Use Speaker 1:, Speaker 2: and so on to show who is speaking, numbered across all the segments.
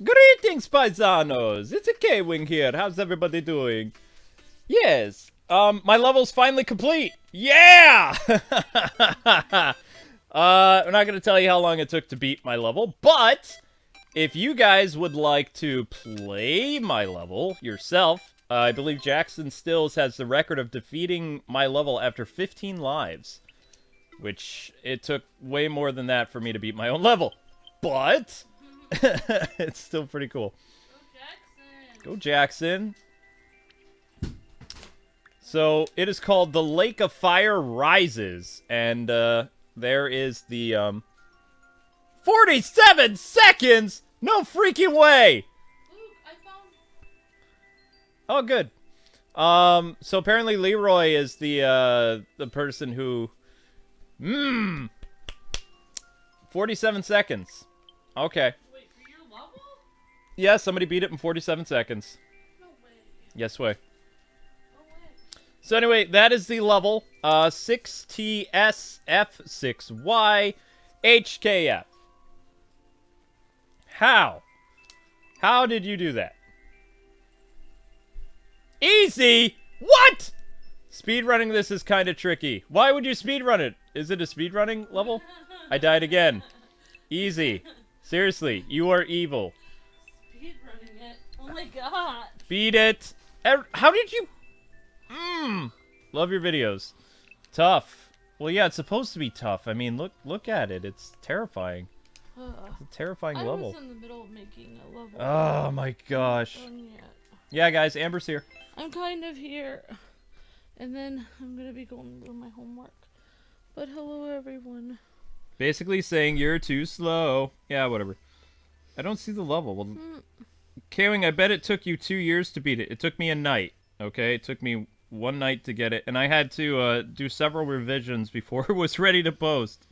Speaker 1: Greetings, paisanos! It's a K-Wing here. How's everybody doing? Yes. My level's finally complete. Yeah! I'm not gonna tell you how long it took to beat my level, but if you guys would like to play my level yourself, I believe Jackson Stills has the record of defeating my level after 15 lives, which it took way more than that for me to beat my own level. But it's still pretty cool. Go Jackson. So, it is called The Lake of Fire Rises. And, there is the, 47 seconds?! No freaking way!
Speaker 2: Luke, I found...
Speaker 1: Oh, good. So apparently Leroy is the person who... 47 seconds. Okay.
Speaker 2: Wait, for your level?
Speaker 1: Yeah, somebody beat it in 47 seconds.
Speaker 2: No way.
Speaker 1: Yes way.
Speaker 2: No way.
Speaker 1: So anyway, that is the level. 6TSF6YHKF. How? How did you do that? Easy? What? Speedrunning this is kind of tricky. Why would you speedrun it? Is it a speedrunning level? I died again. Easy. Seriously, you are evil.
Speaker 2: Speedrunning it. Oh my god.
Speaker 1: Beat it. How did you... Love your videos. Tough. Well, yeah, it's supposed to be tough. I mean, look at it. It's terrifying. It's a terrifying level.
Speaker 2: I was in the middle of making a level.
Speaker 1: Oh my gosh. Yeah, guys, Amber's here.
Speaker 2: I'm kind of here. And then I'm gonna be going to do my homework. But hello, everyone.
Speaker 1: Basically saying you're too slow. Yeah, whatever. I don't see the level. Well, K-Wing, I bet it took you 2 years to beat it. It took me a night, okay? It took me one night to get it. And I had to do several revisions before it was ready to post.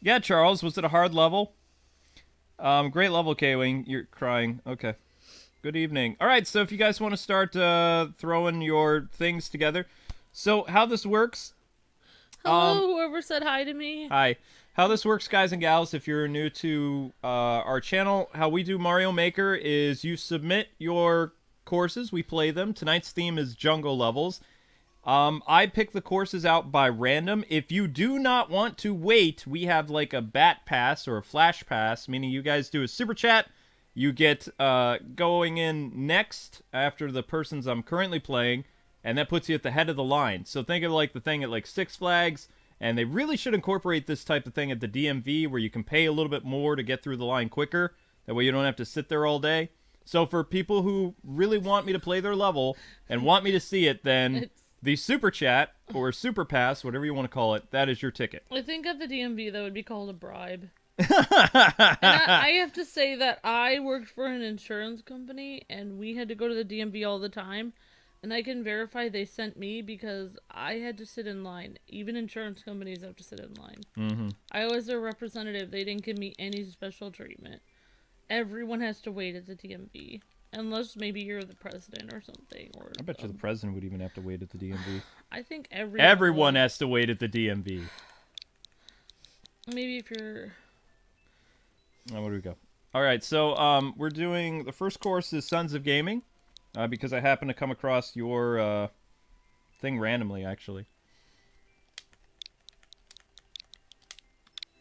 Speaker 1: Yeah, Charles, was it a hard level? Great level, K-Wing. You're crying. Okay. Good evening. Alright, so if you guys want to start throwing your things together. So, how this works...
Speaker 2: Hello, whoever said hi to me.
Speaker 1: Hi. How this works, guys and gals, if you're new to our channel, how we do Mario Maker is you submit your courses, we play them. Tonight's theme is jungle levels. I pick the courses out by random. If you do not want to wait, we have like a bat pass or a flash pass, meaning you guys do a super chat. You get going in next after the persons I'm currently playing, and that puts you at the head of the line. So think of like the thing at like Six Flags, and they really should incorporate this type of thing at the DMV where you can pay a little bit more to get through the line quicker. That way you don't have to sit there all day. So for people who really want me to play their level and want me to see it, then the super chat or super pass, whatever you want to call it, that is your ticket.
Speaker 2: I think at the DMV that would be called a bribe. I have to say that I worked for an insurance company and we had to go to the DMV all the time, and I can verify they sent me because I had to sit in line. Even insurance companies have to sit in line. I was their representative. They didn't give me any special treatment. Everyone has to wait at the DMV. Unless maybe you're the president or something. Or
Speaker 1: I bet you the president would even have to wait at the DMV.
Speaker 2: I think
Speaker 1: everyone has to wait at the DMV.
Speaker 2: Maybe if you're...
Speaker 1: Oh, where do we go? Alright, so we're doing... The first course is Sons of Gaming. Because I happened to come across your thing randomly, actually.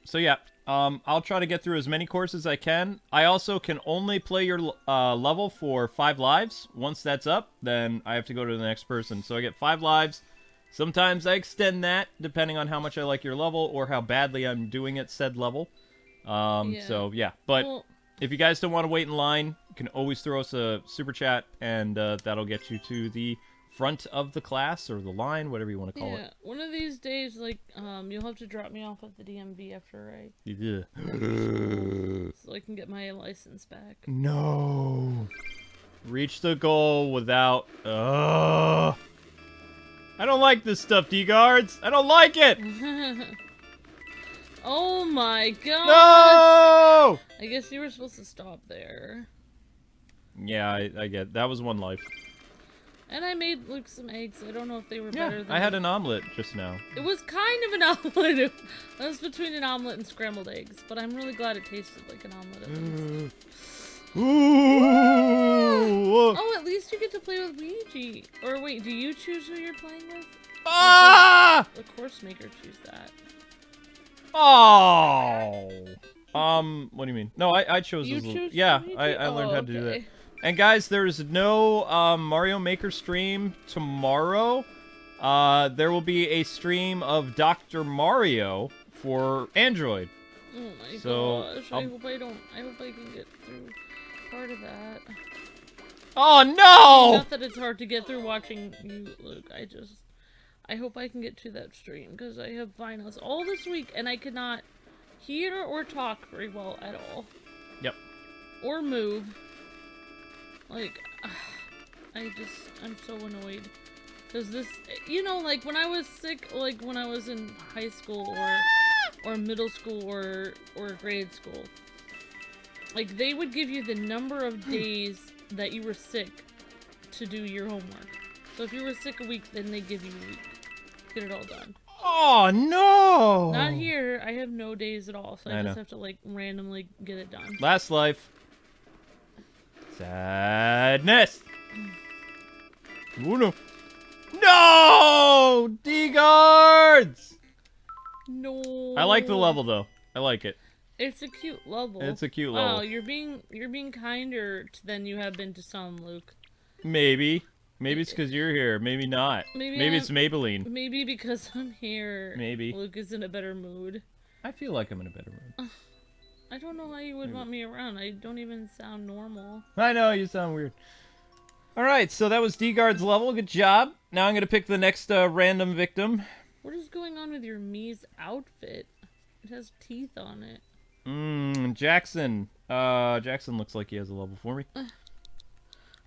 Speaker 1: So yeah, I'll try to get through as many courses as I can. I also can only play your level for 5 lives. Once that's up, then I have to go to the next person. So I get 5 lives. Sometimes I extend that, depending on how much I like your level, or how badly I'm doing at said level. So yeah, but if you guys don't want to wait in line, you can always throw us a super chat, and that'll get you to the front of the class, or the line, whatever you want to call it.
Speaker 2: One of these days, like, you'll have to drop me off at the DMV after I...
Speaker 1: Yeah.
Speaker 2: So I can get my license back.
Speaker 1: No. Reach the goal without... I don't like this stuff, Dgards. I don't like it!
Speaker 2: Oh my god!
Speaker 1: No!
Speaker 2: I guess you were supposed to stop there.
Speaker 1: Yeah, I get that was one life.
Speaker 2: And I made Luke some eggs. I don't know if they were
Speaker 1: Yeah,
Speaker 2: better than
Speaker 1: I had an omelet just now.
Speaker 2: It was kind of an omelet. It was between an omelet and scrambled eggs, but I'm really glad it tasted like an omelet at least.
Speaker 1: Ooh.
Speaker 2: Oh, at least you get to play with Ouija. Or wait, do you choose who you're playing with?
Speaker 1: Ah!
Speaker 2: The course maker choose that.
Speaker 1: Oh. What do you mean? No, I chose
Speaker 2: You
Speaker 1: this little...
Speaker 2: choose
Speaker 1: Yeah,
Speaker 2: Luigi?
Speaker 1: I learned how to do that.
Speaker 2: Okay.
Speaker 1: And guys, there's no Mario Maker stream tomorrow. There will be a stream of Dr. Mario for Android.
Speaker 2: Oh my gosh!
Speaker 1: I'll...
Speaker 2: I hope I can get through part of that.
Speaker 1: Oh no!
Speaker 2: Not that it's hard to get through watching you, Luke. I hope I can get to that stream because I have finals all this week and I cannot hear or talk very well at all.
Speaker 1: Yep.
Speaker 2: Or move. Like, I'm so annoyed. Because this, you know, like when I was sick, like when I was in high school or middle school or grade school, like they would give you the number of days that you were sick to do your homework. So if you were sick a week, then they give you a week. Get it all done.
Speaker 1: Oh no!
Speaker 2: Not here. I have no days at all, so I just
Speaker 1: know.
Speaker 2: have to like randomly get it done.
Speaker 1: Last life. Sadness. Oh no! No! Dgards!
Speaker 2: No.
Speaker 1: I like the level though. I like it.
Speaker 2: It's a cute level.
Speaker 1: It's a cute level.
Speaker 2: Wow, you're being kinder than you have been to some, Luke.
Speaker 1: Maybe. Maybe it's because you're here. Maybe not. Maybe it's Maybelline.
Speaker 2: Maybe because I'm here.
Speaker 1: Maybe.
Speaker 2: Luke is in a better mood.
Speaker 1: I feel like I'm in a better mood.
Speaker 2: I don't know why you would want me around. I don't even sound normal.
Speaker 1: I know, you sound weird. Alright, so that was Dgards level. Good job. Now I'm going to pick the next random victim.
Speaker 2: What is going on with your Mii's outfit? It has teeth on it.
Speaker 1: Jackson. Jackson looks like he has a level for me.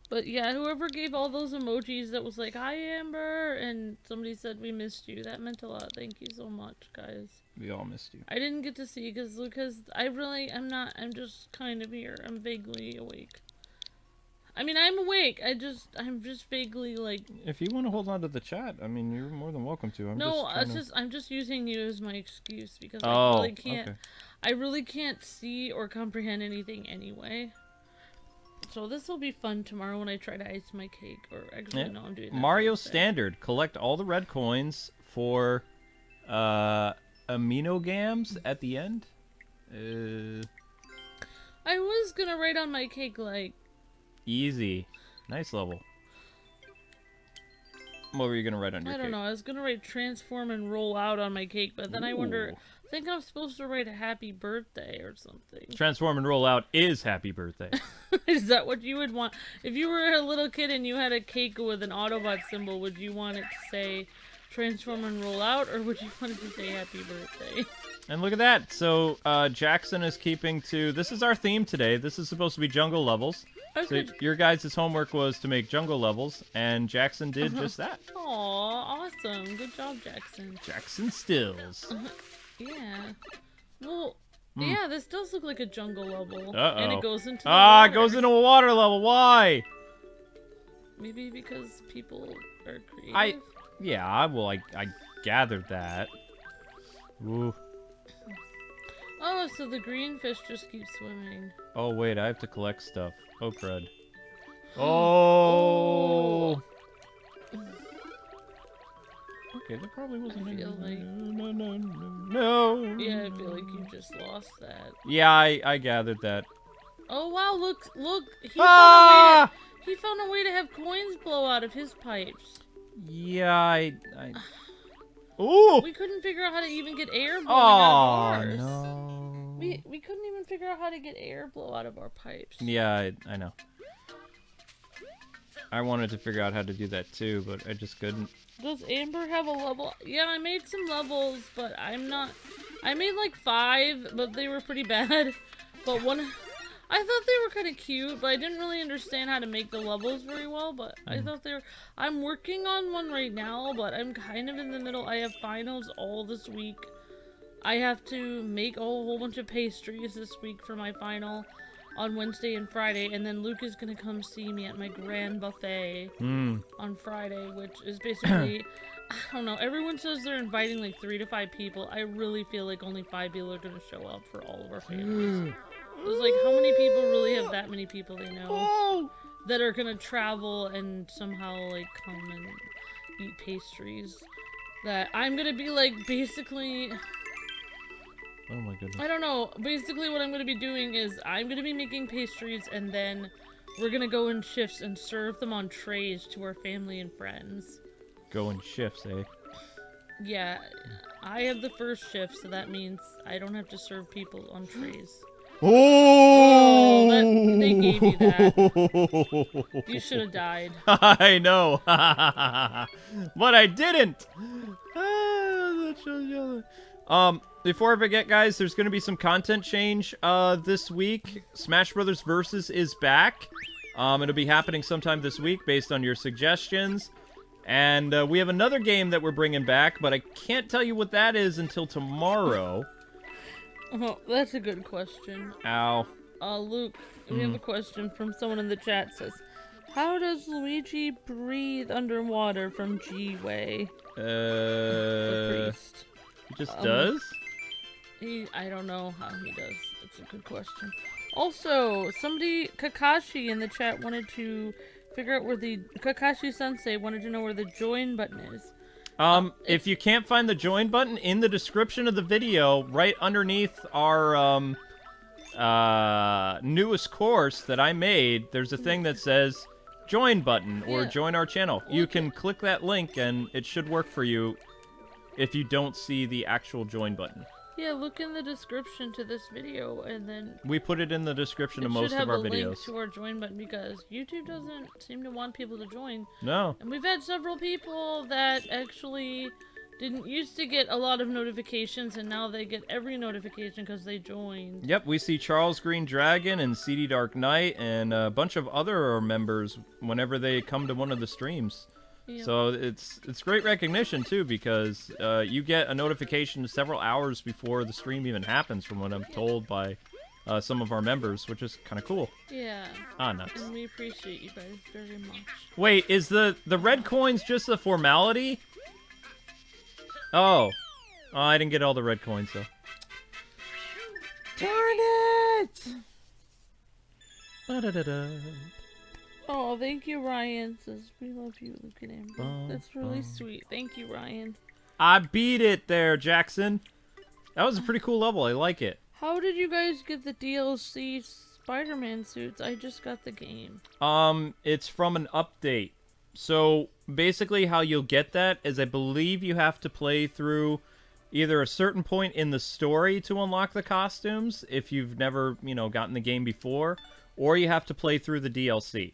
Speaker 2: But yeah, whoever gave all those emojis that was like, "Hi Amber," and somebody said we missed you. That meant a lot. Thank you so much, guys.
Speaker 1: We all missed you.
Speaker 2: I didn't get to see because I'm just kind of here. I'm vaguely awake. I mean, I'm awake. I'm just vaguely like.
Speaker 1: If you want to hold on to the chat, I mean, you're more than welcome to.
Speaker 2: I'm just using you as my excuse because I really can't see or comprehend anything anyway. So this will be fun tomorrow when I try to ice my cake. Or actually, no, I'm doing that
Speaker 1: Mario Standard. Collect all the red coins for aminogams at the end.
Speaker 2: I was gonna write on my cake like.
Speaker 1: Easy. Nice level. What were you gonna write on your cake?
Speaker 2: I don't know. I was gonna write transform and roll out on my cake, but then I wonder. I think I'm supposed to write a happy birthday or something.
Speaker 1: Transform and roll out is happy birthday.
Speaker 2: Is that what you would want? If you were a little kid and you had a cake with an Autobot symbol, would you want it to say transform and roll out, or would you want it to say happy birthday?
Speaker 1: And look at that. So Jackson is keeping to. This is our theme today. This is supposed to be jungle levels.
Speaker 2: Okay.
Speaker 1: So your guys' homework was to make jungle levels, and Jackson did just that.
Speaker 2: Aw, awesome. Good job, Jackson.
Speaker 1: Jackson Stills.
Speaker 2: Yeah. Well, yeah, this does look like a jungle level.
Speaker 1: Uh-oh.
Speaker 2: And it goes into the water.
Speaker 1: It goes into a water level. Why?
Speaker 2: Maybe because people are creative?
Speaker 1: Yeah, I gathered that. Ooh.
Speaker 2: Oh, so the green fish just keeps swimming.
Speaker 1: Oh, wait, I have to collect stuff. Oh, crud. Oh! Okay, that probably wasn't
Speaker 2: I feel like...
Speaker 1: No.
Speaker 2: Yeah, I feel like you just lost that.
Speaker 1: Yeah, I gathered that.
Speaker 2: Oh, wow, look! He found a way to have coins blow out of his pipes.
Speaker 1: Yeah, Ooh!
Speaker 2: We couldn't figure out how to even get air blowing out of ours.
Speaker 1: No.
Speaker 2: We couldn't even figure out how to get air blow out of our pipes.
Speaker 1: Yeah, I know. I wanted to figure out how to do that too, but I just couldn't.
Speaker 2: Does Amber have a level? Yeah, I made some levels, but I made like 5, but they were pretty bad. But I thought they were kind of cute, but I didn't really understand how to make the levels very well, but I thought they were... I'm working on one right now, but I'm kind of in the middle. I have finals all this week. I have to make a whole bunch of pastries this week for my final. on Wednesday and Friday, and then Luke is gonna come see me at my grand buffet on Friday, which is basically, I don't know, everyone says they're inviting like 3 to 5 people. I really feel like only 5 people are gonna show up for all of our families. It's like, how many people really have that many people they know that are gonna travel and somehow like come and eat pastries? That I'm gonna be like, basically,
Speaker 1: Oh my goodness.
Speaker 2: I don't know. Basically, what I'm going to be doing is I'm going to be making pastries, and then we're going to go in shifts and serve them on trays to our family and friends.
Speaker 1: Go in shifts, eh?
Speaker 2: Yeah, I have the first shift, so that means I don't have to serve people on trays.
Speaker 1: Oh!
Speaker 2: They gave you that. You should have died.
Speaker 1: I know. But I didn't. That shows you. Before I forget, guys, there's going to be some content change this week. Smash Brothers Versus is back. It'll be happening sometime this week based on your suggestions. And we have another game that we're bringing back, but I can't tell you what that is until tomorrow.
Speaker 2: Oh, that's a good question.
Speaker 1: Ow.
Speaker 2: Luke, we have a question from someone in the chat. Says, how does Luigi breathe underwater from G-Way? The priest.
Speaker 1: He just does?
Speaker 2: I don't know how he does. It's a good question. Also, Kakashi in the chat wanted to figure out where Kakashi-sensei wanted to know where the join button is.
Speaker 1: If you can't find the join button, in the description of the video, right underneath our, newest course that I made, there's a thing that says join button or join our channel. You can click that link and it should work for you if you don't see the actual join button.
Speaker 2: Yeah, look in the description to this video, and then
Speaker 1: we put it in the description of most of our videos.
Speaker 2: It should have a link to our join button, because YouTube doesn't seem to want people to join.
Speaker 1: No.
Speaker 2: And we've had several people that actually didn't used to get a lot of notifications, and now they get every notification because they joined.
Speaker 1: Yep, we see Charles Green Dragon and CD Dark Knight and a bunch of other members whenever they come to one of the streams. Yep. So it's great recognition too, because you get a notification several hours before the stream even happens, from what I'm told by some of our members, which is kind of cool.
Speaker 2: Yeah.
Speaker 1: Ah, nuts.
Speaker 2: And we appreciate you guys very much.
Speaker 1: Wait, is the red coins just a formality? Oh, I didn't get all the red coins though. Darn it! Ba-da-da-da.
Speaker 2: Oh, thank you, Ryan. Says, we love you, Luke and Amber. That's really sweet. Thank you, Ryan.
Speaker 1: I beat it there, Jackson. That was a pretty cool level. I like it.
Speaker 2: How did you guys get the DLC Spider-Man suits? I just got the game.
Speaker 1: It's from an update. So, basically how you'll get that is I believe you have to play through either a certain point in the story to unlock the costumes, if you've never, gotten the game before, or you have to play through the DLC.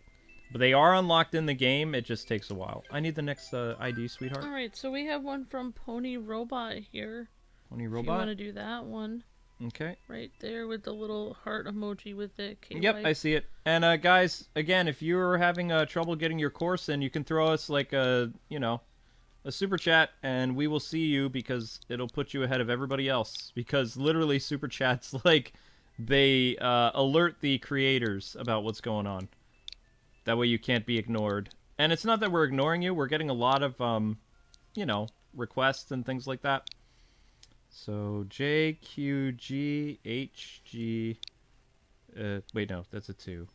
Speaker 1: But they are unlocked in the game. It just takes a while. I need the next ID, sweetheart.
Speaker 2: All right, so we have one from Pony Robot here.
Speaker 1: Pony Robot?
Speaker 2: If you want to do that one.
Speaker 1: Okay.
Speaker 2: Right there with the little heart emoji with the K-light.
Speaker 1: Yep, I see it. And guys, again, if you're having trouble getting your course in, you can throw us like a super chat, and we will see you, because it'll put you ahead of everybody else. Because literally super chats, like, they alert the creators about what's going on. That way you can't be ignored. And it's not that we're ignoring you. We're getting a lot of, requests and things like that. So, JQGHG... wait, no, that's a 2.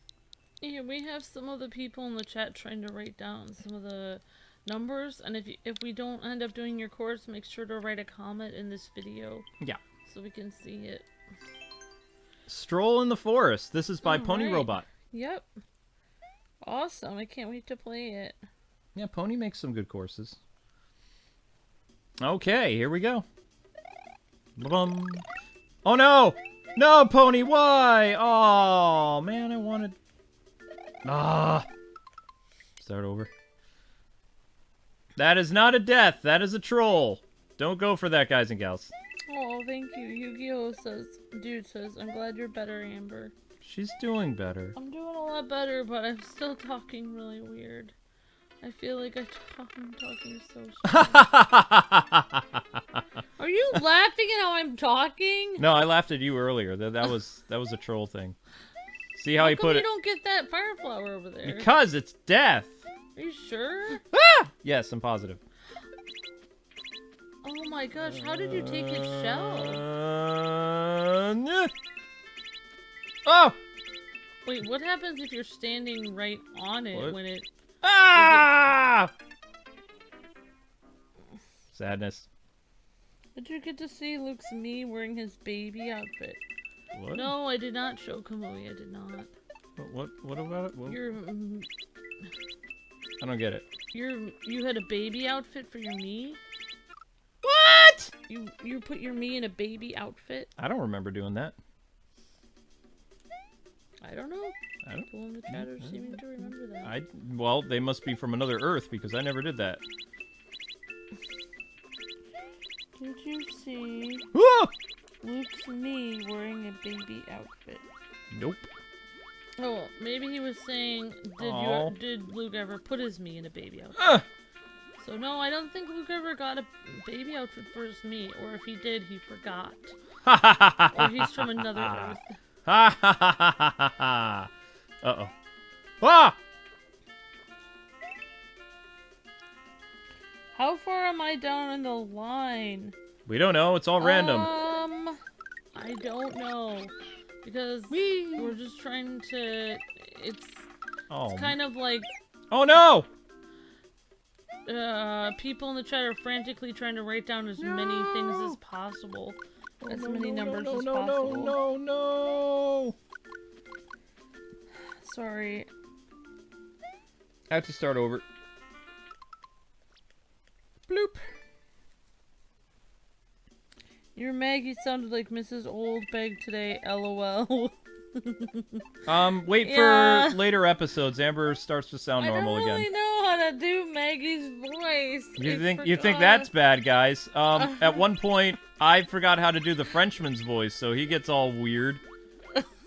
Speaker 2: Yeah, we have some of the people in the chat trying to write down some of the numbers. And if we don't end up doing your course, make sure to write a comment in this video.
Speaker 1: Yeah.
Speaker 2: So we can see it.
Speaker 1: Stroll in the Forest. This is by Pony Robot.
Speaker 2: Yep. Awesome. I can't wait to play it.
Speaker 1: Yeah, Pony makes some good courses. Okay, here we go. Ba-dum. Oh, no! No, Pony, why? Oh, man, I wanted... Start over. That is not a death. That is a troll. Don't go for that, guys and gals.
Speaker 2: Oh, thank you. Yu-Gi-Oh says, I'm glad you're better, Amber.
Speaker 1: She's doing better.
Speaker 2: I'm doing a lot better, but I'm still talking really weird. I feel like I'm talking so strong. Are you laughing at how I'm talking?
Speaker 1: No, I laughed at you earlier. That was a troll thing. See how he put
Speaker 2: you
Speaker 1: it?
Speaker 2: don't get that fire flower over there?
Speaker 1: Because it's death.
Speaker 2: Are you sure?
Speaker 1: Ah! Yes, I'm positive.
Speaker 2: Oh my gosh, how did you take its shell?
Speaker 1: Oh!
Speaker 2: Wait, what happens if you're standing right on it when it...
Speaker 1: Ah! Sadness.
Speaker 2: Did you get to see Luke's me wearing his baby outfit?
Speaker 1: What?
Speaker 2: No, I did not show Kamui. I did not.
Speaker 1: What about it? What? I don't get it.
Speaker 2: You had a baby outfit for your me?
Speaker 1: What?
Speaker 2: You put your me in a baby outfit?
Speaker 1: I don't remember doing that.
Speaker 2: I don't know. People in the chat are seeming to remember that.
Speaker 1: Well, they must be from another Earth because I never did that.
Speaker 2: Did you see Luke's me wearing a baby outfit?
Speaker 1: Nope.
Speaker 2: Oh, maybe he was saying, did Luke ever put his me in a baby outfit? So no, I don't think Luke ever got a baby outfit for his me, or if he did, he forgot. Or he's from another Earth.
Speaker 1: Ha ha ha ha ha ha! Uh-oh. Ah!
Speaker 2: How far am I down in the line?
Speaker 1: We don't know. It's all random.
Speaker 2: I don't know. Because we're just trying to... It's kind of like...
Speaker 1: Oh no!
Speaker 2: People in the chat are frantically trying to write down as many things as possible. As many numbers as possible.
Speaker 1: No!
Speaker 2: Sorry.
Speaker 1: I have to start over. Bloop.
Speaker 2: Your Maggie sounded like Mrs. Oldbag today, lol.
Speaker 1: Wait for later episodes. Amber starts to sound normal again.
Speaker 2: I don't really know how to do Maggie's voice.
Speaker 1: You think that's bad, guys? At one point, I forgot how to do the Frenchman's voice, so he gets all weird.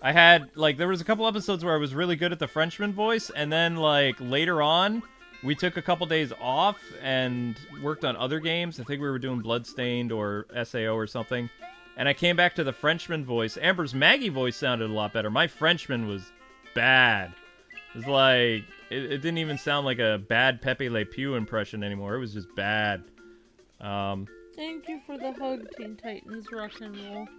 Speaker 1: I had, there was a couple episodes where I was really good at the Frenchman voice, and then, later on, we took a couple days off and worked on other games. I think we were doing Bloodstained or SAO or something. And I came back to the Frenchman voice. Amber's Maggie voice sounded a lot better. My Frenchman was bad. It was it didn't even sound like a bad Pepe Le Pew impression anymore. It was just bad.
Speaker 2: Thank you for the hug, Teen Titans Rock and Roll.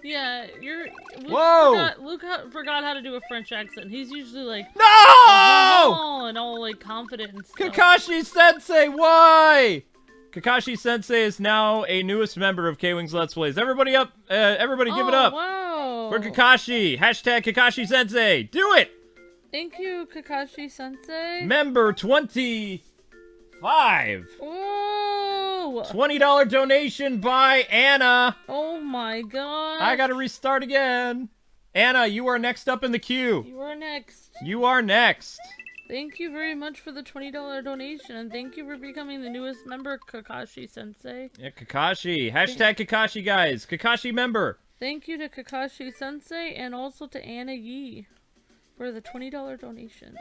Speaker 2: Yeah, Luke forgot how to do a French accent. He's usually like,
Speaker 1: no!
Speaker 2: Oh, and all confident and stuff.
Speaker 1: Kakashi Sensei, why? Kakashi Sensei is now a newest member of Kwings Let's Plays. Everybody up! Everybody give it up!
Speaker 2: Wow!
Speaker 1: For Kakashi! Hashtag Kakashi Sensei! Do it!
Speaker 2: Thank you, Kakashi Sensei.
Speaker 1: Member 25!
Speaker 2: Whoa!
Speaker 1: $20 donation by Anna!
Speaker 2: Oh my god!
Speaker 1: I gotta restart again! Anna, you are next up in the queue!
Speaker 2: You are next.
Speaker 1: You are next!
Speaker 2: Thank you very much for the $20 donation, and thank you for becoming the newest member, Kakashi Sensei.
Speaker 1: Yeah, Kakashi. Hashtag Kakashi, guys. Kakashi member.
Speaker 2: Thank you to Kakashi Sensei, and also to Anna Yee for the $20 donation.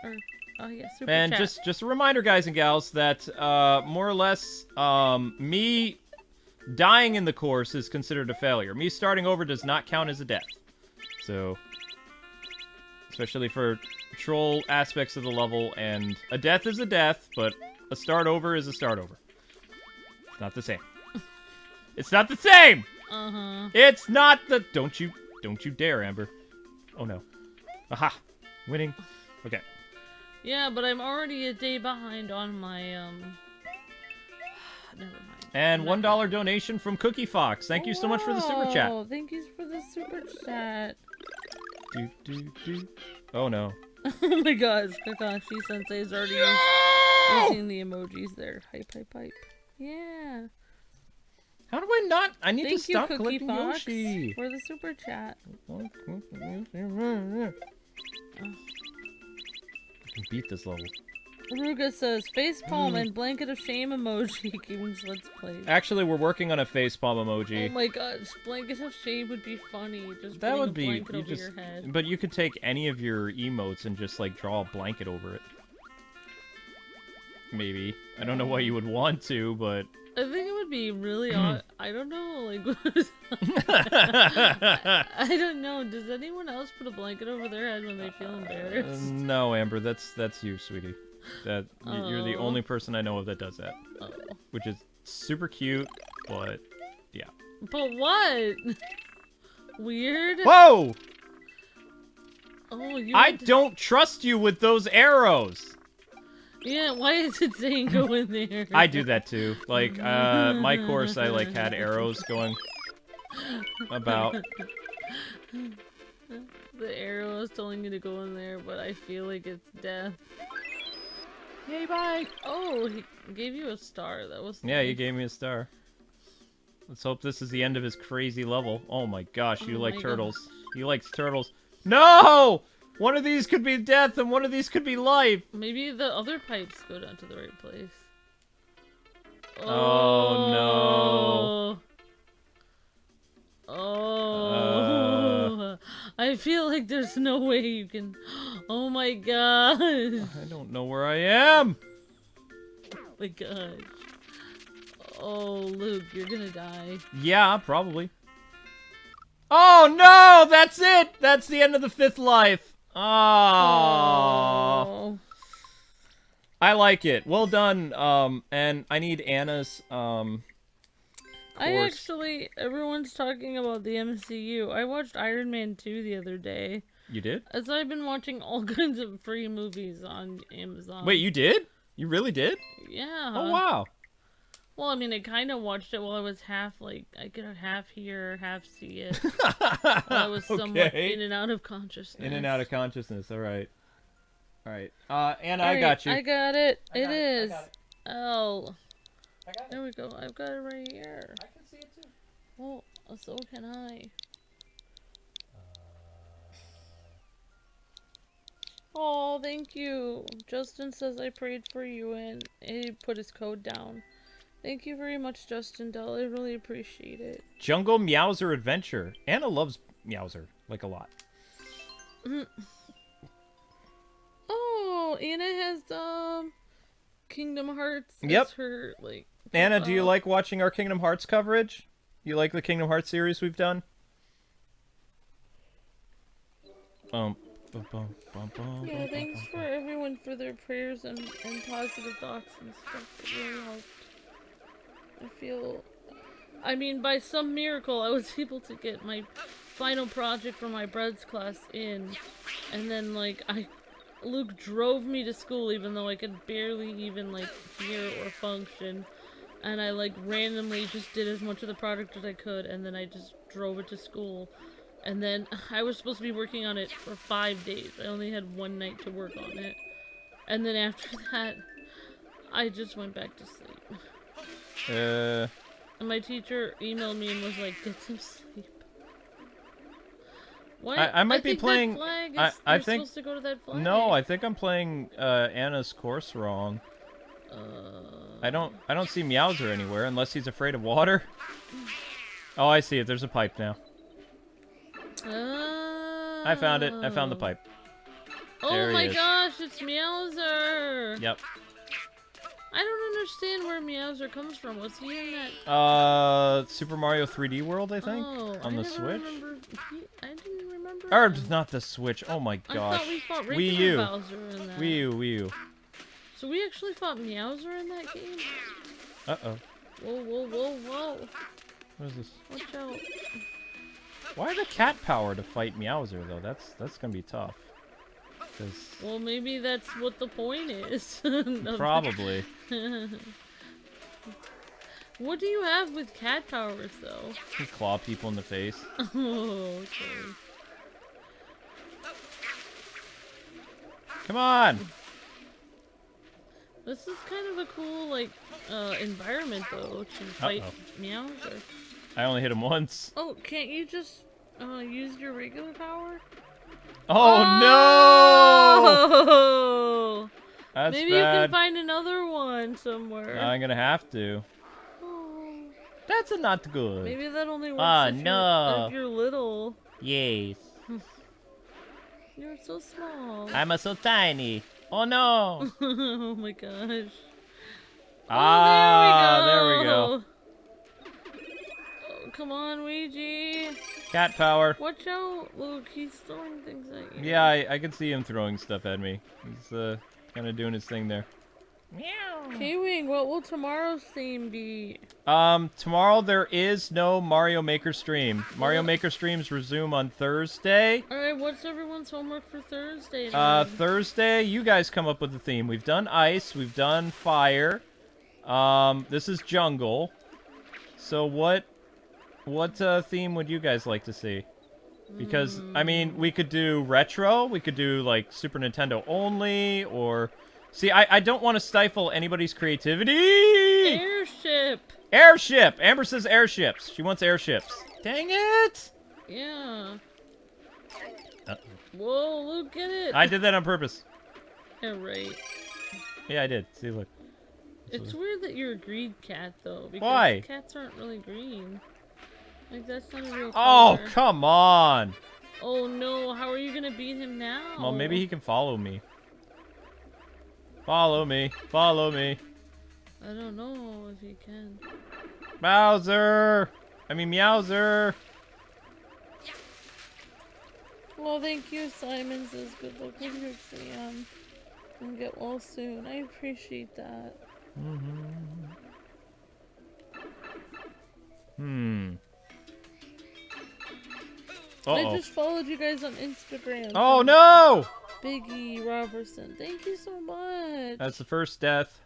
Speaker 2: Super
Speaker 1: and
Speaker 2: chat.
Speaker 1: just a reminder, guys and gals, that more or less, me dying in the course is considered a failure. Me starting over does not count as a death. So, especially for troll aspects of the level, and a death is a death, but a start over is a start over. It's not the same. It's not the same!
Speaker 2: Uh-huh.
Speaker 1: It's not the... Don't you dare, Amber. Oh no. Aha! Winning. Okay.
Speaker 2: Yeah, but I'm already a day behind on my, Never mind.
Speaker 1: And $1 donation from Cookie Fox. Thank you so much for the super chat.
Speaker 2: Oh, thank you for the super chat.
Speaker 1: Oh no.
Speaker 2: Oh my gosh, Kakashi Sensei is already using the emojis there. Hype, hype, hype. Yeah.
Speaker 1: How do I not? I need to
Speaker 2: Thank you,
Speaker 1: stop
Speaker 2: Cookie
Speaker 1: collecting
Speaker 2: Fox,
Speaker 1: Yoshi.
Speaker 2: for the super chat.
Speaker 1: I can beat this level.
Speaker 2: Ruga says, facepalm and blanket of shame emoji. Games Let's Play.
Speaker 1: Actually, we're working on a facepalm emoji.
Speaker 2: Oh my gosh, blanket of shame would be funny. Just
Speaker 1: that would
Speaker 2: a
Speaker 1: be
Speaker 2: blanket over your head.
Speaker 1: But you could take any of your emotes and just draw a blanket over it. Maybe. I don't know why you would want to, but
Speaker 2: I think it would be really odd. I don't know, like, I don't know. Does anyone else put a blanket over their head when they feel embarrassed?
Speaker 1: No, Amber, that's you, sweetie. You're the only person I know of that does that.
Speaker 2: Oh.
Speaker 1: Which is super cute, but yeah.
Speaker 2: But what? Weird?
Speaker 1: Whoa!
Speaker 2: Oh,
Speaker 1: I don't trust you with those arrows!
Speaker 2: Yeah, why is it saying go in there?
Speaker 1: I do that too. Like, my course, I, like, had arrows going about.
Speaker 2: The arrow is telling you to go in there, but I feel like it's death.
Speaker 1: Yay, bye!
Speaker 2: Oh, he gave you a star. That was
Speaker 1: Yeah,
Speaker 2: nice.
Speaker 1: he gave me a star. Let's hope this is the end of his crazy level. Oh my gosh, you like turtles. He likes turtles. No! One of these could be death and one of these could be life.
Speaker 2: Maybe the other pipes go down to the right place.
Speaker 1: Oh, no.
Speaker 2: Oh. I feel like there's no way you can... Oh my gosh.
Speaker 1: I don't know where I am.
Speaker 2: Oh my gosh. Oh, Luke, you're gonna die.
Speaker 1: Yeah, probably. Oh no! That's it! That's the end of the 5th life. Oh. I like it. Well done. And I need Anna's course.
Speaker 2: Everyone's talking about the MCU. I watched Iron Man 2 the other day.
Speaker 1: You did?
Speaker 2: As I've been watching all kinds of free movies on Amazon.
Speaker 1: Wait, you did? You really did?
Speaker 2: Yeah.
Speaker 1: Oh wow.
Speaker 2: Well, I mean, I kind of watched it while I was half, like, I could half hear, half see it. While I was somewhat in and out of consciousness.
Speaker 1: In and out of consciousness, alright. Alright. Anna, I got you.
Speaker 2: I got it.
Speaker 1: I got it.
Speaker 2: Oh.
Speaker 1: I got it.
Speaker 2: There we go. I've got it right here.
Speaker 1: I can see it too.
Speaker 2: Well, so can I. Oh, thank you. Justin says I prayed for you and he put his code down. Thank you very much, Justin Dell. I really appreciate it.
Speaker 1: Jungle Meowser Adventure. Anna loves Meowser, like, a lot.
Speaker 2: Oh, Anna has, Kingdom Hearts.
Speaker 1: Yep.
Speaker 2: As her, like...
Speaker 1: Anna, do you like watching our Kingdom Hearts coverage? You like the Kingdom Hearts series we've done?
Speaker 2: Yeah, thanks for everyone for their prayers and positive thoughts and stuff. It really helped. I mean, by some miracle, I was able to get my final project for my breads class in, and then, like, Luke drove me to school even though I could barely even, like, hear or function, and I, like, randomly just did as much of the project as I could, and then I just drove it to school, and then I was supposed to be working on it for 5 days. I only had one night to work on it, and then after that, I just went back to sleep. And my teacher emailed me and was like, get some sleep. What?
Speaker 1: I might be playing...
Speaker 2: I think... supposed to go to that flag.
Speaker 1: No, I think I'm playing Anna's course wrong. I don't see Meowser anywhere unless he's afraid of water. Oh, I see it. There's a pipe now. I found it. I found the pipe.
Speaker 2: Oh my gosh, it's Meowser!
Speaker 1: Yep.
Speaker 2: I don't understand where Meowser comes from. Was he in that?
Speaker 1: Super Mario 3D World, I think, on the Switch.
Speaker 2: I didn't remember.
Speaker 1: Or not the Switch. Oh my gosh.
Speaker 2: I thought we fought
Speaker 1: Wii U.
Speaker 2: Bowser in that.
Speaker 1: Wii U.
Speaker 2: So we actually fought Meowser in that game?
Speaker 1: Uh-oh.
Speaker 2: Whoa.
Speaker 1: What is this?
Speaker 2: Watch out.
Speaker 1: Why the cat power to fight Meowser, though? That's gonna be tough.
Speaker 2: Well, maybe that's what the point is.
Speaker 1: Probably.
Speaker 2: What do you have with cat powers, though?
Speaker 1: You claw people in the face.
Speaker 2: Oh, okay.
Speaker 1: Come on!
Speaker 2: This is kind of a cool, like, environment, though, to fight Meowser.
Speaker 1: I only hit him once.
Speaker 2: Oh, can't you just, use your regular power?
Speaker 1: Oh, no! That's
Speaker 2: Maybe
Speaker 1: bad.
Speaker 2: you can find another one somewhere.
Speaker 1: I'm gonna have to.
Speaker 2: Oh.
Speaker 1: That's not good.
Speaker 2: Maybe that only works if you're little.
Speaker 1: Yes.
Speaker 2: You're so small.
Speaker 1: I'm so tiny. Oh no!
Speaker 2: Oh my gosh.
Speaker 1: Ah,
Speaker 2: there we
Speaker 1: go.
Speaker 2: come on, Ouija.
Speaker 1: Cat power.
Speaker 2: Watch out, Luke. He's throwing things at you.
Speaker 1: Yeah, I can see him throwing stuff at me. He's kind of doing his thing there. Meow.
Speaker 2: K-Wing, what will tomorrow's theme be?
Speaker 1: Tomorrow there is no Mario Maker stream. Mario Maker streams resume on Thursday.
Speaker 2: Alright, what's everyone's homework for Thursday?
Speaker 1: Thursday, you guys come up with the theme. We've done ice, we've done fire. This is jungle. So what theme would you guys like to see? Because, I mean, we could do retro, we could do, like, Super Nintendo only, or... See, I don't want to stifle anybody's creativity!
Speaker 2: Airship!
Speaker 1: Airship! Amber says airships. She wants airships. Dang it!
Speaker 2: Yeah. Whoa, Luke, get it!
Speaker 1: I did that on purpose.
Speaker 2: Yeah, right.
Speaker 1: Yeah, I did. See, look.
Speaker 2: It's weird that you're a green cat, though. Because
Speaker 1: Why?
Speaker 2: Cats aren't really green. Like, that's not a real
Speaker 1: Oh,
Speaker 2: color.
Speaker 1: come on!
Speaker 2: Oh, no. How are you gonna beat him now?
Speaker 1: Well, maybe he can follow me. Follow me. Follow me.
Speaker 2: I don't know if he can.
Speaker 1: Bowser! I mean, Meowser!
Speaker 2: Well, thank you, Simon says good luck with your exam. And get well soon. I appreciate that.
Speaker 1: Uh-oh.
Speaker 2: I just followed you guys on Instagram.
Speaker 1: Oh, no!
Speaker 2: Biggie Robertson. Thank you so much
Speaker 1: That's the first death.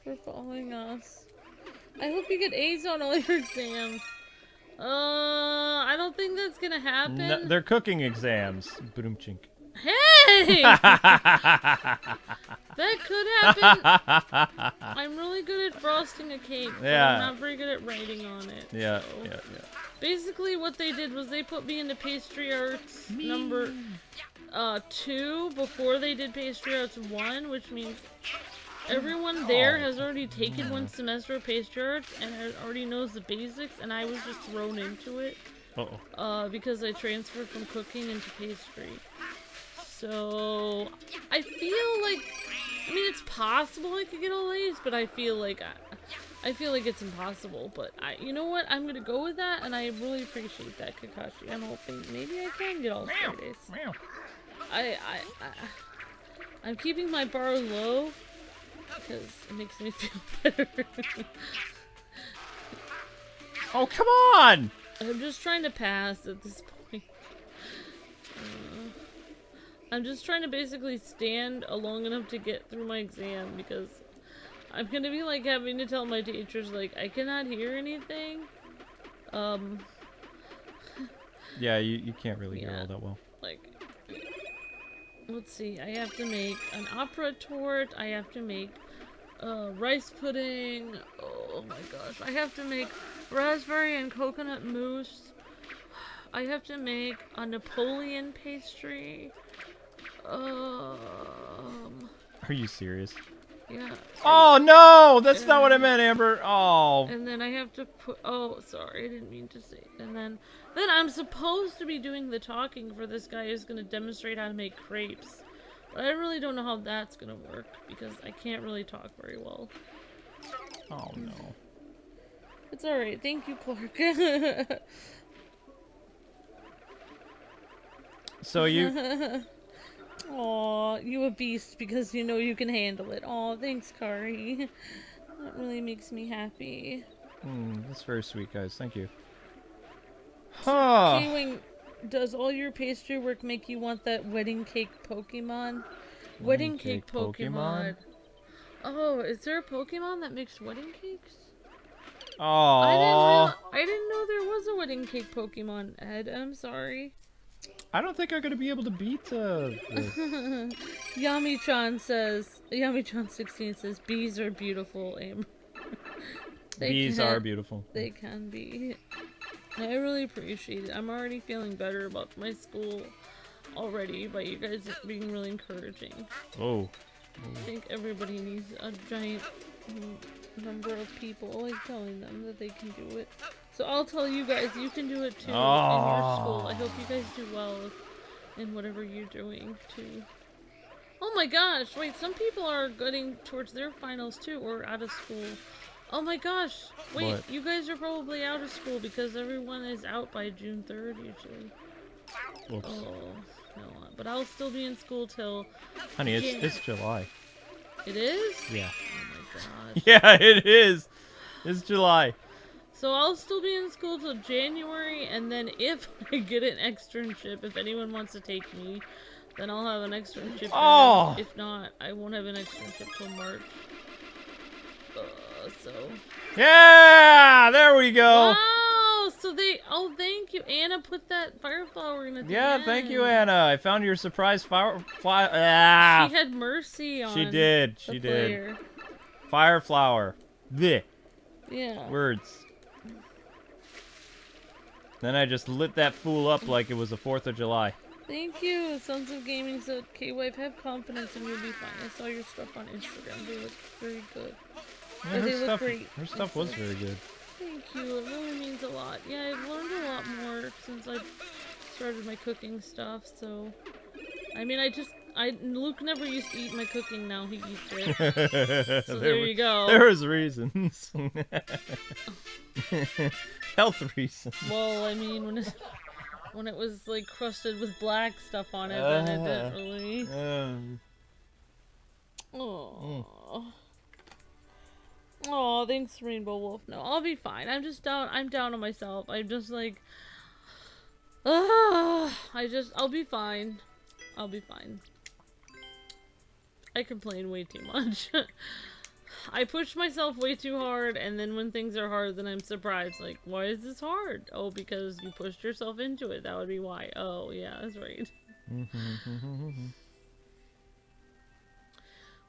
Speaker 2: for following us. I hope you get A's on all your exams. I don't think that's gonna happen.
Speaker 1: No, they're cooking exams. Boom chink.
Speaker 2: Hey! That could happen. I'm really good at frosting a cake, but
Speaker 1: Yeah.
Speaker 2: I'm not very good at writing on it.
Speaker 1: Yeah,
Speaker 2: so.
Speaker 1: yeah.
Speaker 2: Basically, what they did was they put me into pastry arts number 2 before they did pastry arts 1, which means everyone there has already taken 1 semester of pastry arts and already knows the basics, and I was just thrown into it. Because I transferred from cooking into pastry. So I feel like, I mean, it's possible I could get all A's, but I feel like it's impossible. But you know what? I'm gonna go with that, and I really appreciate that, Kakashi. I'm hoping maybe I can get all 3 A's. I'm keeping my bar low because it makes me feel better.
Speaker 1: Oh, come on!
Speaker 2: I'm just trying to pass at this point. I'm just trying to basically stand long enough to get through my exam because I'm gonna be like having to tell my teachers like I cannot hear anything.
Speaker 1: Yeah, you can't really hear all that well.
Speaker 2: Like, let's see. I have to make an opera torte. I have to make rice pudding. Oh my gosh! I have to make raspberry and coconut mousse. I have to make a Napoleon pastry.
Speaker 1: Are you serious?
Speaker 2: Yeah.
Speaker 1: Oh no! That's not what I meant, Amber. Oh.
Speaker 2: And then I have to put. Oh, sorry, I didn't mean to say. And then I'm supposed to be doing the talking for this guy who's gonna demonstrate how to make crepes. But I really don't know how that's gonna work because I can't really talk very well.
Speaker 1: Oh no.
Speaker 2: It's alright. Thank you, Clark.
Speaker 1: So you.
Speaker 2: Aw, you a beast because you know you can handle it. Aw, thanks, Kari. That really makes me happy.
Speaker 1: That's very sweet, guys. Thank you. Huh.
Speaker 2: K-Wing, does all your pastry work make you want that wedding cake Pokemon? Wedding cake Pokemon. Oh, is there a Pokemon that makes wedding cakes?
Speaker 1: Oh.
Speaker 2: I didn't know there was a wedding cake Pokemon, Ed. I'm sorry.
Speaker 1: I don't think I'm gonna be able to beat this.
Speaker 2: Yami-chan 16 says, bees are beautiful, Amber.
Speaker 1: Bees are beautiful.
Speaker 2: They can be. I really appreciate it. I'm already feeling better about my school already by you guys being really encouraging.
Speaker 1: Oh.
Speaker 2: I think everybody needs a giant number of people like telling them that they can do it. So I'll tell you guys, you can do it too in your school. I hope you guys do well in whatever you're doing too. Oh my gosh, wait, some people are getting towards their finals too, or out of school. Oh my gosh! Wait,
Speaker 1: What?
Speaker 2: you guys are probably out of school because everyone is out by June 3rd usually.
Speaker 1: Whoops.
Speaker 2: Oh, no. But I'll still be in school till...
Speaker 1: Honey, it's July.
Speaker 2: It is?
Speaker 1: Yeah.
Speaker 2: Oh my gosh.
Speaker 1: Yeah, it is. It's July.
Speaker 2: So I'll still be in school till January, and then if I get an externship, if anyone wants to take me, then I'll have an externship.
Speaker 1: Oh!
Speaker 2: If not, I won't have an externship till March. So...
Speaker 1: Yeah! There we go!
Speaker 2: Wow! So they... Oh, thank you. Anna put that fire flower in at the end.
Speaker 1: Thank you, Anna. I found your surprise fire...
Speaker 2: She had mercy on
Speaker 1: She did.
Speaker 2: the player.
Speaker 1: Fire flower. Blech.
Speaker 2: Yeah.
Speaker 1: Words. Then I just lit that fool up like it was the 4th of July.
Speaker 2: Thank you. Sons of Gaming said, K-Wife, have confidence and you'll be fine. I saw your stuff on Instagram. They look very good.
Speaker 1: Yeah,
Speaker 2: They look great.
Speaker 1: Her stuff was very good.
Speaker 2: Thank you. It really means a lot. Yeah, I've learned a lot more since I started my cooking stuff, so... I mean, Luke never used to eat my cooking, now he eats it. So there you go.
Speaker 1: There was reasons. Health reasons.
Speaker 2: Well, I mean, when it was, like, crusted with black stuff on it, then it didn't really... Oh. Oh, thanks, Rainbow Wolf. No, I'll be fine. I'm down on myself. I'm just like, I'll be fine. I'll be fine. I complain way too much. I push myself way too hard, and then when things are hard, then I'm surprised. Like, why is this hard? Oh, because you pushed yourself into it. That would be why. Oh, yeah, that's right.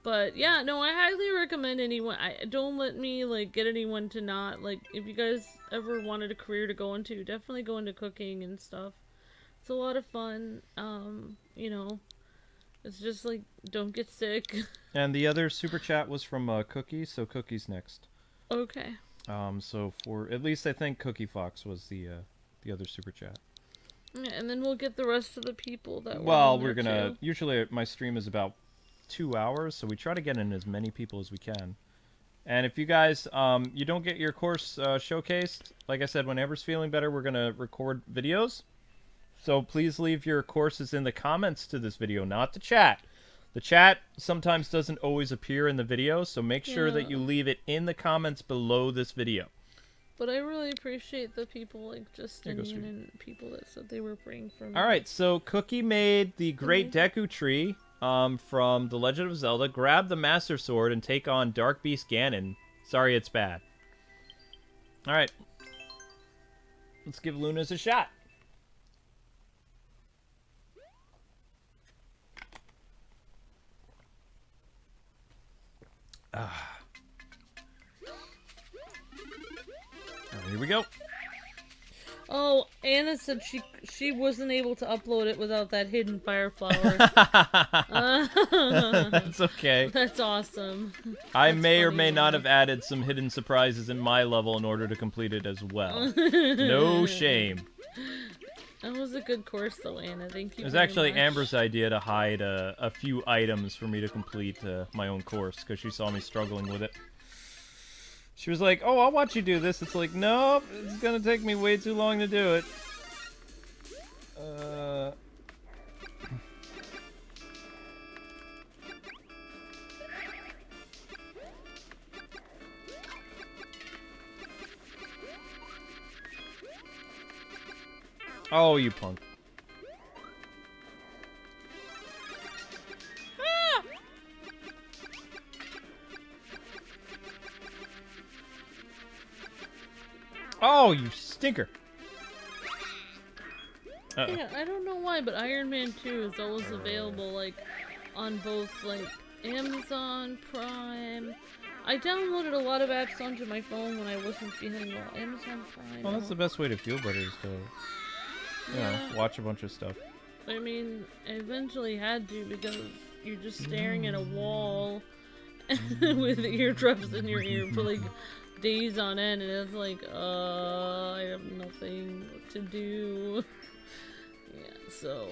Speaker 2: But yeah, no, I highly recommend anyone. Don't let me like get anyone to not like. If you guys ever wanted a career to go into, definitely go into cooking and stuff. It's a lot of fun. You know, it's just like don't get sick.
Speaker 1: And the other super chat was from Cookie, so Cookie's next.
Speaker 2: Okay.
Speaker 1: So for at least I think Cookie Fox was the other super chat.
Speaker 2: Yeah, and then we'll get the rest of the people that.
Speaker 1: We're gonna. Usually my stream is about 2 hours, so we try to get in as many people as we can. And if you guys you don't get your course showcased, like I said, when Amber's feeling better, we're gonna record videos, so please leave your courses in the comments to this video, not the chat. The chat sometimes doesn't always appear in the video, so make sure that you leave it in the comments below this video.
Speaker 2: But I really appreciate the people like Justinian and people that said they were praying for me.
Speaker 1: Alright, so Cookie made the Great Deku Tree from The Legend of Zelda. Grab the Master Sword and take on Dark Beast Ganon. Sorry, it's bad. Alright. Let's give Luna's a shot. Here we go.
Speaker 2: Oh, Anna said she wasn't able to upload it without that hidden fire flower.
Speaker 1: That's okay.
Speaker 2: That's awesome.
Speaker 1: I may or may not have added some hidden surprises in my level in order to complete it as well. No shame.
Speaker 2: That was a good course though, Anna. Thank you.
Speaker 1: It was
Speaker 2: very
Speaker 1: actually
Speaker 2: much.
Speaker 1: Amber's idea to hide a few items for me to complete my own course, because she saw me struggling with it. She was like, oh, I'll watch you do this. It's like, nope, it's gonna take me way too long to do it. Oh, you punk. Oh, you stinker.
Speaker 2: Yeah, I don't know why, but Iron Man 2 is always available, like, on both, like, Amazon Prime. I downloaded a lot of apps onto my phone when I wasn't feeling well. Amazon Prime.
Speaker 1: Well, that's the best way to feel better, is to, you know, watch a bunch of stuff.
Speaker 2: I mean, I eventually had to, because you're just staring at a wall with eardrops in your ear for, like, days on end, and it's like, I have nothing to do. Yeah, so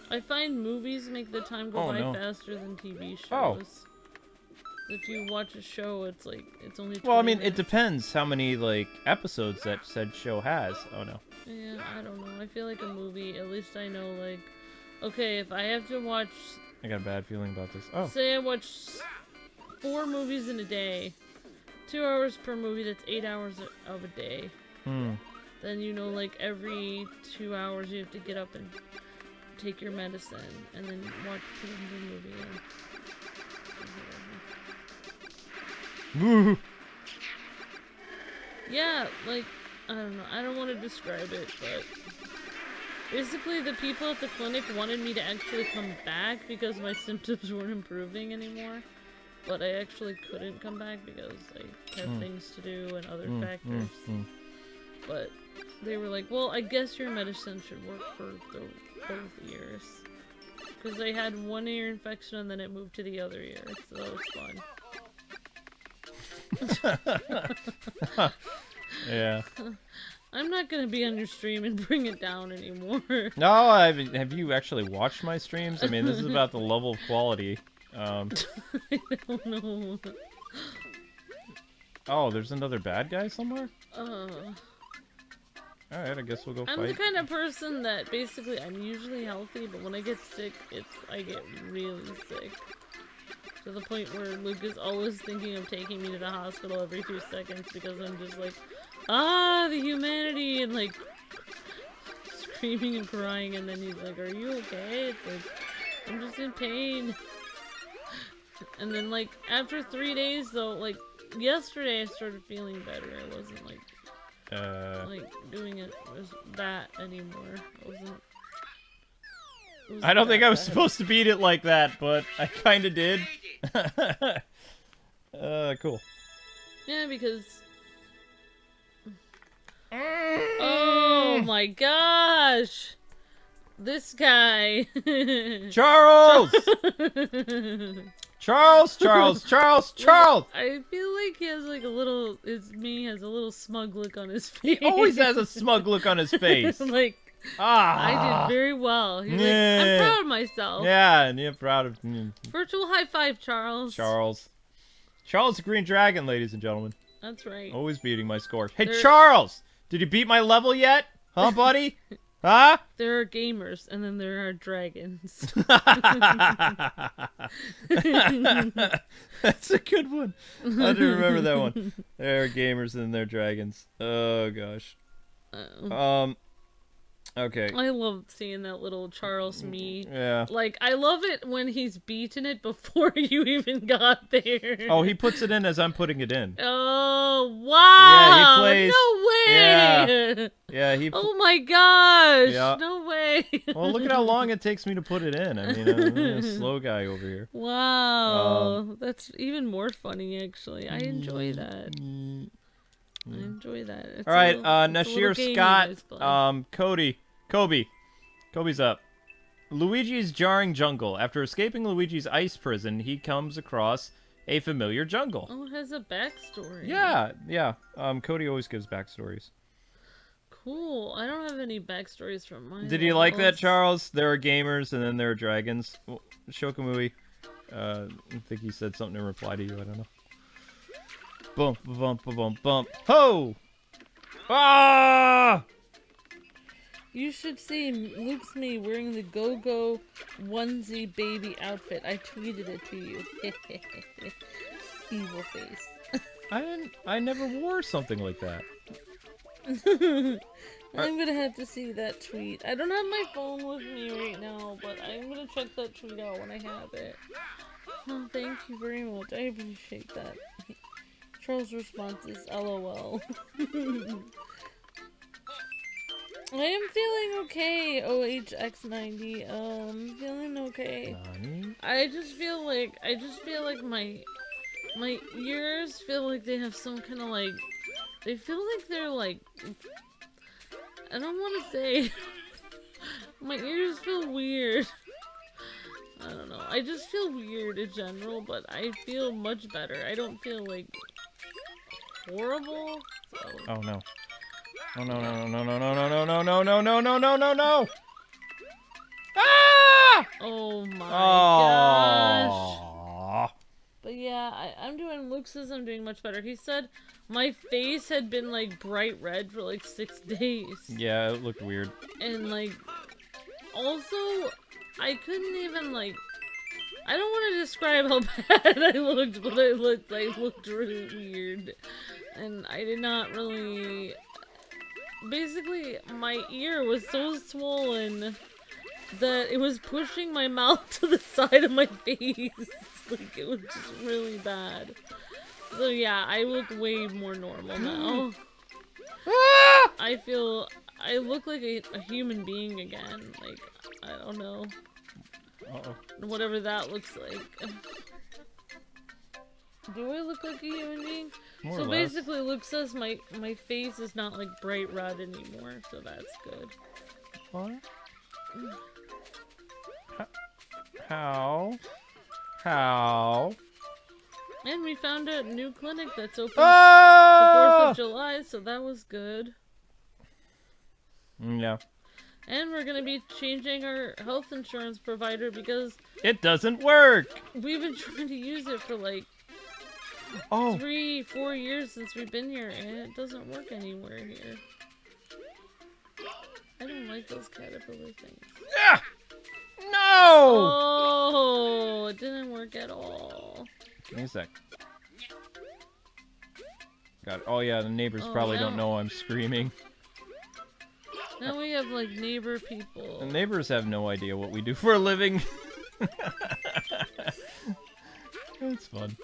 Speaker 2: I find movies make the time go by faster than TV shows. If you watch a show, it's like it's only 20
Speaker 1: Well, I mean, it
Speaker 2: minutes.
Speaker 1: depends how many like episodes that said show has. Oh no.
Speaker 2: Yeah, I don't know. I feel like a movie, at least I know, like, okay, if I have to watch,
Speaker 1: I got a bad feeling about this. Oh.
Speaker 2: say I watch 4 movies in a day, 2 hours per movie, that's 8 hours of a day.
Speaker 1: Hmm.
Speaker 2: Then you know, like, every 2 hours you have to get up and take your medicine, and then watch the movie.
Speaker 1: Woo.
Speaker 2: Yeah, like, I don't know. I don't want to describe it, but basically the people at the clinic wanted me to actually come back because my symptoms weren't improving anymore. But I actually couldn't come back because I had things to do and other factors. But they were like, well, I guess your medicine should work for both ears. Because I had one ear infection and then it moved to the other ear, so that was fun.
Speaker 1: Yeah.
Speaker 2: I'm not gonna be on your stream and bring it down anymore.
Speaker 1: No, have you actually watched my streams? I mean, this is about the level of quality.
Speaker 2: I don't know.
Speaker 1: Oh, there's another bad guy somewhere? Alright, I guess we'll go
Speaker 2: I'm
Speaker 1: fight.
Speaker 2: the kind of person that basically I'm usually healthy, but when I get sick, I get really sick. To the point where Luke is always thinking of taking me to the hospital every 2 seconds because I'm just like, the humanity, and like screaming and crying, and then he's like, are you okay? It's like, I'm just in pain. And then like after 3 days though, like yesterday I started feeling better. I wasn't like doing it was that anymore.
Speaker 1: I don't think I was supposed to beat it like that, but I kinda did. Cool.
Speaker 2: Yeah, because oh my gosh! This guy!
Speaker 1: Charles! Charles!
Speaker 2: I feel like he has like a little, has a little smug look on his face.
Speaker 1: He always has a smug look on his face.
Speaker 2: Like, I did very well. He's like, I'm proud of myself.
Speaker 1: Yeah, and you're proud of me.
Speaker 2: Virtual high five, Charles.
Speaker 1: Charles the Green Dragon, ladies and gentlemen.
Speaker 2: That's right.
Speaker 1: Always beating my score. Hey, Charles! Did you beat my level yet? Huh, buddy? Huh?
Speaker 2: There are gamers, and then there are dragons.
Speaker 1: That's a good one. I do remember that one. There are gamers and there are dragons. Oh, gosh. Okay.
Speaker 2: I love seeing that little Charles me.
Speaker 1: Yeah.
Speaker 2: Like, I love it when he's beaten it before you even got there.
Speaker 1: Oh, he puts it in as I'm putting it in.
Speaker 2: Oh, wow.
Speaker 1: Yeah, he plays.
Speaker 2: No way.
Speaker 1: Yeah,
Speaker 2: oh my gosh.
Speaker 1: Yeah.
Speaker 2: No way.
Speaker 1: Well, look at how long it takes me to put it in. I mean, I'm a slow guy over here.
Speaker 2: Wow. That's even more funny, actually. I enjoy that. I enjoy that. It's
Speaker 1: all right,
Speaker 2: it's
Speaker 1: Nashir Scott, Kobe's up. Luigi's jarring jungle. After escaping Luigi's ice prison, he comes across a familiar jungle.
Speaker 2: Oh, it has a backstory.
Speaker 1: Yeah. Cody always gives backstories.
Speaker 2: Cool. I don't have any backstories from mine.
Speaker 1: Did you like that, Charles? There are gamers and then there are dragons. Well, Shokamui, I think he said something in reply to you. I don't know. Bump, bump, bump, bump. Ho! Ah!
Speaker 2: You should see Luke's me wearing the go-go onesie baby outfit. I tweeted it to you. Evil face.
Speaker 1: I never wore something like that.
Speaker 2: I'm gonna have to see that tweet. I don't have my phone with me right now, but I'm gonna check that tweet out when I have it. Oh, thank you very much. I appreciate that. Charles' response is LOL. I am feeling okay, OHX90. Feeling okay. I just feel like my ears feel like they have some kind of like, they feel like they're like, I don't want to say, my ears feel weird. I don't know. I just feel weird in general, but I feel much better. I don't feel like horrible. So.
Speaker 1: Oh no. Oh no no no no no no no no no no no no no no no! Ah!
Speaker 2: Oh my gosh! But yeah, Luke says I'm doing much better. He said my face had been like bright red for like 6 days.
Speaker 1: Yeah, it looked weird.
Speaker 2: And like, also, I couldn't even like, I don't want to describe how bad I looked, but I looked really weird. And I did not really, basically, my ear was so swollen that it was pushing my mouth to the side of my face. Like, it was just really bad. So yeah, I look way more normal now. I look like a human being again. Like, I don't know.
Speaker 1: Uh-oh.
Speaker 2: Whatever that looks like. Do I look like a human being?
Speaker 1: More
Speaker 2: so
Speaker 1: or less.
Speaker 2: basically, Luke says my face is not like bright red anymore, so that's good.
Speaker 1: What? How? How?
Speaker 2: And we found a new clinic that's open
Speaker 1: Ah!
Speaker 2: the 4th of July, so that was good.
Speaker 1: Yeah.
Speaker 2: And we're gonna be changing our health insurance provider because
Speaker 1: It doesn't work!
Speaker 2: we've been trying to use it for like 3-4 years since we've been here, and it doesn't work anywhere here. I don't like those caterpillar things.
Speaker 1: Ah! No!
Speaker 2: Oh, it didn't work at all.
Speaker 1: Give me a sec. God, oh yeah, the neighbors probably don't know I'm screaming.
Speaker 2: Now we have like neighbor people.
Speaker 1: The neighbors have no idea what we do for a living. It's fun.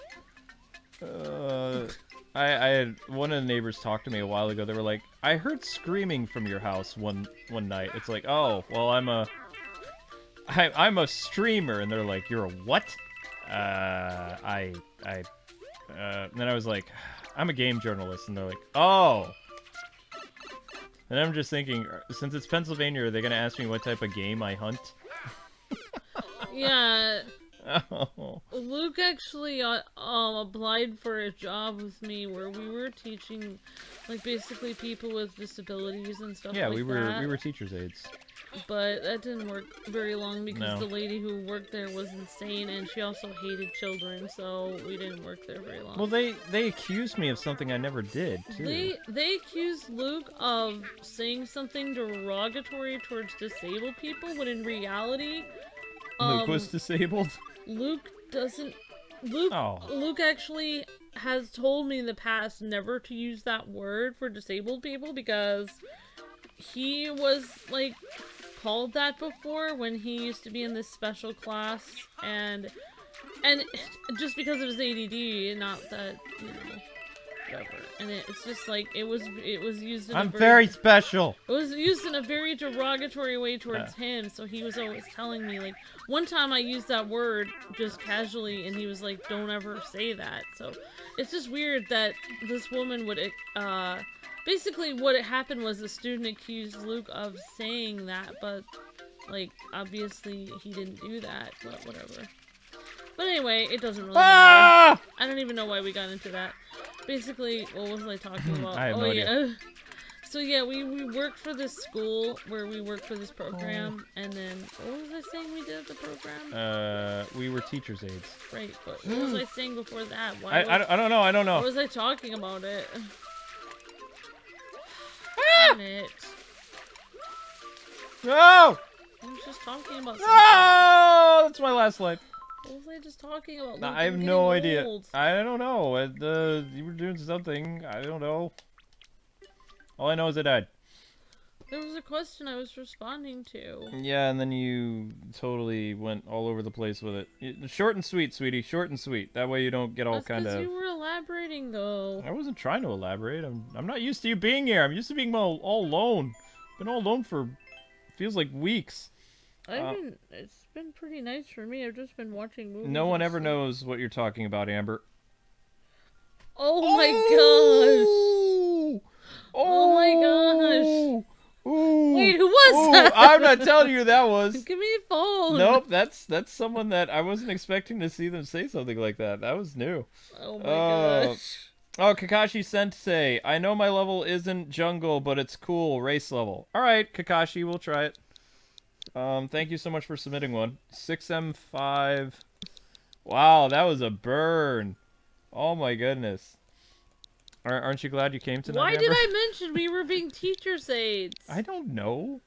Speaker 1: I had one of the neighbors talk to me a while ago. They were like, "I heard screaming from your house one night." It's like, "Oh, well, I'm a streamer," and they're like, "You're a what?" And then I was like, "I'm a game journalist," and they're like, "Oh." And I'm just thinking, since it's Pennsylvania, are they gonna ask me what type of game I hunt?
Speaker 2: Yeah.
Speaker 1: Oh.
Speaker 2: Luke actually applied for a job with me where we were teaching, like, basically people with disabilities and stuff
Speaker 1: Yeah,
Speaker 2: like that.
Speaker 1: we were teachers' aides.
Speaker 2: But that didn't work very long because
Speaker 1: No.
Speaker 2: the lady who worked there was insane, and she also hated children, so we didn't work there very long.
Speaker 1: Well, they accused me of something I never did, too.
Speaker 2: They accused Luke of saying something derogatory towards disabled people, when in reality,
Speaker 1: Luke was disabled?
Speaker 2: Luke doesn't...
Speaker 1: Oh.
Speaker 2: Luke actually has told me in the past never to use that word for disabled people because he was, like, called that before when he used to be in this special class, and just because of his ADD, not that, you know, whatever. And it's just like, it was used in
Speaker 1: I'm very special!
Speaker 2: It was used in a very derogatory way towards him, so he was always telling me, like, one time I used that word just casually, and he was like, don't ever say that. So it's just weird that this woman would, basically what had happened was the student accused Luke of saying that, but, like, obviously he didn't do that, but whatever. But anyway, it doesn't really matter. I don't even know why we got into that. Basically, what was I talking about?
Speaker 1: I have no idea.
Speaker 2: So yeah, we worked for this school where we worked for this program, and then, what was I saying we did at the program?
Speaker 1: We were teachers' aides.
Speaker 2: Right, but what was I saying before that?
Speaker 1: I don't know, I don't know.
Speaker 2: What was I talking about it? Damn it.
Speaker 1: No!
Speaker 2: I was just talking about something.
Speaker 1: No! That's my last life.
Speaker 2: What was I just talking about?
Speaker 1: No,
Speaker 2: Luke,
Speaker 1: I have
Speaker 2: I'm
Speaker 1: no
Speaker 2: getting
Speaker 1: idea.
Speaker 2: old.
Speaker 1: I don't know. You were doing something. I don't know. All I know is I died.
Speaker 2: There was a question I was responding to.
Speaker 1: Yeah, and then you totally went all over the place with it. Short and sweet, sweetie. Short and sweet. That way you don't get all kind of...
Speaker 2: you were elaborating, though.
Speaker 1: I wasn't trying to elaborate. I'm not used to you being here. I'm used to being all alone. Been all alone for... feels like weeks.
Speaker 2: It's been pretty nice for me. I've just been watching movies.
Speaker 1: No one ever knows what you're talking about, Amber.
Speaker 2: Oh my gosh! Oh my gosh!
Speaker 1: Ooh.
Speaker 2: Wait, who was that?
Speaker 1: I'm not telling you who that was.
Speaker 2: Give me a phone.
Speaker 1: Nope, that's someone that I wasn't expecting to see them say something like that. That was new.
Speaker 2: Oh my gosh.
Speaker 1: Oh, Kakashi Sensei. I know my level isn't jungle, but it's cool. Race level. Alright, Kakashi, we'll try it. Thank you so much for submitting one. 6M5. Wow, that was a burn. Oh my goodness. Aren't you glad you came tonight,
Speaker 2: Why
Speaker 1: Amber?
Speaker 2: did I mention we were being teacher's aides?
Speaker 1: I don't know.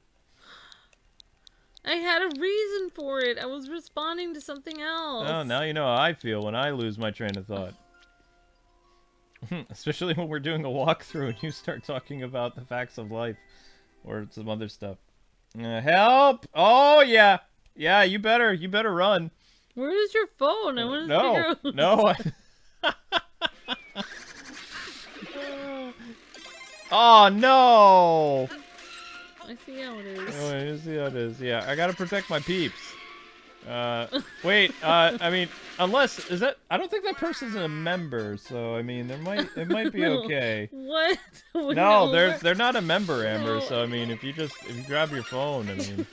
Speaker 2: I had a reason for it. I was responding to something else.
Speaker 1: Oh, now you know how I feel when I lose my train of thought. Especially when we're doing a walkthrough and you start talking about the facts of life. Or some other stuff. Help! Oh, yeah. Yeah, you better run.
Speaker 2: Where is your phone? I want to figure out.
Speaker 1: No. Oh, no!
Speaker 2: I see how it is.
Speaker 1: Oh, I see how it is. Yeah, I gotta protect my peeps. Wait, I mean, unless, is that, I don't think that person's a member, so, I mean, it might be okay.
Speaker 2: What?
Speaker 1: No, they're not a member, Amber, so, I mean, if you grab your phone, I mean.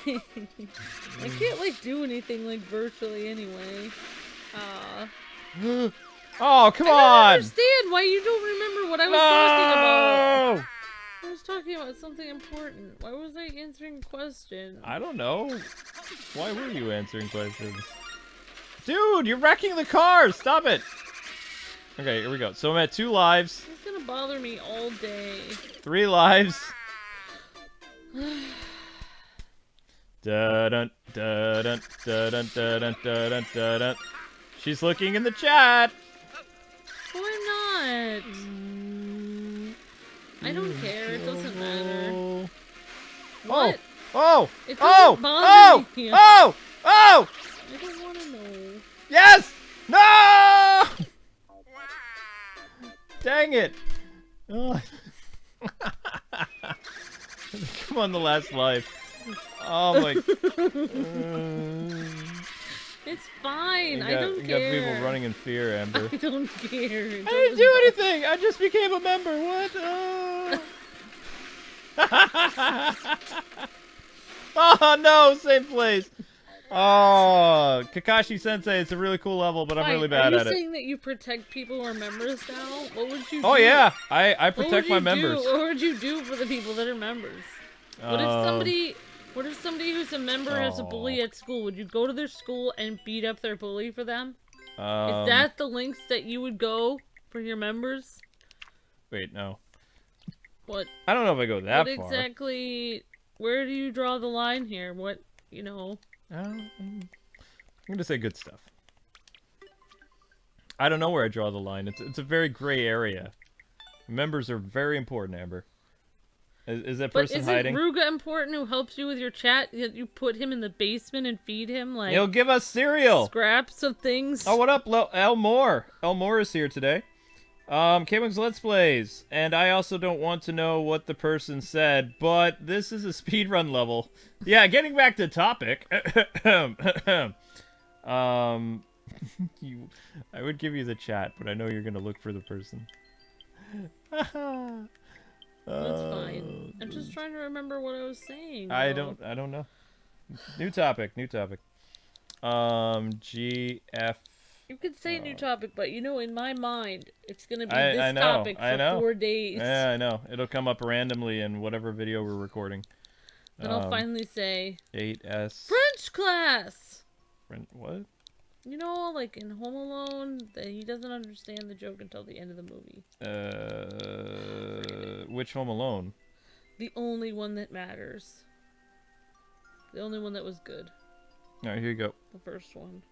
Speaker 2: I can't, like, do anything, like, virtually anyway.
Speaker 1: Oh, come on!
Speaker 2: I don't understand why you don't remember what I was talking about.
Speaker 1: No!
Speaker 2: I was talking about something important. Why was I answering a question?
Speaker 1: I don't know. Why were you answering questions? Dude, you're wrecking the car! Stop it! Okay, here we go. So I'm at 2 lives.
Speaker 2: It's gonna bother me all day.
Speaker 1: 3 lives. Dun dun dun dun dun dun dun. She's looking in the chat.
Speaker 2: Oh, I'm not. I don't care. It doesn't matter. What?
Speaker 1: Oh!
Speaker 2: It
Speaker 1: Oh!
Speaker 2: doesn't bother me.
Speaker 1: Oh! Oh!
Speaker 2: I don't want to know.
Speaker 1: Yes! No! Dang it! Oh. Come on, the last life. Oh my.
Speaker 2: It's fine. I don't
Speaker 1: You
Speaker 2: care.
Speaker 1: got people running in fear, Amber.
Speaker 2: I don't care.
Speaker 1: I didn't do anything. I just became a member. What? Oh no, same place. Oh, Kakashi Sensei, it's a really cool level, but I'm really bad at it.
Speaker 2: Are you saying that you protect people who are members now? What would you do?
Speaker 1: Oh yeah, I protect my members.
Speaker 2: What would you do for the people that are members? What if somebody who's a member has a bully at school? Would you go to their school and beat up their bully for them? Is that the lengths that you would go for your members?
Speaker 1: Wait, no.
Speaker 2: What?
Speaker 1: I don't know if I go that far.
Speaker 2: What exactly? Where do you draw the line here? What, you know?
Speaker 1: I'm gonna say good stuff. I don't know where I draw the line. It's a very gray area. Members are very important, Amber. Is that person hiding?
Speaker 2: But isn't Ruga important who helps you with your chat? You put him in the basement and feed him like...
Speaker 1: He'll give us cereal!
Speaker 2: Scraps of things.
Speaker 1: Oh, what up, Elmore? Elmore is here today. Kwings Let's Plays. And I also don't want to know what the person said, but this is a speedrun level. Yeah, getting back to topic. I would give you the chat, but I know you're gonna look for the person.
Speaker 2: That's fine. I'm just trying to remember what I was saying.
Speaker 1: I don't know. New topic. GF.
Speaker 2: You could say new topic, but you know, in my mind, it's gonna be this topic for 4 days.
Speaker 1: Yeah, I know. It'll come up randomly in whatever video we're recording.
Speaker 2: Then I'll finally say
Speaker 1: 8S.
Speaker 2: French class.
Speaker 1: What?
Speaker 2: You know, like in Home Alone, that he doesn't understand the joke until the end of the movie.
Speaker 1: Which Home Alone?
Speaker 2: The only one that matters. The only one that was good.
Speaker 1: All right, here you go.
Speaker 2: The first one.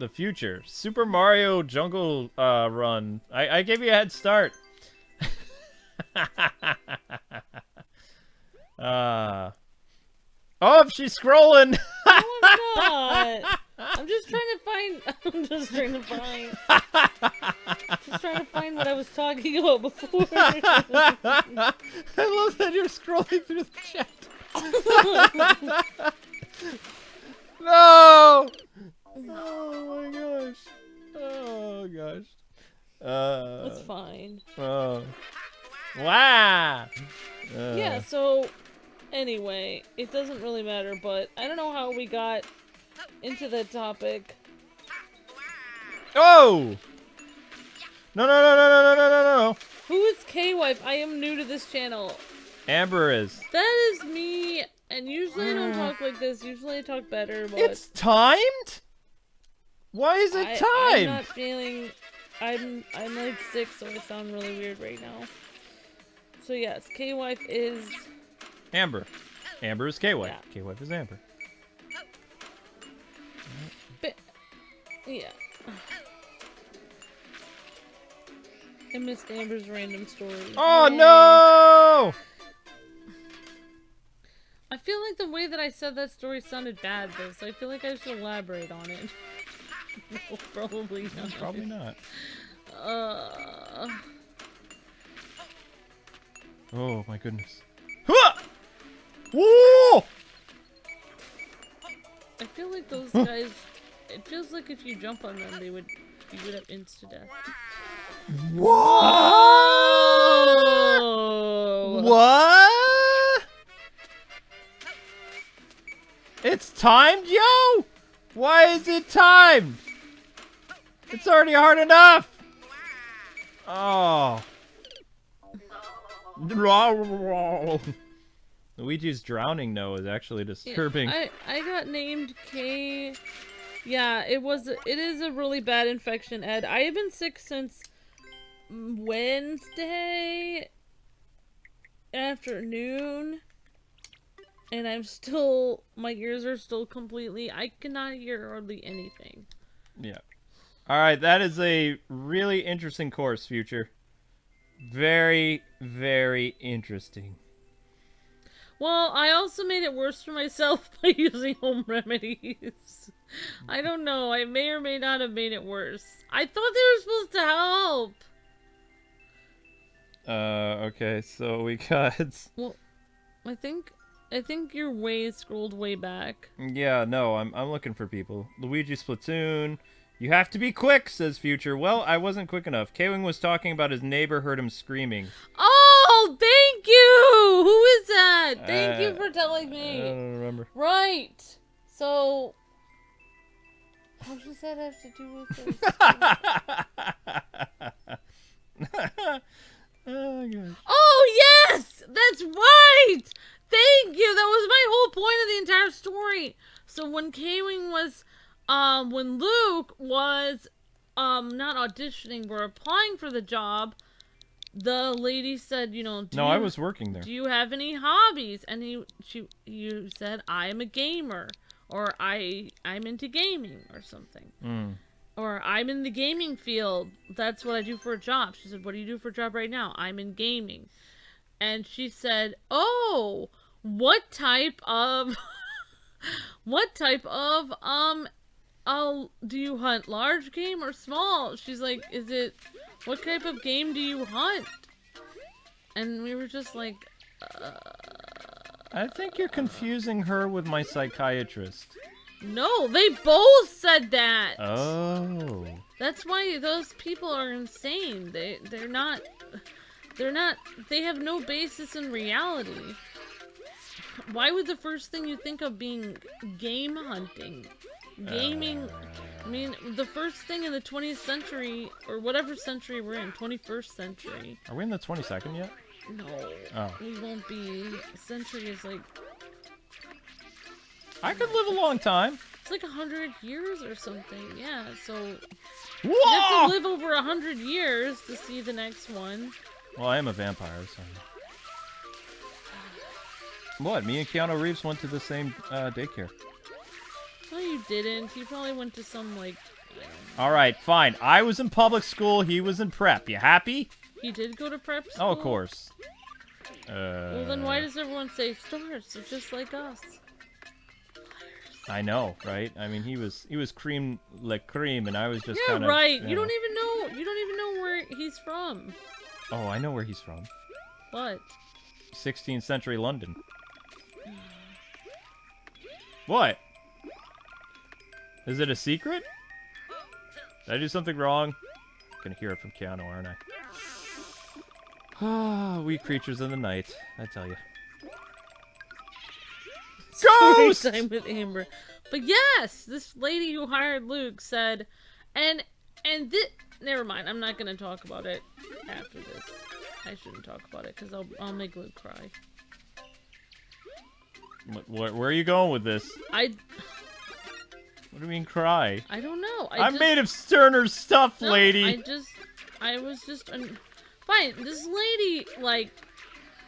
Speaker 1: The future. Super Mario Jungle Run. I gave you a head start. Oh, she's scrolling.
Speaker 2: No, I'm not. I'm just trying to find what I was talking about before.
Speaker 1: I love that you're scrolling through the chat. No! Oh my gosh. Oh gosh.
Speaker 2: That's fine.
Speaker 1: Oh. Wow.
Speaker 2: Yeah, so anyway, it doesn't really matter, but I don't know how we got into that topic.
Speaker 1: Oh! No.
Speaker 2: Who is K-Wife? I am new to this channel.
Speaker 1: Amber is.
Speaker 2: That is me, and usually I don't talk like this. Usually I talk better, but...
Speaker 1: It's timed? Why is it
Speaker 2: I'm
Speaker 1: time?
Speaker 2: not feeling. I'm like sick, so I sound really weird right now. So yes, K-Wife is
Speaker 1: Amber. Amber is K-Wife.
Speaker 2: Yeah.
Speaker 1: K-Wife is Amber.
Speaker 2: yeah. I missed Amber's random story.
Speaker 1: Oh
Speaker 2: Yay.
Speaker 1: no!
Speaker 2: I feel like the way that I said that story sounded bad though, so I feel like I should elaborate on it. No, probably not.
Speaker 1: Probably not. Oh my goodness. Huh! Whoa!
Speaker 2: I feel like those guys. It feels like if you jump on them, you would have insta death.
Speaker 1: What?
Speaker 2: Oh.
Speaker 1: What? It's timed, yo! Why is it timed? It's already hard enough. Oh. Luigi's drowning no is actually disturbing.
Speaker 2: I got named K. Yeah, it is a really bad infection, Ed. I have been sick since Wednesday afternoon, and my ears are still completely, I cannot hear hardly anything.
Speaker 1: Yeah. Alright, that is a really interesting course, Future. Very, very interesting.
Speaker 2: Well, I also made it worse for myself by using home remedies. I don't know, I may or may not have made it worse. I thought they were supposed to help!
Speaker 1: Okay, so we got...
Speaker 2: Well, I think you're scrolled way back.
Speaker 1: Yeah, no, I'm looking for people. Luigi Splatoon. You have to be quick, says Future. Well, I wasn't quick enough. K-Wing was talking about his neighbor heard him screaming.
Speaker 2: Oh, thank you! Who is that? Thank you for telling me.
Speaker 1: I don't remember.
Speaker 2: Right. So, how does that have to do with this?
Speaker 1: Oh, gosh.
Speaker 2: Oh, yes! That's right! Thank you! That was my whole point of the entire story. So when K-Wing was, when Luke was, not auditioning, but applying for the job, the lady said,
Speaker 1: I was working there.
Speaker 2: Do you have any hobbies? And you said, I'm a gamer. Or I'm into gaming or something. Or I'm in the gaming field. That's what I do for a job. She said, what do you do for a job right now? I'm in gaming. And she said, oh, what type of do you hunt large game or small? She's like, what type of game do you hunt? And we were just like,
Speaker 1: I think you're confusing her with my psychiatrist.
Speaker 2: no, they both said that.
Speaker 1: Oh.
Speaker 2: That's why those people are insane. They have no basis in reality. Why would the first thing you think of being game hunting? Gaming, I mean, the first thing in the 20th century, or whatever century we're in, 21st century.
Speaker 1: Are we in the 22nd yet?
Speaker 2: No.
Speaker 1: Oh.
Speaker 2: We won't be. Century is like...
Speaker 1: I could live a long time.
Speaker 2: It's like 100 years or something, yeah, so...
Speaker 1: Whoa!
Speaker 2: You have to live over 100 years to see the next one.
Speaker 1: Well, I am a vampire, so... What? Me and Keanu Reeves went to the same daycare.
Speaker 2: No, you didn't. You probably went to some, like...
Speaker 1: Alright, fine. I was in public school, he was in prep. You happy?
Speaker 2: He did go to prep school?
Speaker 1: Oh, of course.
Speaker 2: Well, then why does everyone say stars? They're just like us.
Speaker 1: I know, right? I mean, he was cream like cream, and I was just kind of...
Speaker 2: right. You don't even know where he's from.
Speaker 1: Oh, I know where he's from.
Speaker 2: What?
Speaker 1: 16th century London. What? Is it a secret? Did I do something wrong? I'm gonna hear it from Keanu, aren't I? Ah, we creatures in the night, I tell you. Ghost!
Speaker 2: Story time with Amber. But yes, this lady who hired Luke said, and this. Never mind. I'm not gonna talk about it after this. I shouldn't talk about it because I'll make Luke cry.
Speaker 1: Where are you going with this? What do you mean cry?
Speaker 2: I don't know.
Speaker 1: I'm made of sterner stuff,
Speaker 2: no,
Speaker 1: lady.
Speaker 2: I was just fine. This lady like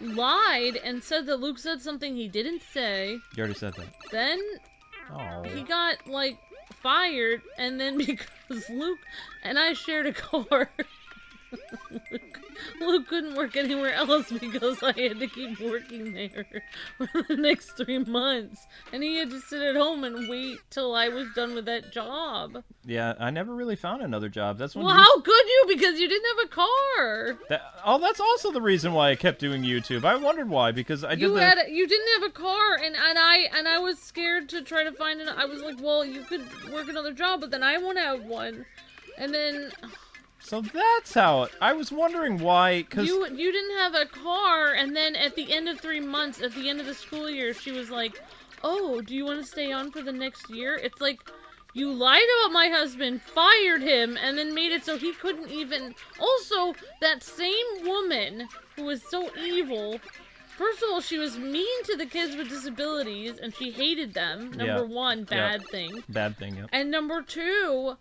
Speaker 2: lied and said that Luke said something he didn't say.
Speaker 1: You already said that.
Speaker 2: Then he got like fired, and then because Luke and I shared a car. Luke couldn't work anywhere else because I had to keep working there for the next 3 months. And he had to sit at home and wait till I was done with that job.
Speaker 1: Yeah, I never really found another job. That's when.
Speaker 2: Well, how could you? Because you didn't have a car.
Speaker 1: That's also the reason why I kept doing YouTube. I wondered why, because I did
Speaker 2: you didn't have a car, and I was scared to try to find it. I was like, well, you could work another job, but then I won't have one. And then...
Speaker 1: So that's how I was wondering why, because...
Speaker 2: You didn't have a car, and then at the end of 3 months, at the end of the school year, she was like, oh, do you want to stay on for the next year? It's like, you lied about my husband, fired him, and then made it so he couldn't even... Also, that same woman who was so evil... First of all, she was mean to the kids with disabilities, and she hated them. Number one, bad thing.
Speaker 1: Bad thing, yeah.
Speaker 2: And number two,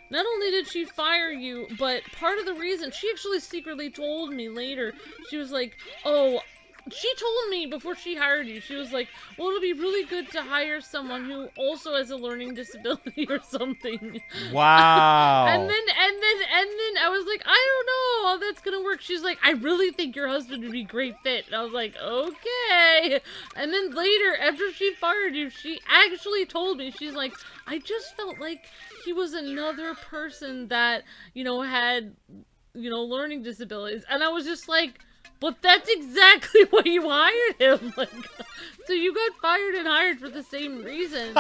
Speaker 2: not only did she fire you, but part of the reason, she actually secretly told me later, she was like, oh, she told me before she hired you, she was like, well, it'll be really good to hire someone who also has a learning disability or something.
Speaker 1: Wow.
Speaker 2: and then I was like, I don't know how that's gonna work. She's like, I really think your husband would be a great fit. And I was like, okay. And then later, after she fired you, she actually told me, she's like, I just felt like he was another person that, had, learning disabilities. And I was just like, but that's exactly why you hired him. Like, so you got fired and hired for the same reason.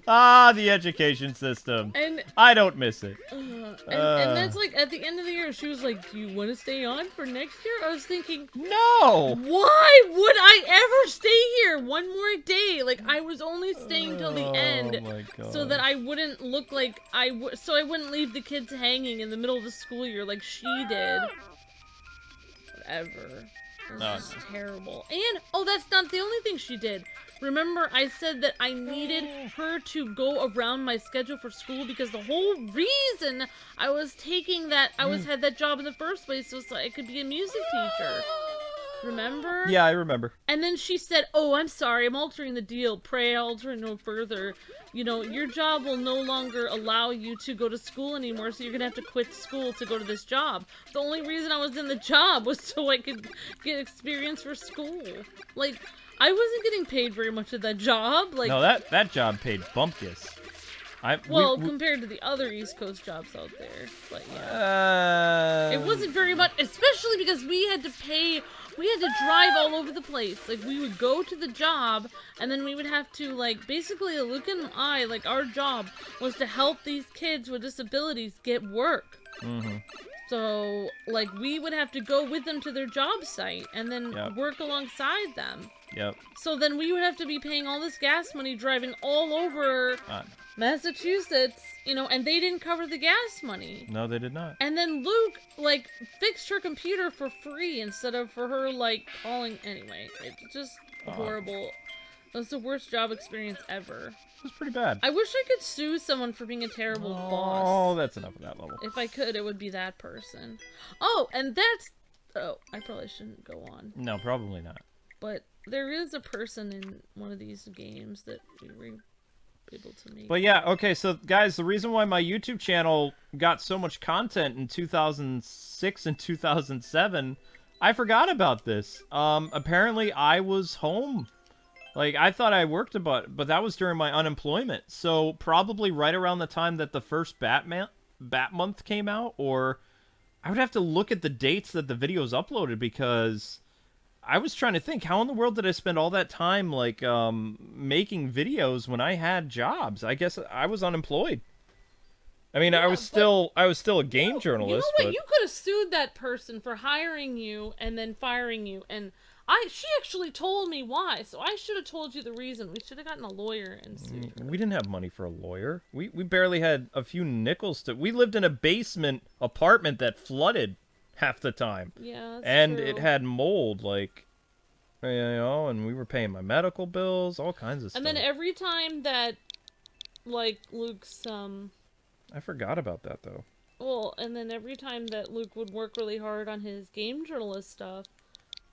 Speaker 1: The education system.
Speaker 2: And
Speaker 1: I don't miss it.
Speaker 2: And that's like, at the end of the year, she was like, do you want to stay on for next year? I was thinking,
Speaker 1: no!
Speaker 2: Why would I ever stay here one more day? Like, I was only staying till the end.
Speaker 1: My God.
Speaker 2: So that I wouldn't look like so I wouldn't leave the kids hanging in the middle of the school year like she did. Whatever. This is terrible. And, that's not the only thing she did. Remember, I said that I needed her to go around my schedule for school because the whole reason I was taking that, had that job in the first place was so I could be a music teacher. Remember?
Speaker 1: Yeah, I remember.
Speaker 2: And then she said, oh, I'm sorry, I'm altering the deal. Pray alter no further. Your job will no longer allow you to go to school anymore, so you're going to have to quit school to go to this job. The only reason I was in the job was so I could get experience for school. Like, I wasn't getting paid very much at that job. Like,
Speaker 1: no, that job paid bumpkiss.
Speaker 2: Compared to the other East Coast jobs out there. But yeah. It wasn't very much, especially because we had to drive all over the place. Like, we would go to the job, and then we would have to, like, basically, Luke and I, like, our job was to help these kids with disabilities get work. Mm-hmm. So, like, we would have to go with them to their job site, and then work alongside them.
Speaker 1: Yep.
Speaker 2: So then we would have to be paying all this gas money driving all over Massachusetts, and they didn't cover the gas money.
Speaker 1: No, they did not.
Speaker 2: And then Luke, like, fixed her computer for free instead of for her, like, calling. Anyway, it's just horrible. It was the worst job experience ever.
Speaker 1: It was pretty bad.
Speaker 2: I wish I could sue someone for being a terrible boss.
Speaker 1: Oh, that's enough of that level.
Speaker 2: If I could, it would be that person. Oh, and that's... Oh, I probably shouldn't go on.
Speaker 1: No, probably not.
Speaker 2: But there is a person in one of these games that we were able to make.
Speaker 1: But yeah, okay, so guys, the reason why my YouTube channel got so much content in 2006 and 2007, I forgot about this. Apparently I was home. Like, I thought I worked but that was during my unemployment. So probably right around the time that the first Bat month came out, or I would have to look at the dates that the videos uploaded, because I was trying to think, how in the world did I spend all that time, like, making videos when I had jobs? I guess I was unemployed. I mean, I was still a game journalist.
Speaker 2: You know what? You could have sued that person for hiring you and then firing you, and she actually told me why, so I should have told you the reason. We should have gotten a lawyer and sued her.
Speaker 1: We didn't have money for a lawyer. We barely had a few nickels to... We lived in a basement apartment that flooded half the time.
Speaker 2: Yeah, that's
Speaker 1: and
Speaker 2: true.
Speaker 1: It had mold, like... and we were paying my medical bills, all kinds of stuff.
Speaker 2: And then every time that, like, Luke's,
Speaker 1: I forgot about that, though.
Speaker 2: Well, and then every time that Luke would work really hard on his game journalist stuff,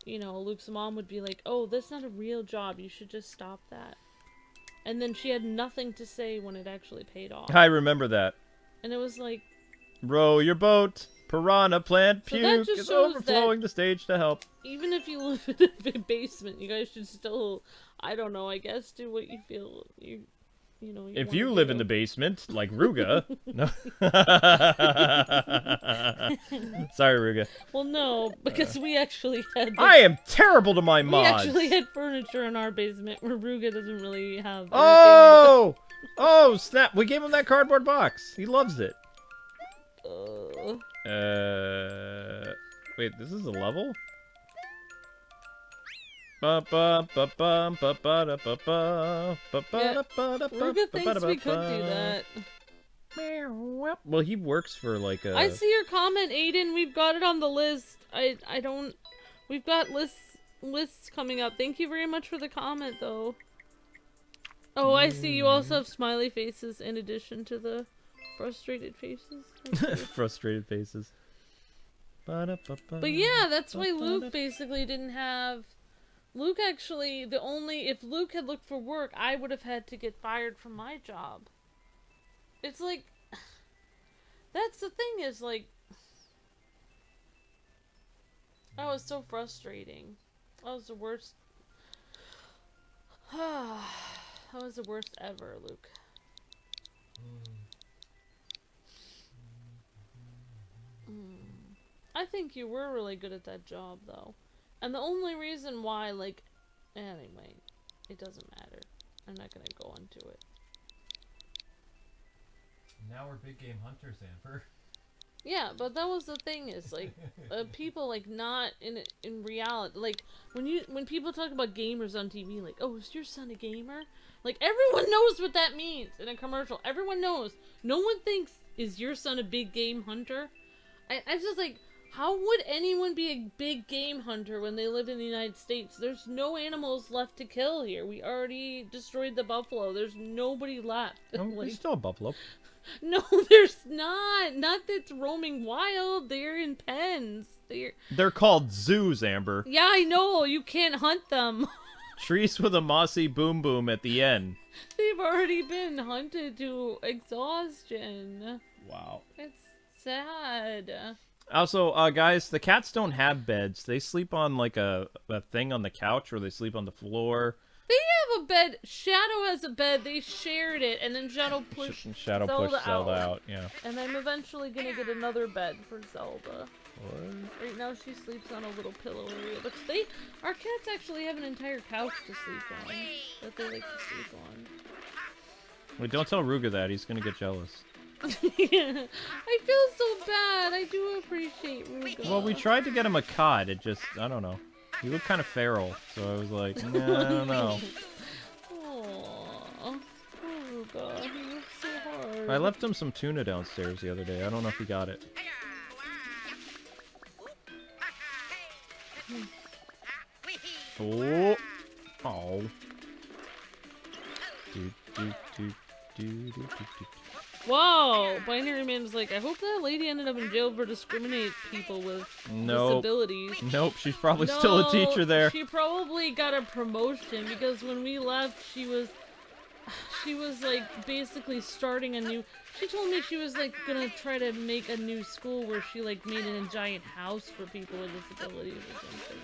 Speaker 2: you know, Luke's mom would be like, oh, that's not a real job, you should just stop that. And then she had nothing to say when it actually paid off.
Speaker 1: I remember that.
Speaker 2: And it was like...
Speaker 1: Row your boat, piranha plant puke is overflowing the stage to help.
Speaker 2: Even if you live in a big basement, you guys should still, I don't know, I guess, do what you feel you know.
Speaker 1: If you live in the basement, like Ruga, no. Sorry, Ruga.
Speaker 2: Well, no, because we actually had.
Speaker 1: I am terrible to my mods.
Speaker 2: We actually had furniture in our basement where Ruga doesn't really have.
Speaker 1: Oh, oh snap! We gave him that cardboard box. He loves it. Wait, this is a level?
Speaker 2: Ruga thinks we could do that.
Speaker 1: Well, he works for like a...
Speaker 2: I see your comment, Aiden. We've got it on the list. I don't... We've got lists coming up. Thank you very much for the comment, though. Oh, I see you also have smiley faces in addition to the frustrated faces.
Speaker 1: Frustrated faces.
Speaker 2: But yeah, that's why Luke basically didn't have... Luke actually, if Luke had looked for work, I would have had to get fired from my job. It's like, that's the thing is like, that was so frustrating. That was the worst. That was the worst ever, Luke. I think you were really good at that job, though. And the only reason why, like, anyway, it doesn't matter. I'm not gonna go into it.
Speaker 1: Now we're big game hunters, Amber.
Speaker 2: Yeah, but that was the thing is, like, people, like, not in reality, like, when people talk about gamers on TV, like, oh, is your son a gamer? Like, everyone knows what that means in a commercial. Everyone knows. No one thinks, is your son a big game hunter? I just, like, how would anyone be a big game hunter when they live in the United States? There's no animals left to kill here. We already destroyed the buffalo. There's nobody left.
Speaker 1: Oh,
Speaker 2: like,
Speaker 1: there's still a buffalo.
Speaker 2: No, there's not. Not that's roaming wild. They're in pens.
Speaker 1: They're called zoos, Amber.
Speaker 2: Yeah, I know. You can't hunt them.
Speaker 1: Trees with a mossy boom boom at the end.
Speaker 2: They've already been hunted to exhaustion.
Speaker 1: Wow.
Speaker 2: It's sad.
Speaker 1: Also, guys, the cats don't have beds. They sleep on, like, a thing on the couch, or they sleep on the floor.
Speaker 2: They have a bed. Shadow has a bed. They shared it, and then Shadow pushed Zelda out.
Speaker 1: Yeah.
Speaker 2: And I'm eventually gonna get another bed for Zelda. What? Right now she sleeps on a little pillow area, but our cats actually have an entire couch to sleep on that they like to sleep on.
Speaker 1: Wait, don't tell Ruga that. He's gonna get jealous.
Speaker 2: Yeah, I feel so bad. I do appreciate Ruga.
Speaker 1: Well, we tried to get him a cot. It just, I don't know. He looked kind of feral, so I was like, nah, I don't know.
Speaker 2: Aww, Ruga, he works so hard.
Speaker 1: I left him some tuna downstairs the other day. I don't know if he got it. Oh. Oh.
Speaker 2: Whoa! Binary Man was like, I hope that lady ended up in jail for discriminating people with disabilities.
Speaker 1: Nope, she's probably still a teacher there.
Speaker 2: She probably got a promotion because when we left, she was like basically starting a new. She told me she was like gonna try to make a new school where she like made a giant house for people with disabilities or something.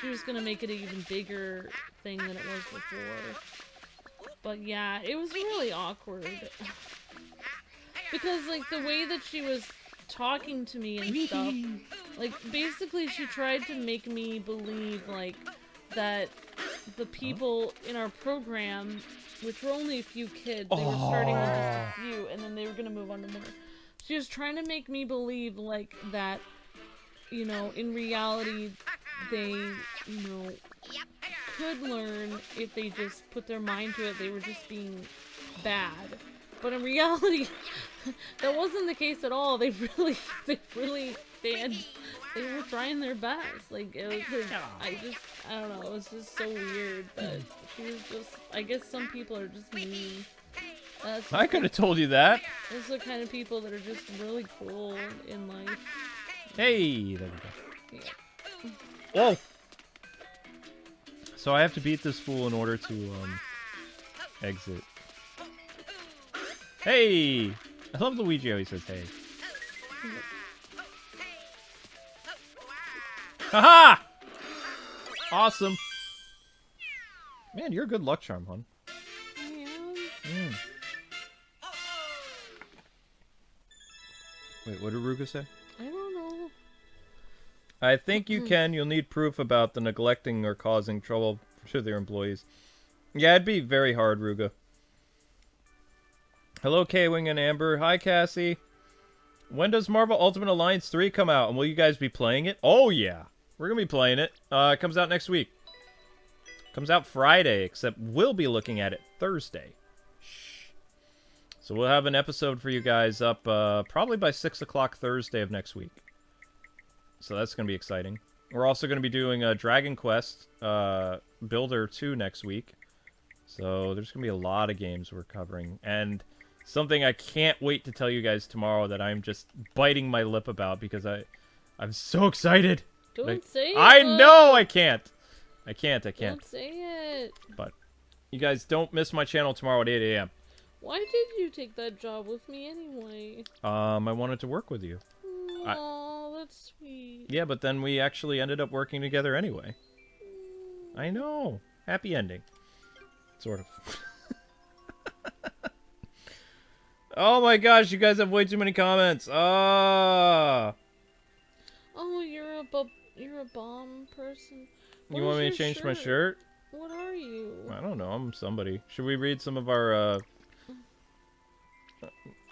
Speaker 2: She was gonna make it an even bigger thing than it was before. But yeah, it was really awkward. Because, like, the way that she was talking to me and stuff, like, basically she tried to make me believe, like, that the people in our program, which were only a few kids, they were starting with just a few, and then they were gonna move on to more. She was trying to make me believe, like, that, you know, in reality, they, you know, could learn if they just put their mind to it. They were just being bad. But in reality, that wasn't the case at all. They really they were trying their best. Like, it was, I don't know, it was just so weird, but she was just, I guess some people are just mean.
Speaker 1: I could have told you that.
Speaker 2: Those are the kind of people that are just really cool in life.
Speaker 1: Hey, there we go.
Speaker 2: Yeah.
Speaker 1: Whoa! So I have to beat this fool in order to, exit. Hey! I love Luigi how he says hey. Haha! Awesome. Man, you're a good luck charm, hon.
Speaker 2: Yeah.
Speaker 1: Wait, what did Ruga say?
Speaker 2: I don't know.
Speaker 1: I think you can. You'll need proof about the neglecting or causing trouble to their employees. Yeah, it'd be very hard, Ruga. Hello, K-Wing and Amber. Hi, Cassie. When does Marvel Ultimate Alliance 3 come out? And will you guys be playing it? Oh, yeah. We're going to be playing it. It comes out next week. Comes out Friday, except we'll be looking at it Thursday. Shh. So we'll have an episode for you guys up probably by 6 o'clock Thursday of next week. So that's going to be exciting. We're also going to be doing a Dragon Quest Builder 2 next week. So there's going to be a lot of games we're covering. And something I can't wait to tell you guys tomorrow that I'm just biting my lip about because I'm so excited.
Speaker 2: Don't say it.
Speaker 1: I know I can't. I can't.
Speaker 2: Don't say it.
Speaker 1: But you guys don't miss my channel tomorrow at 8 a.m.
Speaker 2: Why did you take that job with me anyway?
Speaker 1: I wanted to work with you.
Speaker 2: Oh, that's sweet.
Speaker 1: Yeah, but then we actually ended up working together anyway. I know. Happy ending. Sort of. Oh my gosh, you guys have way too many comments. Ah.
Speaker 2: Oh, you're a bomb person.
Speaker 1: You want me to change my shirt?
Speaker 2: What are you?
Speaker 1: I don't know. I'm somebody. Should we read some of our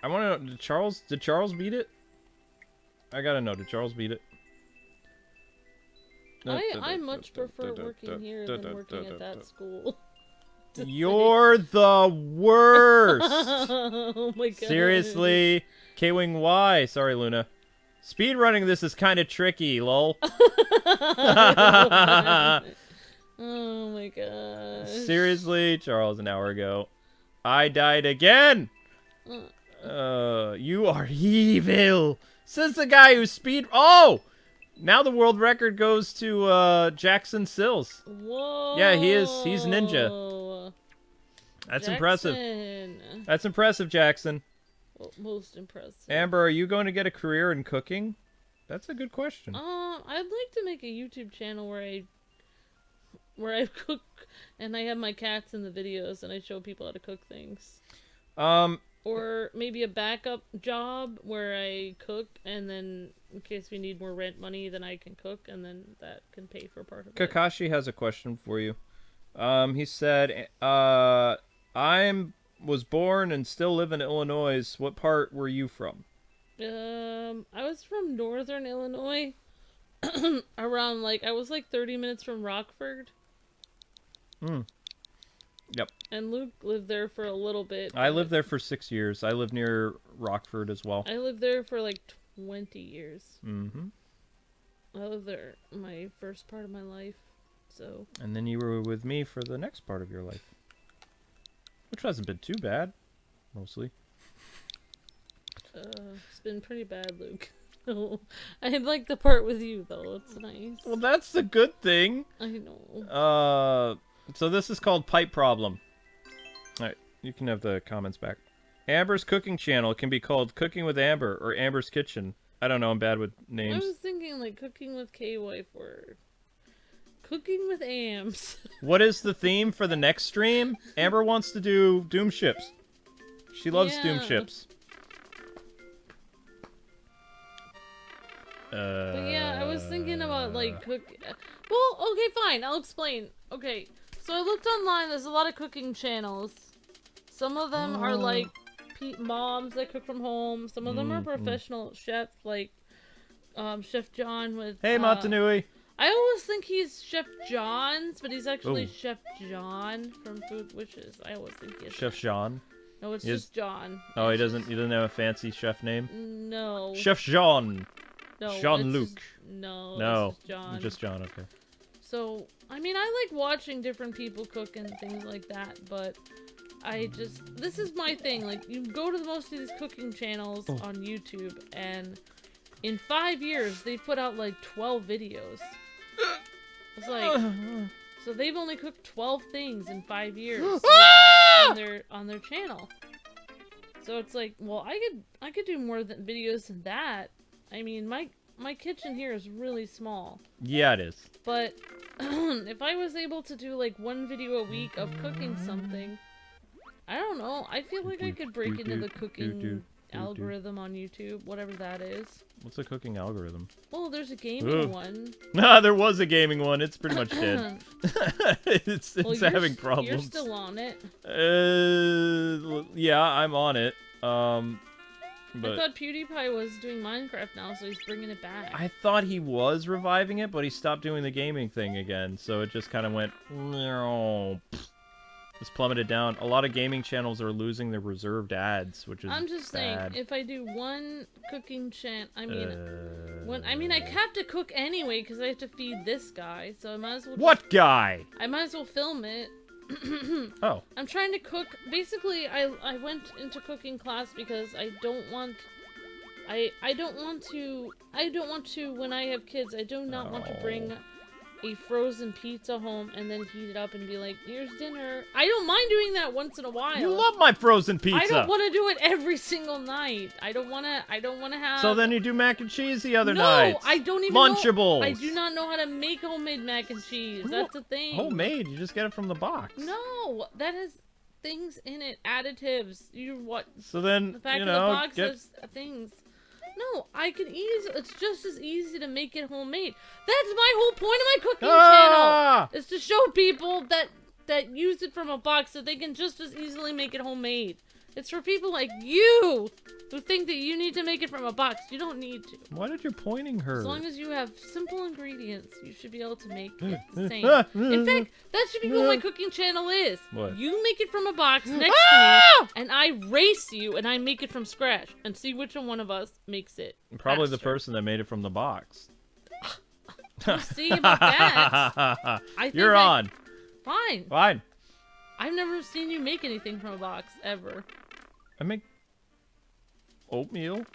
Speaker 1: I want to know, did Charles beat it? I gotta know, did Charles beat it?
Speaker 2: I much prefer working here than working at that school.
Speaker 1: You're the worst!
Speaker 2: Oh my god.
Speaker 1: Seriously? K-Wing, why? Sorry, Luna. Speedrunning this is kind of tricky, lol.
Speaker 2: Oh my god.
Speaker 1: Seriously? Charles, an hour ago. I died again! You are evil! Says the guy who Oh! Now the world record goes to, Jackson Sills.
Speaker 2: Whoa!
Speaker 1: Yeah, he is. He's ninja. That's impressive. That's impressive, Jackson.
Speaker 2: Well, most impressive.
Speaker 1: Amber, are you going to get a career in cooking? That's a good question.
Speaker 2: I'd like to make a YouTube channel where I cook and I have my cats in the videos and I show people how to cook things. Or maybe a backup job where I cook and then in case we need more rent money, then I can cook and then that can pay for part of it.
Speaker 1: Kakashi has a question for you. He said, was born and still live in Illinois. What part were you from?
Speaker 2: I was from northern Illinois. Around, I was 30 minutes from Rockford.
Speaker 1: Yep.
Speaker 2: And Luke lived there for a little bit.
Speaker 1: I lived there for 6 years. I live near Rockford as well.
Speaker 2: I lived there for 20 years.
Speaker 1: Mm-hmm.
Speaker 2: I lived there my first part of my life, so...
Speaker 1: And then you were with me for the next part of your life. Which hasn't been too bad, mostly.
Speaker 2: It's been pretty bad, Luke. I like the part with you, though. It's nice.
Speaker 1: Well, that's the good thing.
Speaker 2: I know.
Speaker 1: So this is called Pipe Problem. Alright, you can have the comments back. Amber's cooking channel can be called Cooking with Amber or Amber's Kitchen. I don't know, I'm bad with names.
Speaker 2: I was thinking Cooking with K-Wife or Cooking with Ams.
Speaker 1: What is the theme for the next stream? Amber wants to do Doom Ships. She loves Doom Ships.
Speaker 2: But yeah, I was thinking about Well, okay, fine. I'll explain. Okay, so I looked online. There's a lot of cooking channels. Some of them are moms that cook from home. Some of them are professional chefs, Chef John with.
Speaker 1: Hey, Matanui.
Speaker 2: I always think he's Chef John's, but he's actually Chef John from Food Witches. I always think he's
Speaker 1: Chef Jean.
Speaker 2: No, it's just John.
Speaker 1: Oh, he doesn't have a fancy chef name?
Speaker 2: No.
Speaker 1: Chef Jean.
Speaker 2: No,
Speaker 1: Jean-Luc.
Speaker 2: No,
Speaker 1: No,
Speaker 2: it's just John.
Speaker 1: Just John. Okay.
Speaker 2: So, I mean, I like watching different people cook and things like that, but this is my thing. Like, you go to most of these cooking channels on YouTube, and in 5 years, they put out like 12 videos. It's like, so they've only cooked 12 things in 5 years on their channel. So it's like, well, I could do more videos than that. I mean, my kitchen here is really small.
Speaker 1: Yeah, it is.
Speaker 2: But if I was able to do like 1 video a week of cooking something, I don't know. I feel like I could break into the cooking algorithm on YouTube, whatever that is.
Speaker 1: What's a cooking algorithm?
Speaker 2: Well, there's a gaming one.
Speaker 1: Nah, there was a gaming one. It's pretty much dead. it's having problems.
Speaker 2: You're still on it.
Speaker 1: Yeah, I'm on it. But
Speaker 2: I thought PewDiePie was doing Minecraft now, so he's bringing it back.
Speaker 1: I thought he was reviving it, but he stopped doing the gaming thing again, so it just kind of went... Just plummeted down. A lot of gaming channels are losing their reserved ads, which is
Speaker 2: I'm just
Speaker 1: bad.
Speaker 2: saying, if I do 1 cooking channel, I mean, I have to cook anyway because I have to feed this guy, so I might as well.
Speaker 1: What guy?
Speaker 2: I might as well film it.
Speaker 1: Oh.
Speaker 2: I'm trying to cook. Basically, I went into cooking class because I don't want to when I have kids. I do not want to bring a frozen pizza home and then heat it up and be like, here's dinner. I don't mind doing that once in a while.
Speaker 1: You love my frozen pizza.
Speaker 2: I don't want to do it every single night. I don't want to have...
Speaker 1: So then you do mac and cheese the other night.
Speaker 2: No, I don't even
Speaker 1: Lunchables.
Speaker 2: know. I do not know how to make homemade mac and cheese. That's the thing.
Speaker 1: Homemade? You just get it from the box.
Speaker 2: No, that has things in it, additives.
Speaker 1: So then,
Speaker 2: the fact
Speaker 1: you
Speaker 2: of
Speaker 1: know,
Speaker 2: the box has things. No, I can it's just as easy to make it homemade. That's my whole point of my cooking channel. Is to show people that use it from a box that they can just as easily make it homemade. It's for people like you who think that you need to make it from a box. You don't need to.
Speaker 1: Why did you pointing her?
Speaker 2: As long as you have simple ingredients, you should be able to make it the same. In fact, that should be what my cooking channel is.
Speaker 1: What?
Speaker 2: You make it from a box next to me, and I race you, and I make it from scratch, and see which one of us makes it
Speaker 1: Probably
Speaker 2: faster.
Speaker 1: the person that made it from the box.
Speaker 2: We'll see about that.
Speaker 1: You're on.
Speaker 2: Fine.
Speaker 1: Fine.
Speaker 2: I've never seen you make anything from a box, ever.
Speaker 1: I make oatmeal.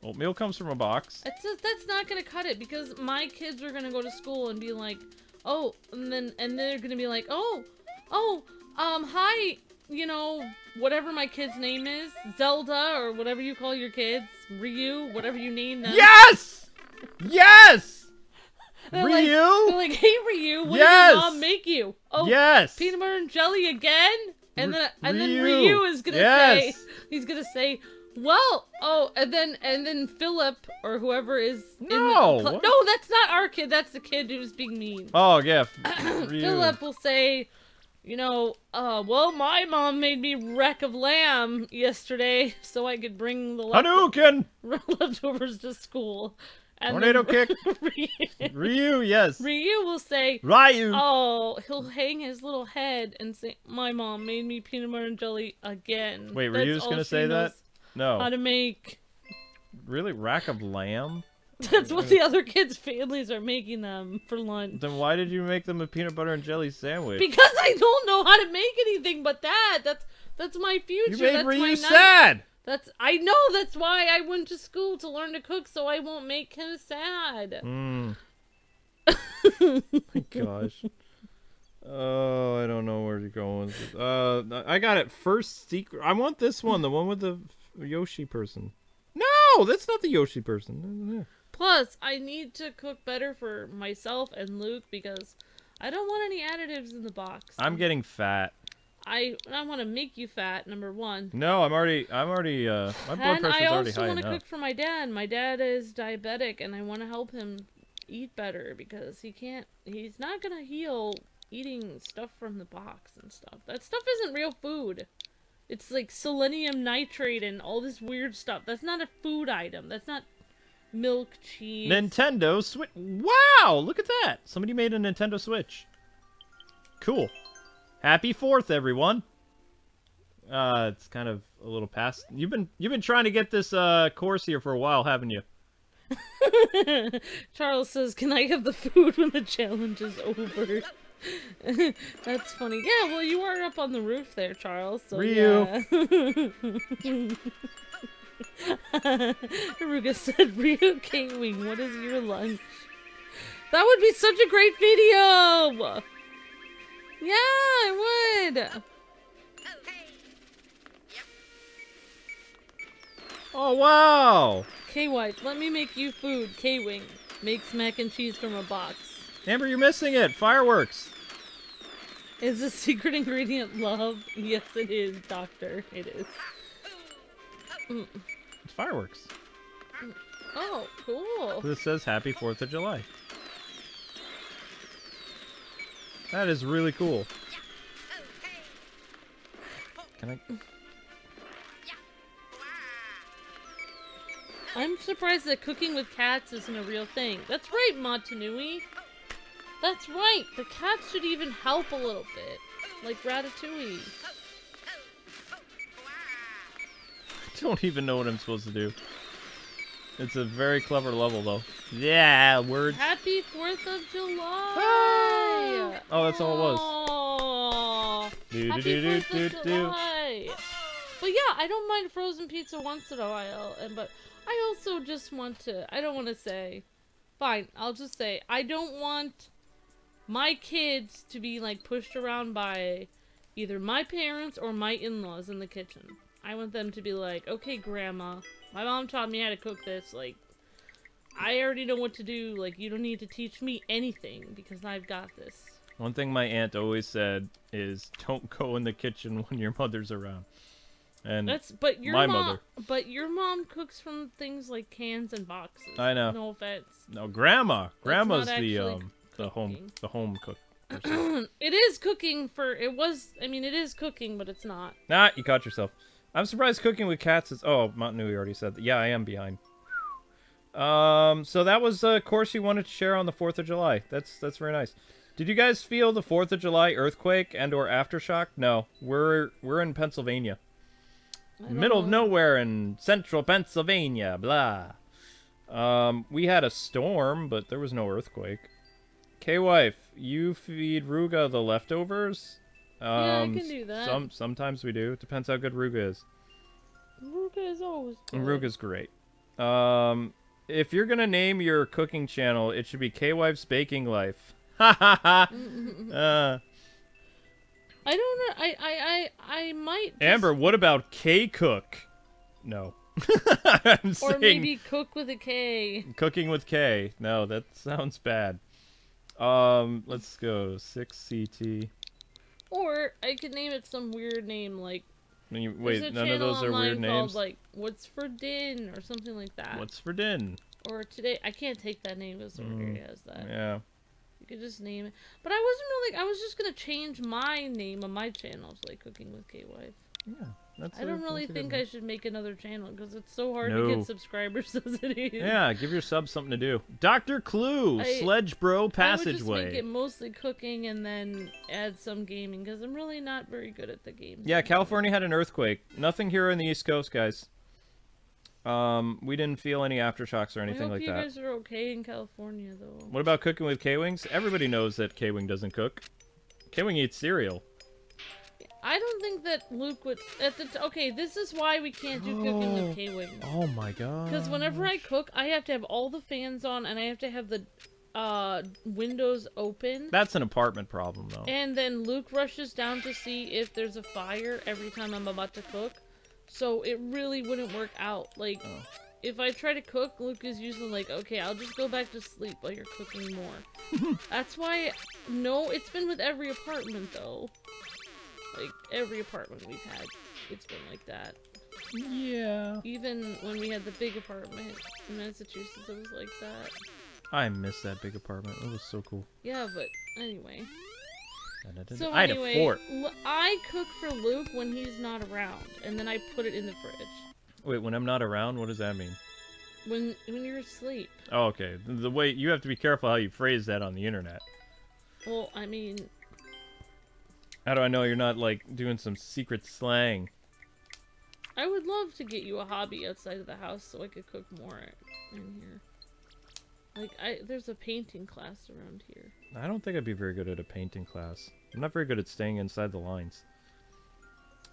Speaker 1: Oatmeal comes from a box.
Speaker 2: That's not gonna cut it, because my kids are gonna go to school and be like, oh, and they're gonna be like, hi, you know, whatever my kid's name is, Zelda, or whatever you call your kids, Ryu, whatever you name them.
Speaker 1: Yes! Yes!
Speaker 2: They're
Speaker 1: Ryu?
Speaker 2: They're like, hey Ryu, what did your mom make you? Oh,
Speaker 1: yes!
Speaker 2: Peanut butter and jelly again? And then
Speaker 1: Ryu.
Speaker 2: Ryu is gonna say, he's gonna say, well, and then Philip or whoever is
Speaker 1: No,
Speaker 2: no, that's not our kid. That's the kid who's being mean.
Speaker 1: Oh yeah,
Speaker 2: Philip will say, you know, well, my mom made me wreck of lamb yesterday so I could bring the
Speaker 1: Hadouken!
Speaker 2: leftovers to school. And
Speaker 1: Tornado kick. Ryu, yes.
Speaker 2: Ryu will say,
Speaker 1: Ryu.
Speaker 2: oh, he'll hang his little head and say, my mom made me peanut butter and jelly again.
Speaker 1: Wait, Ryu's gonna say that? No.
Speaker 2: How to make.
Speaker 1: Really? Rack of lamb?
Speaker 2: That's what the other kids' families are making them for lunch.
Speaker 1: Then why did you make them a peanut butter and jelly sandwich?
Speaker 2: Because I don't know how to make anything but that. That's my future.
Speaker 1: You made
Speaker 2: that's
Speaker 1: Ryu sad!
Speaker 2: I know, that's why I went to school to learn to cook, so I won't make him sad.
Speaker 1: My gosh. Oh, I don't know where to go with this. I got it first secret. I want this one, the one with the Yoshi person. No, that's not the Yoshi person.
Speaker 2: Plus, I need to cook better for myself and Luke because I don't want any additives in the box.
Speaker 1: I'm getting fat.
Speaker 2: I want to make you fat, number one.
Speaker 1: No, I'm already, my blood pressure's already high enough.
Speaker 2: And I also want to cook for my dad. My dad is diabetic, and I want to help him eat better because he's not going to heal eating stuff from the box and stuff. That stuff isn't real food. It's like selenium nitrate and all this weird stuff. That's not a food item. That's not milk, cheese.
Speaker 1: Nintendo Switch. Wow, look at that. Somebody made a Nintendo Switch. Cool. Happy 4th, everyone. It's kind of a little past. You've been trying to get this course here for a while, haven't you?
Speaker 2: Charles says, "Can I have the food when the challenge is over?" That's funny. Yeah, well, you are up on the roof there, Charles. So
Speaker 1: Ryu.
Speaker 2: yeah. Aruga said, "Ryu K-Wing, what is your lunch?" That would be such a great video. Yeah, it would.
Speaker 1: Oh, wow.
Speaker 2: K-Wife, let me make you food. K-Wing makes mac and cheese from a box.
Speaker 1: Amber, you're missing it. Fireworks.
Speaker 2: Is the secret ingredient love? Yes, it is, Doctor. It is.
Speaker 1: It's fireworks.
Speaker 2: Oh, cool.
Speaker 1: This says Happy 4th of July. That is really cool. Can I...
Speaker 2: I'm surprised that cooking with cats isn't a real thing. That's right, Montanui. That's right. The cats should even help a little bit. Like Ratatouille.
Speaker 1: I don't even know what I'm supposed to do. It's a very clever level, though. Yeah, words.
Speaker 2: Happy 4th of July!
Speaker 1: Ah! Oh, that's all it was.
Speaker 2: Aww. Happy 4th of July! But yeah, I don't mind frozen pizza once in a while, but I also just want to, I don't want to say, fine, I'll just say, I don't want my kids to be like pushed around by either my parents or my in-laws in the kitchen. I want them to be like, okay, grandma, my mom taught me how to cook this, like, I already know what to do, like, you don't need to teach me anything because I've got this.
Speaker 1: One thing my aunt always said is, don't go in the kitchen when your mother's around. And
Speaker 2: But your
Speaker 1: my
Speaker 2: mom,
Speaker 1: mother.
Speaker 2: But your mom cooks from things like cans and boxes.
Speaker 1: I know.
Speaker 2: No offense.
Speaker 1: No, Grandma. Grandma's
Speaker 2: not
Speaker 1: the
Speaker 2: cooking.
Speaker 1: home cook. person.
Speaker 2: It is cooking it is cooking, but it's not.
Speaker 1: Nah, you caught yourself. I'm surprised cooking with cats is... Oh, Montanui already said that. Yeah, I am behind. So that was a course you wanted to share on the 4th of July. That's very nice. Did you guys feel the 4th of July earthquake and or aftershock? No. We're in Pennsylvania. Middle of nowhere in central Pennsylvania, blah. We had a storm, but there was no earthquake. K-Wife, you feed Ruga the leftovers?
Speaker 2: Yeah, I can do that.
Speaker 1: Sometimes we do. Depends how good Ruga is.
Speaker 2: Ruga is always good.
Speaker 1: And Ruga's great. If you're gonna name your cooking channel, it should be K-Wife's Baking Life. Ha ha ha!
Speaker 2: I don't know. I might.
Speaker 1: Amber, what about K-Cook? No. I'm
Speaker 2: or
Speaker 1: saying
Speaker 2: maybe cook with a K.
Speaker 1: cooking with K. No, that sounds bad. Let's go 6CT.
Speaker 2: Or I could name it some weird name like.
Speaker 1: Wait, none of those are weird names.
Speaker 2: Called, like, what's for din or something like that.
Speaker 1: What's for din?
Speaker 2: Or today, I can't take that name because already has that.
Speaker 1: Yeah.
Speaker 2: You could just name it. But I wasn't really, I was just gonna change my name on my channel to like Cooking with K-Wife.
Speaker 1: Yeah.
Speaker 2: I don't really think I should make another channel because it's so hard to get subscribers as it is.
Speaker 1: Yeah, give your subs something to do. Dr. Clue, Sledge Bro Passageway.
Speaker 2: I would just make it mostly cooking and then add some gaming because I'm really not very good at the games.
Speaker 1: Yeah, California had an earthquake. Nothing here on the East Coast, guys. We didn't feel any aftershocks or anything like that.
Speaker 2: I hope you guys are okay in California, though.
Speaker 1: What about cooking with K-Wings? Everybody knows that K-Wing doesn't cook. K-Wing eats cereal.
Speaker 2: I don't think that Luke would... Okay, this is why we can't do cooking with K-Wing.
Speaker 1: Oh my god.
Speaker 2: Because whenever I cook, I have to have all the fans on, and I have to have the windows open.
Speaker 1: That's an apartment problem, though.
Speaker 2: And then Luke rushes down to see if there's a fire every time I'm about to cook. So it really wouldn't work out. Like, if I try to cook, Luke is usually like, okay, I'll just go back to sleep while you're cooking more. That's why... No, it's been with every apartment, though. Like, every apartment we've had, it's been like that.
Speaker 1: Yeah.
Speaker 2: Even when we had the big apartment in Massachusetts, it was like that.
Speaker 1: I miss that big apartment. It was so cool.
Speaker 2: Yeah, but anyway.
Speaker 1: So I had a fort.
Speaker 2: I cook for Luke when he's not around, and then I put it in the fridge.
Speaker 1: Wait, when I'm not around? What does that mean?
Speaker 2: When you're asleep.
Speaker 1: Oh, okay. The way you have to be careful how you phrase that on the internet.
Speaker 2: Well, I mean...
Speaker 1: How do I know you're not, like, doing some secret slang?
Speaker 2: I would love to get you a hobby outside of the house so I could cook more in here. Like, there's a painting class around here.
Speaker 1: I don't think I'd be very good at a painting class. I'm not very good at staying inside the lines.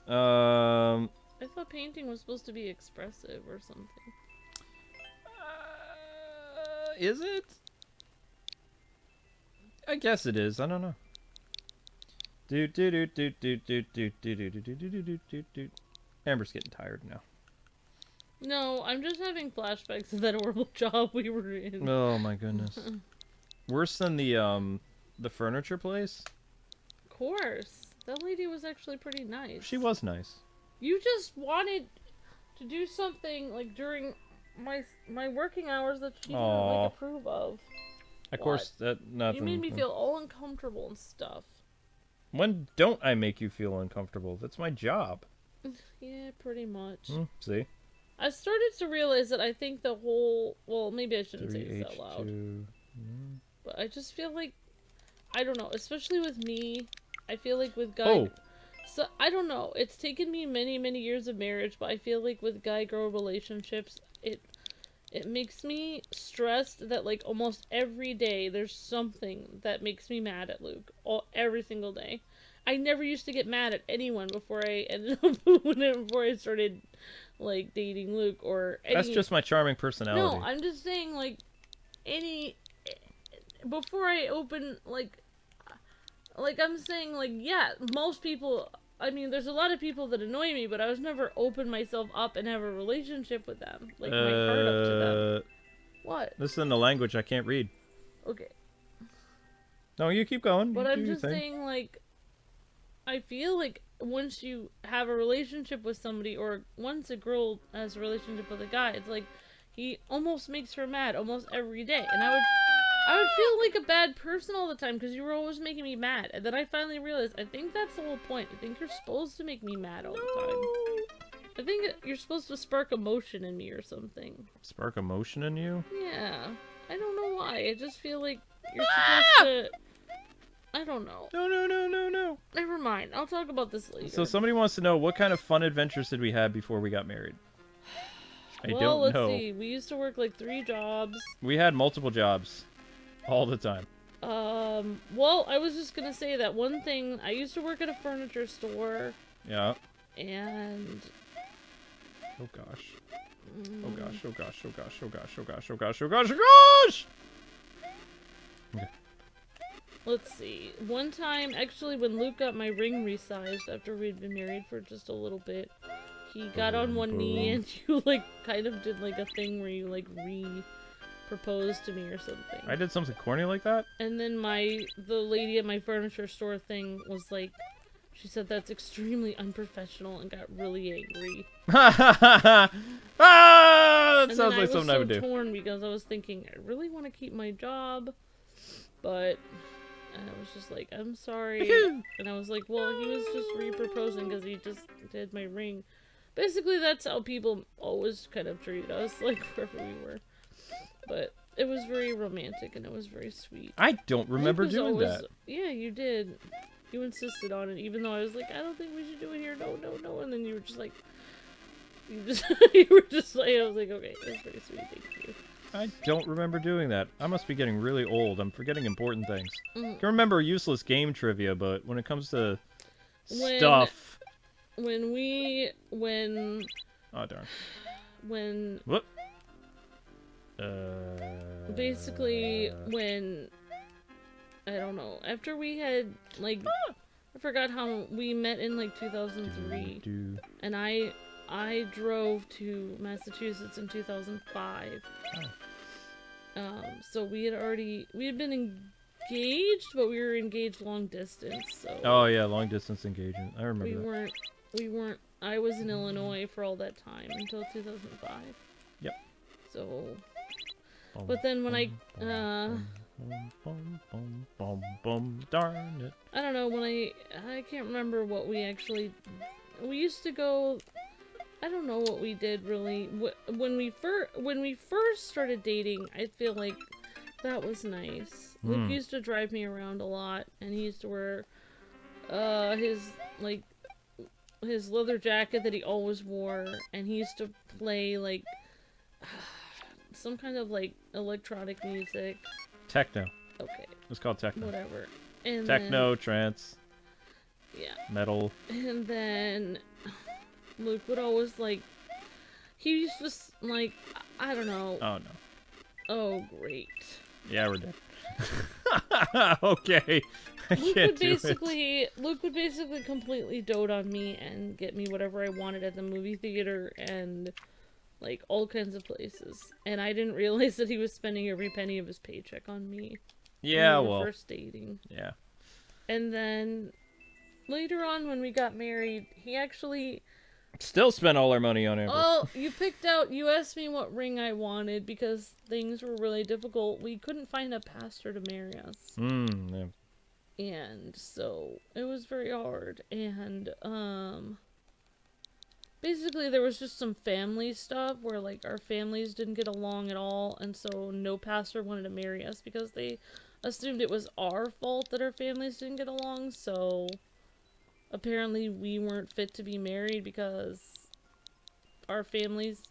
Speaker 2: I thought painting was supposed to be expressive or something.
Speaker 1: Is it? I guess it is. I don't know. Amber's getting tired now.
Speaker 2: No, I'm just having flashbacks of that horrible job we were in.
Speaker 1: Oh my goodness. Worse than the furniture place?
Speaker 2: Of course. That lady was actually pretty nice.
Speaker 1: She was nice.
Speaker 2: You just wanted to do something like during my working hours that she didn't like approve of.
Speaker 1: Of course, that nothing.
Speaker 2: You made me feel all uncomfortable and stuff.
Speaker 1: When don't I make you feel uncomfortable? That's my job.
Speaker 2: Yeah, pretty much.
Speaker 1: See?
Speaker 2: I started to realize that I think the whole... Well, maybe I shouldn't say this out loud. But I just feel like... I don't know. Especially with me. I feel like with guys...
Speaker 1: Oh!
Speaker 2: So, I don't know. It's taken me many, many years of marriage, but I feel like with guy-girl relationships, it makes me stressed that, like, almost every day there's something that makes me mad at Luke. Every single day. I never used to get mad at anyone before I ended up before I started, like, dating Luke or any...
Speaker 1: That's just my charming personality.
Speaker 2: No, I'm just saying, like, before I open, like, I'm saying, like, yeah, most people... I mean, there's a lot of people that annoy me, but I was never open myself up and have a relationship with them. Like, my heart up to them. What?
Speaker 1: This isn't a language I can't read.
Speaker 2: Okay.
Speaker 1: No, you keep going.
Speaker 2: But
Speaker 1: You
Speaker 2: I'm
Speaker 1: do your
Speaker 2: just
Speaker 1: thing.
Speaker 2: saying, like, I feel like once you have a relationship with somebody, or once a girl has a relationship with a guy, it's like, he almost makes her mad almost every day. And I would feel like a bad person all the time because you were always making me mad. And then I finally realized, I think that's the whole point. I think you're supposed to make me mad all the time. I think you're supposed to spark emotion in me or something.
Speaker 1: Spark emotion in you?
Speaker 2: Yeah. I don't know why. I just feel like you're supposed to... I don't know.
Speaker 1: No.
Speaker 2: Never mind. I'll talk about this later.
Speaker 1: So somebody wants to know, what kind of fun adventures did we have before we got married? I don't know.
Speaker 2: Let's see. We used to work like 3 jobs.
Speaker 1: We had multiple jobs. All the time.
Speaker 2: Well, I was just gonna say that one thing. I used to work at a furniture store.
Speaker 1: Yeah.
Speaker 2: And...
Speaker 1: Oh gosh. Oh gosh, oh gosh, oh gosh, oh gosh, oh gosh, oh gosh, oh gosh, oh gosh! Okay.
Speaker 2: Let's see. One time, actually, when Luke got my ring resized after we'd been married for just a little bit, he got on one knee and you, like, kind of did, like, a thing where you, like, proposed to me or something.
Speaker 1: I did something corny like that?
Speaker 2: And then the lady at my furniture store thing was like, she said that's extremely unprofessional and got really angry.
Speaker 1: That sounds like something I would do.
Speaker 2: I was so torn because I was thinking, I really want to keep my job, but I was just like, I'm sorry. And I was like, well, he was just re-proposing because he just did my ring. Basically, that's how people always kind of treat us, like, wherever we were. But it was very romantic and it was very sweet.
Speaker 1: I don't remember doing that.
Speaker 2: Yeah, you did. You insisted on it, even though I was like, I don't think we should do it here. No. And then you were just like, you were just like, I was like, okay, that's very sweet. Thank you.
Speaker 1: I don't remember doing that. I must be getting really old. I'm forgetting important things. I can remember useless game trivia, but when it comes to stuff...
Speaker 2: Oh, darn.
Speaker 1: What?
Speaker 2: Basically, when... I don't know. After we had, like... I forgot how we met in, like, 2003. And I drove to Massachusetts in 2005. So we had been engaged, but we were engaged long distance, so... Oh,
Speaker 1: yeah, long distance engagement. I remember
Speaker 2: we weren't... I was in Illinois for all that time, until 2005.
Speaker 1: Yep.
Speaker 2: So... But then when
Speaker 1: darn it.
Speaker 2: I don't know, when I can't remember what we actually... We used to go... I don't know what we did, really. When we first started dating, I feel like that was nice. Luke used to drive me around a lot, and he used to wear his leather jacket that he always wore, and he used to play, like, some kind of like electronic music.
Speaker 1: Techno.
Speaker 2: Okay.
Speaker 1: It's called techno.
Speaker 2: Whatever. And
Speaker 1: Techno, trance.
Speaker 2: Yeah.
Speaker 1: Metal.
Speaker 2: And then Luke would always like. He used to like. I don't know.
Speaker 1: Oh no.
Speaker 2: Oh great.
Speaker 1: Yeah, we're dead. Okay.
Speaker 2: Luke would basically completely dote on me and get me whatever I wanted at the movie theater and like all kinds of places. And I didn't realize that he was spending every penny of his paycheck on me.
Speaker 1: Yeah,
Speaker 2: when we were
Speaker 1: well.
Speaker 2: first dating.
Speaker 1: Yeah.
Speaker 2: And then later on when we got married, he actually
Speaker 1: Still spent all our money on Amber.
Speaker 2: Oh, you asked me what ring I wanted because things were really difficult. We couldn't find a pastor to marry us.
Speaker 1: Yeah.
Speaker 2: And so it was very hard. And basically there was just some family stuff where like our families didn't get along at all, and so no pastor wanted to marry us because they assumed it was our fault that our families didn't get along. So apparently we weren't fit to be married because our families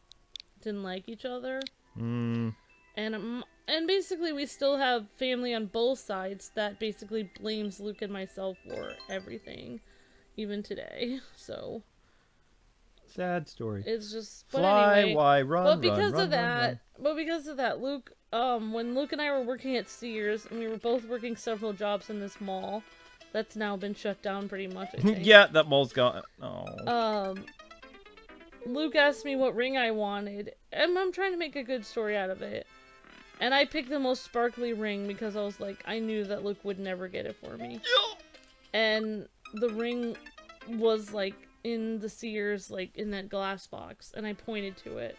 Speaker 2: didn't like each other. And basically we still have family on both sides that basically blames Luke and myself for everything, even today. So
Speaker 1: sad story.
Speaker 2: it's just
Speaker 1: Fly,
Speaker 2: anyway,
Speaker 1: why, run,
Speaker 2: but because
Speaker 1: run,
Speaker 2: of that,
Speaker 1: run.
Speaker 2: but because of that, Luke, when Luke and I were working at Sears, and we were both working several jobs in this mall, that's now been shut down pretty much, I think.
Speaker 1: Yeah, that mall's gone. Oh.
Speaker 2: Luke asked me what ring I wanted, and I'm trying to make a good story out of it. And I picked the most sparkly ring because I was like, I knew that Luke would never get it for me. And the ring was like in the Sears, like in that glass box, and I pointed to it.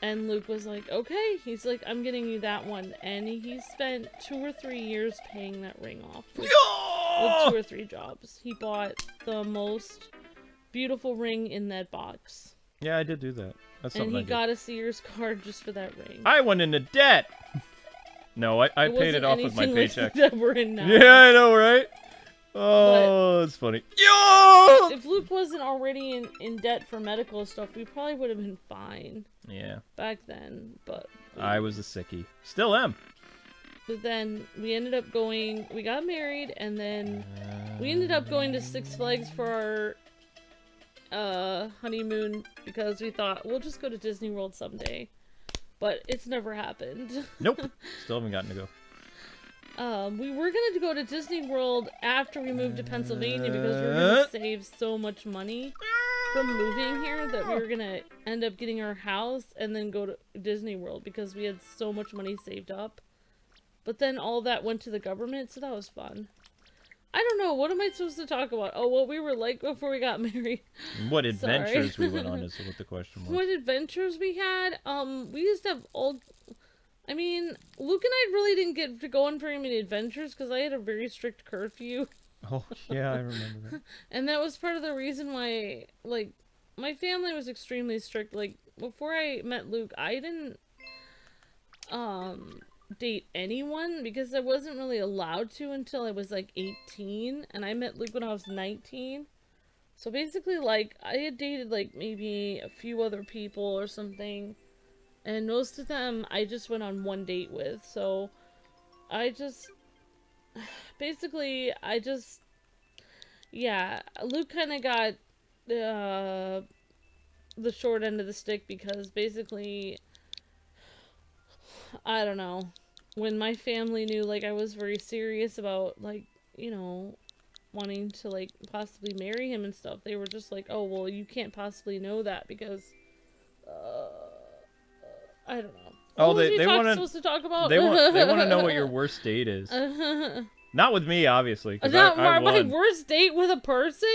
Speaker 2: And Luke was like, okay. He's like, I'm getting you that one. And he spent 2 or 3 years paying that ring off. With 2 or 3 jobs. He bought the most beautiful ring in that box.
Speaker 1: Yeah, I did do that. That's something
Speaker 2: and he
Speaker 1: I did.
Speaker 2: got a Sears card just for that ring.
Speaker 1: I went into debt. No, I paid it off with my paycheck.
Speaker 2: That we're in now.
Speaker 1: Yeah, I know, right? Oh, it's funny. Yo!
Speaker 2: If Luke wasn't already in debt for medical stuff, we probably would have been fine.
Speaker 1: Yeah.
Speaker 2: Back then, but
Speaker 1: I was a sickie. Still am.
Speaker 2: But then we ended up going. We got married, and then we ended up going to Six Flags for our honeymoon because we thought we'll just go to Disney World someday. But it's never happened.
Speaker 1: Nope. Still haven't gotten to go.
Speaker 2: We were gonna go to Disney World after we moved to Pennsylvania because we were gonna save so much money from moving here that we were gonna end up getting our house and then go to Disney World because we had so much money saved up. But then all that went to the government, so that was fun. I don't know, what am I supposed to talk about? Oh, what we were like before we got married.
Speaker 1: What adventures we went on is what the question was.
Speaker 2: What adventures we had? We used to have all... I mean, Luke and I really didn't get to go on very many adventures because I had a very strict curfew.
Speaker 1: Oh, yeah, I remember that.
Speaker 2: And that was part of the reason why, like, my family was extremely strict. Like, before I met Luke, I didn't, date anyone because I wasn't really allowed to until I was, like, 18. And I met Luke when I was 19. So basically, like, I had dated, like, maybe a few other people or something. And most of them I just went on one date with. So I just... Basically, yeah, Luke kind of got the short end of the stick because basically, I don't know, when my family knew, like, I was very serious about, like, you know, wanting to, like, possibly marry him and stuff, they were just like, oh, well, you can't possibly know that because, I don't know.
Speaker 1: Oh,
Speaker 2: what
Speaker 1: they want
Speaker 2: supposed to talk about?
Speaker 1: They want to know what your worst date is. Not with me, obviously.
Speaker 2: Not
Speaker 1: I
Speaker 2: my
Speaker 1: won.
Speaker 2: worst date with a person?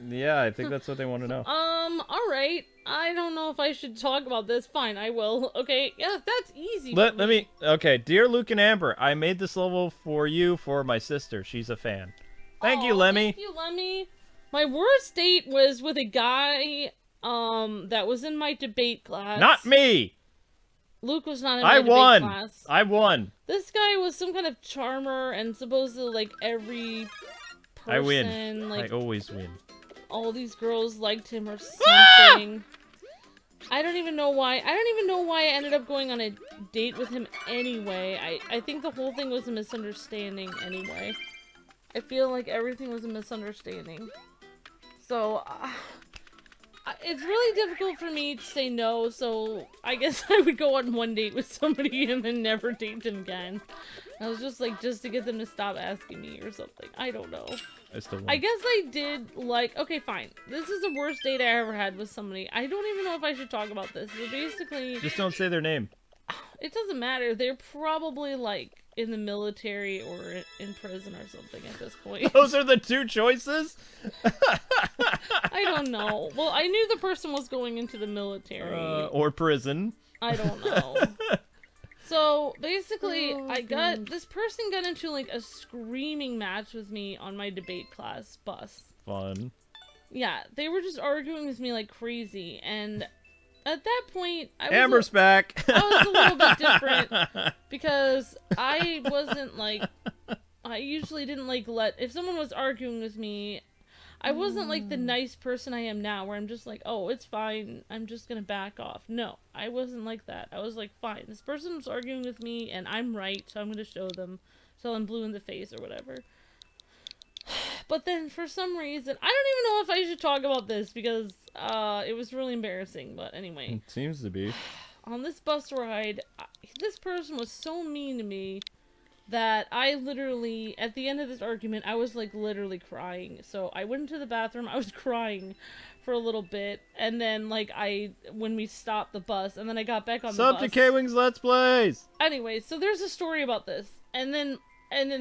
Speaker 1: Yeah, I think that's what they want to know.
Speaker 2: Alright. I don't know if I should talk about this. Fine, I will. Okay, yeah, that's easy.
Speaker 1: Let me... Okay, dear Luke and Amber, I made this level for you for my sister. She's a fan. Thank you, Lemmy.
Speaker 2: Thank you, Lemmy. My worst date was with a guy, that was in my debate class.
Speaker 1: Not me!
Speaker 2: Luke was not in my debate class.
Speaker 1: I won.
Speaker 2: This guy was some kind of charmer, and supposedly, like, every person...
Speaker 1: I win.
Speaker 2: Like,
Speaker 1: I always win.
Speaker 2: all these girls liked him or something. I don't even know why. I don't even know why I ended up going on a date with him anyway. I think the whole thing was a misunderstanding anyway. I feel like everything was a misunderstanding. So, it's really difficult for me to say no, so I guess I would go on one date with somebody and then never date them again. I was just like, just to get them to stop asking me or something. I don't know. I guess I did, like, okay, fine. This is the worst date I ever had with somebody. I don't even know if I should talk about this. But basically...
Speaker 1: Just don't say their name.
Speaker 2: It doesn't matter. They're probably, like, in the military or in prison or something at this point.
Speaker 1: Those are the two choices?
Speaker 2: I don't know. Well, I knew the person was going into the military.
Speaker 1: Or prison.
Speaker 2: I don't know. So, basically, this person got into, like, a screaming match with me on my debate class bus.
Speaker 1: Fun.
Speaker 2: Yeah, they were just arguing with me like crazy, and at that point,
Speaker 1: Amber's back!
Speaker 2: I was a little bit different, because I wasn't, like, I usually didn't, like, if someone was arguing with me, I wasn't like the nice person I am now, where I'm just like, oh, it's fine, I'm just gonna back off. No, I wasn't like that. I was like, fine, this person was arguing with me, and I'm right, so I'm gonna show them, till I'm blue in the face or whatever. But then, for some reason, I don't even know if I should talk about this, because it was really embarrassing, but anyway.
Speaker 1: It seems to be.
Speaker 2: On this bus ride, this person was so mean to me, that I literally, at the end of this argument, I was, like, literally crying. So I went into the bathroom, I was crying for a little bit, and then, like, when we stopped the bus, and then I got back on the bus.
Speaker 1: Sub to Kwings Let's Plays!
Speaker 2: Anyway, so there's a story about this, and then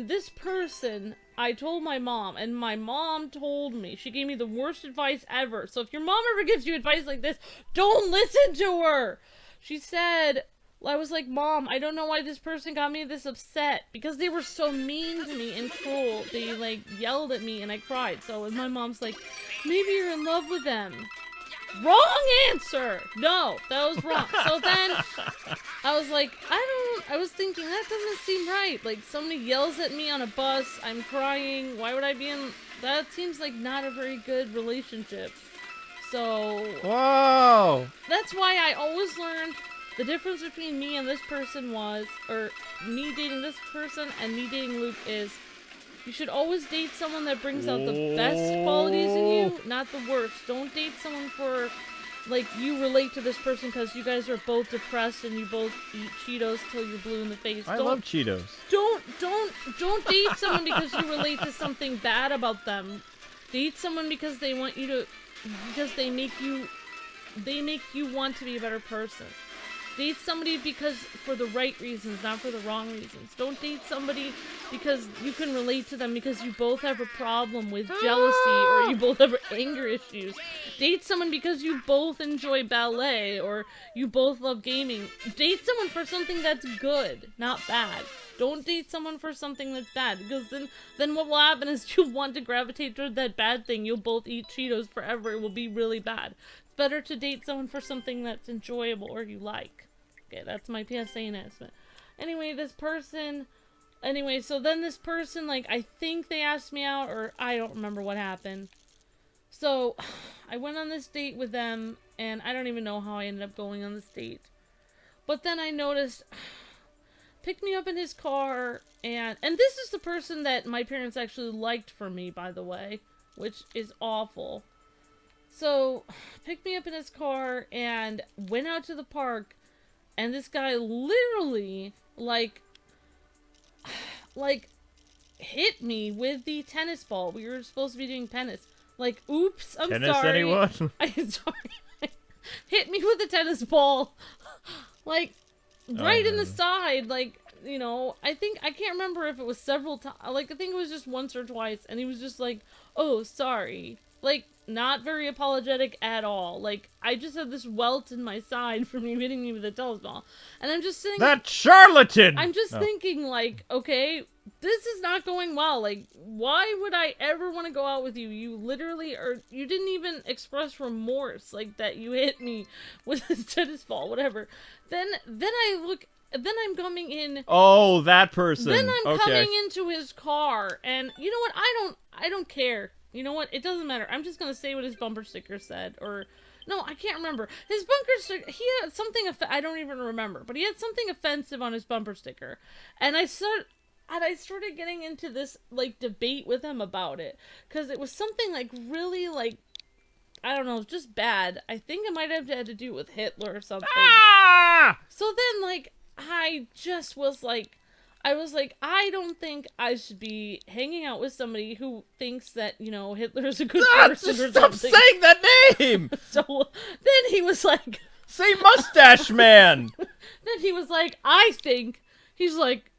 Speaker 2: this person, I told my mom, and my mom told me, she gave me the worst advice ever. So if your mom ever gives you advice like this, don't listen to her! She said... I was like, Mom, I don't know why this person got me this upset. Because they were so mean to me and cruel. They, like, yelled at me and I cried. So and my mom's like, maybe you're in love with them. Wrong answer! No, that was wrong. So then, I was like, I was thinking, that doesn't seem right. Like, somebody yells at me on a bus, I'm crying, why would I be in... That seems like not a very good relationship. So...
Speaker 1: Whoa!
Speaker 2: That's why I always learned... The difference between me and this person or me dating this person and me dating Luke is, you should always date someone that brings out the best qualities in you, not the worst. Don't date someone for, like, you relate to this person because you guys are both depressed and you both eat Cheetos till you're blue in the face.
Speaker 1: I love Cheetos.
Speaker 2: Don't date someone because you relate to something bad about them. Date someone because they want you to, because they make you want to be a better person. Date somebody for the right reasons, not for the wrong reasons. Don't date somebody because you can relate to them because you both have a problem with jealousy or you both have anger issues. Date someone because you both enjoy ballet or you both love gaming. Date someone for something that's good, not bad. Don't date someone for something that's bad, because then what will happen is you'll want to gravitate toward that bad thing. You'll both eat Cheetos forever. It will be really bad. It's better to date someone for something that's enjoyable or you like. Okay, that's my PSA announcement. Anyway, so then this person, like, I think they asked me out, or I don't remember what happened. So, I went on this date with them, and I don't even know how I ended up going on this date. But then I noticed, picked me up in his car, and this is the person that my parents actually liked for me, by the way, which is awful. So, picked me up in his car, and went out to the park, and this guy literally, like, hit me with the tennis ball. We were supposed to be doing tennis. Like, oops, I'm
Speaker 1: tennis,
Speaker 2: sorry.
Speaker 1: Anyone?
Speaker 2: I'm sorry. Hit me with the tennis ball. Like, right in the side. Like, you know, I can't remember if it was several times. Like, I think it was just once or twice. And he was just like, oh, sorry. Like, not very apologetic at all. Like, I just had this welt in my side from you hitting me with a tennis ball. And I'm just sitting...
Speaker 1: That charlatan!
Speaker 2: I'm just thinking, like, okay, this is not going well. Like, why would I ever want to go out with you? You literally, you didn't even express remorse, like, that you hit me with this tennis ball, whatever. Then I'm coming in...
Speaker 1: Oh, that person.
Speaker 2: Then I'm coming into his car, and you know what? I don't care. You know what? It doesn't matter. I'm just gonna say what his bumper sticker said, or No, I can't remember. His bumper sticker, he had something, I don't even remember, but he had something offensive on his bumper sticker. And I started getting into this, like, debate with him about it. Because it was something, like, really, like, I don't know, just bad. I think it might have had to do with Hitler or something.
Speaker 1: Ah!
Speaker 2: So then, like, I was like, I don't think I should be hanging out with somebody who thinks that, you know, Hitler's a good person or
Speaker 1: Stop
Speaker 2: something.
Speaker 1: saying that name!
Speaker 2: So then he was like...
Speaker 1: Say Mustache Man!
Speaker 2: Then he was like, he's like,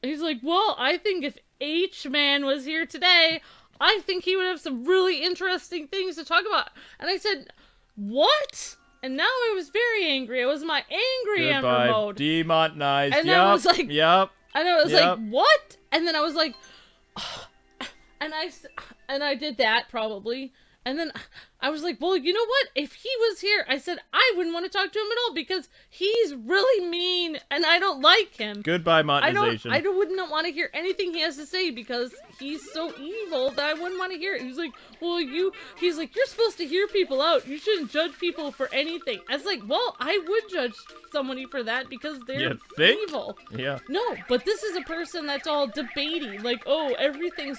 Speaker 2: well, I think if H-Man was here today, I think he would have some really interesting things to talk about. And I said, what? And now I was very angry. It was my angry Amber mode.
Speaker 1: Demonetized.
Speaker 2: And
Speaker 1: yep.
Speaker 2: I was like,
Speaker 1: yep.
Speaker 2: And I was like, what? And then I was like, oh. And I did that probably. And then I was like, well, you know what? If he was here, I said, I wouldn't want to talk to him at all because he's really mean and I don't like him.
Speaker 1: Goodbye, monetization.
Speaker 2: I would not want to hear anything he has to say because he's so evil that I wouldn't want to hear it. He's like, well, he's like, you're supposed to hear people out. You shouldn't judge people for anything. I was like, well, I would judge somebody for that because they're evil.
Speaker 1: Yeah.
Speaker 2: No, but this is a person that's all debating. Like, oh,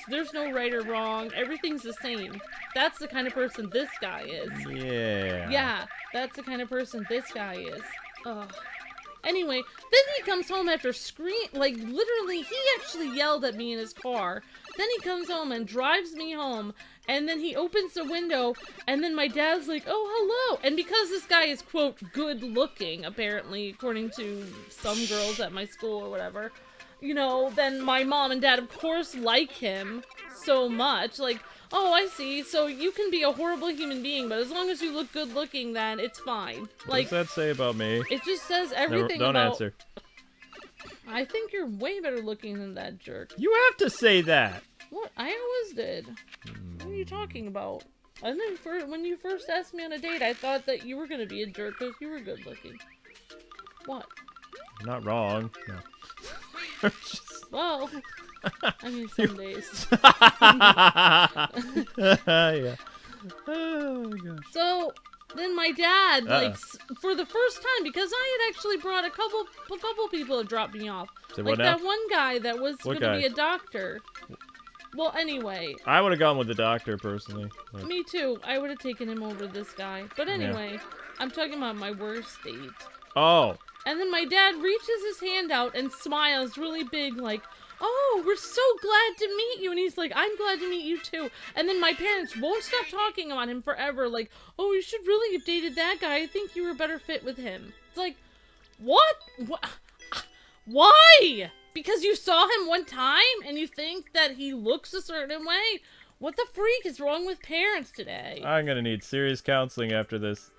Speaker 2: there's no right or wrong. Everything's the same. That's the kind of person this guy is.
Speaker 1: Yeah.
Speaker 2: Yeah, that's the kind of person this guy is. Ugh. Anyway, then he comes home after literally, he actually yelled at me in his car. Then he comes home and drives me home, and then he opens the window, and then my dad's like, oh, hello. And because this guy is, quote, good looking, apparently, according to some girls at my school or whatever, you know, then my mom and dad, of course, like him so much. Like, oh, I see. So you can be a horrible human being, but as long as you look good looking, then it's fine. Like,
Speaker 1: what does that say about me?
Speaker 2: It just says everything
Speaker 1: Don't
Speaker 2: about...
Speaker 1: answer.
Speaker 2: I think you're way better looking than that jerk.
Speaker 1: You have to say that.
Speaker 2: What? I always did. What are you talking about? And then when you first asked me on a date, I thought that you were going to be a jerk because you were good looking. What?
Speaker 1: You're not wrong. No.
Speaker 2: Well... I mean, some days.
Speaker 1: Yeah. Oh my god.
Speaker 2: So then my dad, for the first time, because I had actually brought a couple people to drop me off.
Speaker 1: So
Speaker 2: like that one guy that was going to be a doctor. Well, anyway.
Speaker 1: I would have gone with the doctor personally.
Speaker 2: But... Me too. I would have taken him over this guy. But anyway, I'm talking about my worst date.
Speaker 1: Oh.
Speaker 2: And then my dad reaches his hand out and smiles really big, like, oh, we're so glad to meet you. And he's like, I'm glad to meet you too. And then my parents won't stop talking about him forever. Like, oh, you should really have dated that guy. I think you were a better fit with him. It's like, what? Why? Because you saw him one time and you think that he looks a certain way? What the freak is wrong with parents today?
Speaker 1: I'm gonna need serious counseling after this.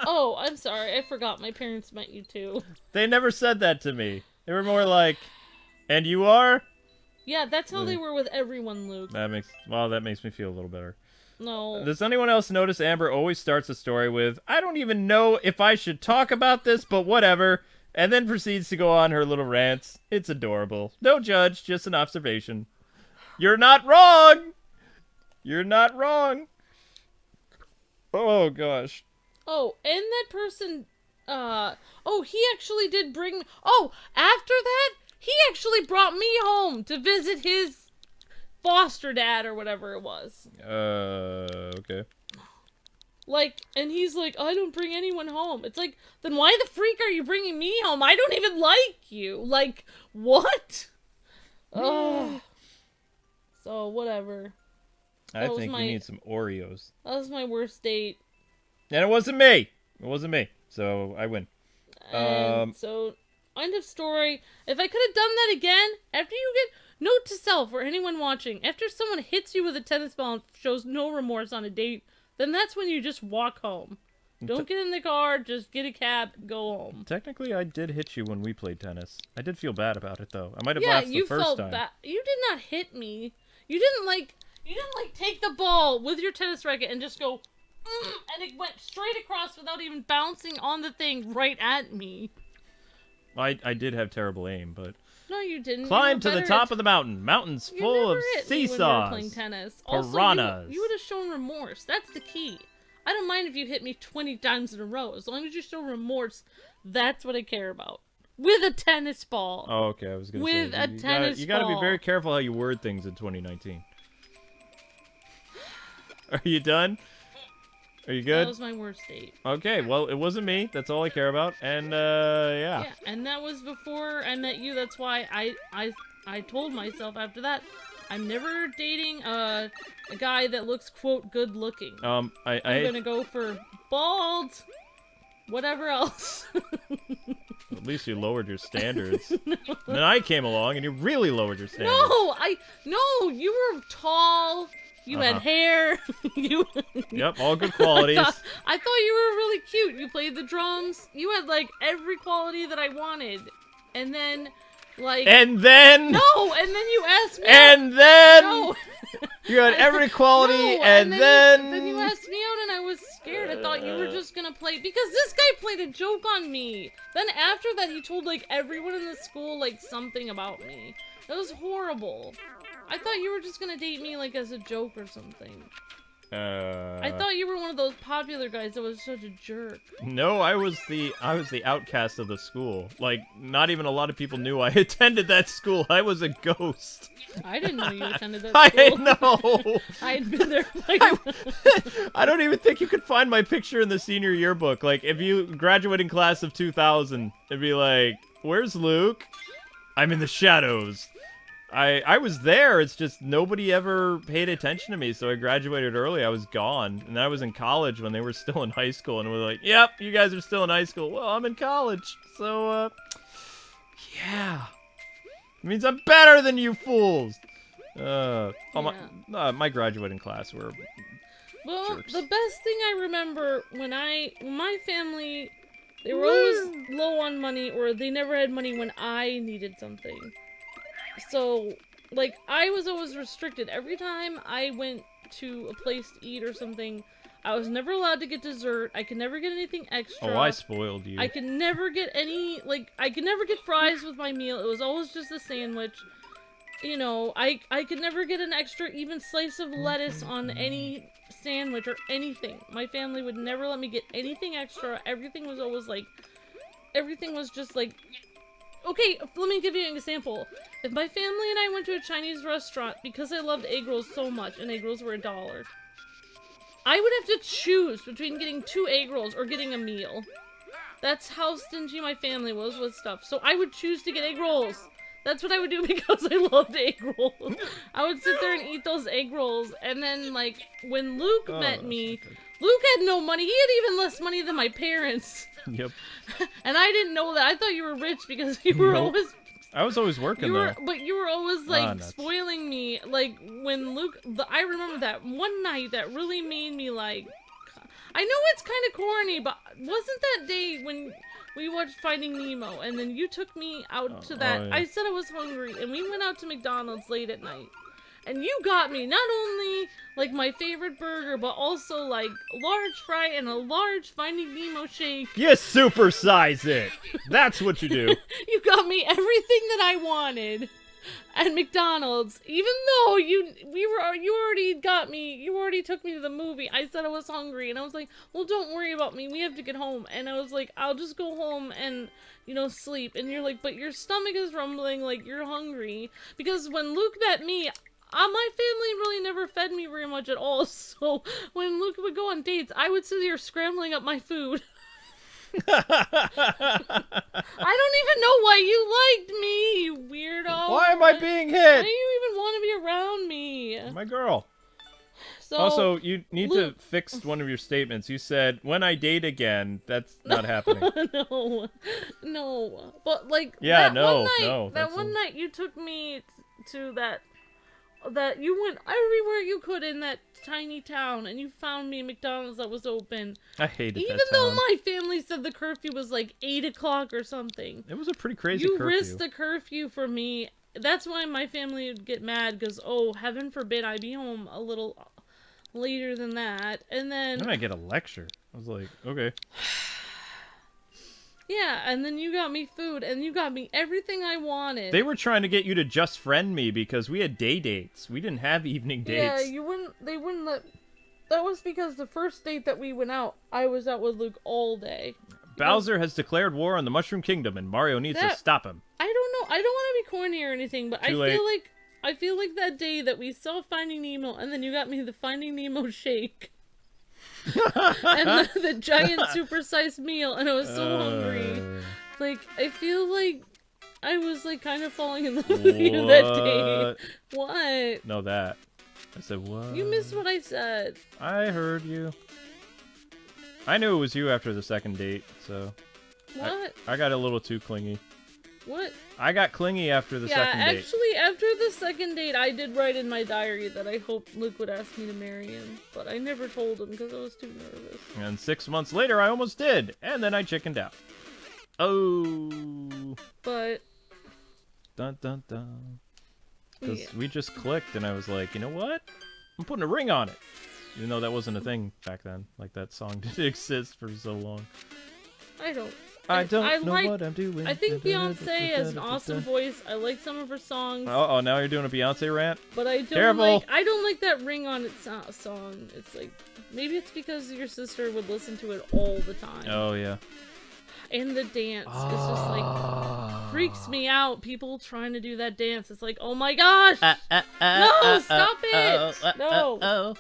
Speaker 2: Oh, I'm sorry. I forgot my parents met you too.
Speaker 1: They never said that to me. They were more like, and you are?
Speaker 2: Yeah, that's how they were with everyone, Luke.
Speaker 1: That makes me feel a little better.
Speaker 2: No.
Speaker 1: Does anyone else notice Amber always starts a story with, I don't even know if I should talk about this, but whatever, and then proceeds to go on her little rants. It's adorable. No judge, just an observation. You're not wrong! You're not wrong! Oh, gosh.
Speaker 2: Oh, and that person, he actually did bring, after that, he actually brought me home to visit his foster dad or whatever it was.
Speaker 1: Okay.
Speaker 2: Like, and he's like, I don't bring anyone home. It's like, then why the freak are you bringing me home? I don't even like you. Like, what? Oh. So, whatever.
Speaker 1: I think you need some Oreos.
Speaker 2: That was my worst date.
Speaker 1: And it wasn't me. It wasn't me. So I win.
Speaker 2: And so, end of story. If I could have done that again, after you get... Note to self, or anyone watching, after someone hits you with a tennis ball and shows no remorse on a date, then that's when you just walk home. Don't get in the car, just get a cab, go home.
Speaker 1: Technically, I did hit you when we played tennis. I did feel bad about it, though. I might have laughed the first time.
Speaker 2: Bad. You did not hit me. You didn't take the ball with your tennis racket and just go... and it went straight across without even bouncing on the thing right at me.
Speaker 1: I did have terrible aim, but...
Speaker 2: No, you didn't.
Speaker 1: Climb to the top of the mountain. Mountains full of seesaws.
Speaker 2: Playing tennis.
Speaker 1: Piranhas.
Speaker 2: Also, you would have shown remorse. That's the key. I don't mind if you hit me 20 times in a row. As long as you show remorse, that's what I care about. With a tennis ball.
Speaker 1: Oh, okay. I was gonna
Speaker 2: With
Speaker 1: say
Speaker 2: a tennis
Speaker 1: you gotta be
Speaker 2: ball.
Speaker 1: very careful how you word things in 2019. Are you done? Are you good?
Speaker 2: That was my worst date.
Speaker 1: Okay, well, it wasn't me. That's all I care about. And, yeah.
Speaker 2: Yeah, and that was before I met you. That's why I told myself after that, I'm never dating a guy that looks, quote, good looking. I'm gonna go for bald, whatever else.
Speaker 1: At least you lowered your standards. No. Then I came along and you really lowered your standards.
Speaker 2: No, you were tall. You had hair.
Speaker 1: Yep, all good qualities.
Speaker 2: I thought you were really cute. You played the drums. You had like every quality that I wanted. And then, like.
Speaker 1: And then.
Speaker 2: No, and then you asked me.
Speaker 1: And then.
Speaker 2: No.
Speaker 1: You had every quality,
Speaker 2: no,
Speaker 1: and then.
Speaker 2: Then you asked me out, and I was scared. I thought you were just gonna play because this guy played a joke on me. Then after that, he told like everyone in the school like something about me. That was horrible. I thought you were just gonna date me like as a joke or something. I thought you were one of those popular guys that was such a jerk.
Speaker 1: No, I was the outcast of the school. Like, not even a lot of people knew I attended that school. I was a ghost.
Speaker 2: I didn't know you attended that school.
Speaker 1: I know.
Speaker 2: I'd been there.
Speaker 1: I don't even think you could find my picture in the senior yearbook. Like, if you graduating class of 2000, it'd be like, where's Luke? I'm in the shadows. I was there, it's just nobody ever paid attention to me, so I graduated early, I was gone. And I was in college when they were still in high school, and we're like, yep, you guys are still in high school. Well, I'm in college, so, yeah. It means I'm better than you fools! My graduating class were jerks.
Speaker 2: The best thing I remember when my family, they were always low on money, or they never had money when I needed something. So, like, I was always restricted. Every time I went to a place to eat or something, I was never allowed to get dessert. I could never get anything extra.
Speaker 1: Oh, I spoiled you.
Speaker 2: I could never get any, like, I could never get fries with my meal. It was always just a sandwich. You know, I could never get an extra even slice of lettuce on any sandwich or anything. My family would never let me get anything extra. Everything was always, like, everything was just, like... Okay, let me give you an example. If my family and I went to a Chinese restaurant because I loved egg rolls so much, and egg rolls were $1, I would have to choose between getting 2 egg rolls or getting a meal. That's how stingy my family was with stuff. So I would choose to get egg rolls. That's what I would do because I loved egg rolls. I would sit there and eat those egg rolls, and then, like, when Luke met me, Luke had no money. He had even less money than my parents.
Speaker 1: Yep.
Speaker 2: And I didn't know that. I thought you were rich because you were always...
Speaker 1: I was always working, though.
Speaker 2: But you were always, like, spoiling me. Like, when Luke... I remember that one night that really made me, like... I know it's kind of corny, but wasn't that day when we watched Finding Nemo, and then you took me out to that...
Speaker 1: yeah.
Speaker 2: I said I was hungry, and we went out to McDonald's late at night. And you got me not only, like, my favorite burger, but also, like, large fry and a large Finding Nemo shake.
Speaker 1: You supersize it! That's what you do.
Speaker 2: You got me everything that I wanted at McDonald's. Even though you already took me to the movie. I said I was hungry, and I was like, well, don't worry about me. We have to get home. And I was like, I'll just go home and, you know, sleep. And you're like, but your stomach is rumbling like you're hungry. Because when Luke met me... my family really never fed me very much at all, so when Luke would go on dates, I would sit here scrambling up my food. I don't even know why you liked me, you weirdo.
Speaker 1: Why am I being hit?
Speaker 2: Why do you even want to be around me?
Speaker 1: My girl.
Speaker 2: So,
Speaker 1: also, you need to fix one of your statements. You said, when I date again, that's not happening.
Speaker 2: No. But, like,
Speaker 1: yeah,
Speaker 2: that one night you took me to that you went everywhere you could in that tiny town, and you found me a McDonald's that was open.
Speaker 1: I hated that town.
Speaker 2: Even though my family said the curfew was like 8 o'clock or something.
Speaker 1: It was a pretty crazy curfew.
Speaker 2: You risked the curfew for me. That's why my family would get mad, because, oh, heaven forbid I be home a little later than that. And then
Speaker 1: I get a lecture. I was like, okay.
Speaker 2: Yeah, and then you got me food, and you got me everything I wanted.
Speaker 1: They were trying to get you to just friend me because we had day dates. We didn't have evening dates.
Speaker 2: Yeah, they wouldn't let that was because the first date that we went out, I was out with Luke all day.
Speaker 1: Bowser has declared war on the Mushroom Kingdom, and Mario needs to stop him.
Speaker 2: I don't know. I don't want to be corny or anything, but
Speaker 1: Too
Speaker 2: I
Speaker 1: late.
Speaker 2: feel like that day that we saw Finding Nemo, and then you got me the Finding Nemo shake, and the giant supersized meal, and I was so hungry. Like, I feel like I was like kind of falling in love with you that day. What?
Speaker 1: No, that. I said what?
Speaker 2: You missed what I said.
Speaker 1: I heard you. I knew it was you after the second date, so.
Speaker 2: What?
Speaker 1: I got a little too clingy.
Speaker 2: What?
Speaker 1: I got clingy after the second date.
Speaker 2: Yeah, actually, after the second date, I did write in my diary that I hoped Luke would ask me to marry him, but I never told him because I was too nervous.
Speaker 1: And 6 months later, I almost did, and then I chickened out. Oh.
Speaker 2: But.
Speaker 1: Dun dun dun. Because
Speaker 2: Yeah.
Speaker 1: we just clicked, and I was like, you know what? I'm putting a ring on it. Even though that wasn't a thing back then. Like, that song didn't exist for so long.
Speaker 2: I don't
Speaker 1: know what I'm doing.
Speaker 2: I think Beyonce has an awesome voice. I like some of her songs.
Speaker 1: Uh-oh, now you're doing a Beyonce rant?
Speaker 2: But I don't
Speaker 1: Careful.
Speaker 2: I don't like that ring on it song. It's like, maybe it's because your sister would listen to it all the time.
Speaker 1: Oh, yeah.
Speaker 2: And the dance is just like, freaks me out. People trying to do that dance. It's like, oh my gosh! No, stop it! No. No.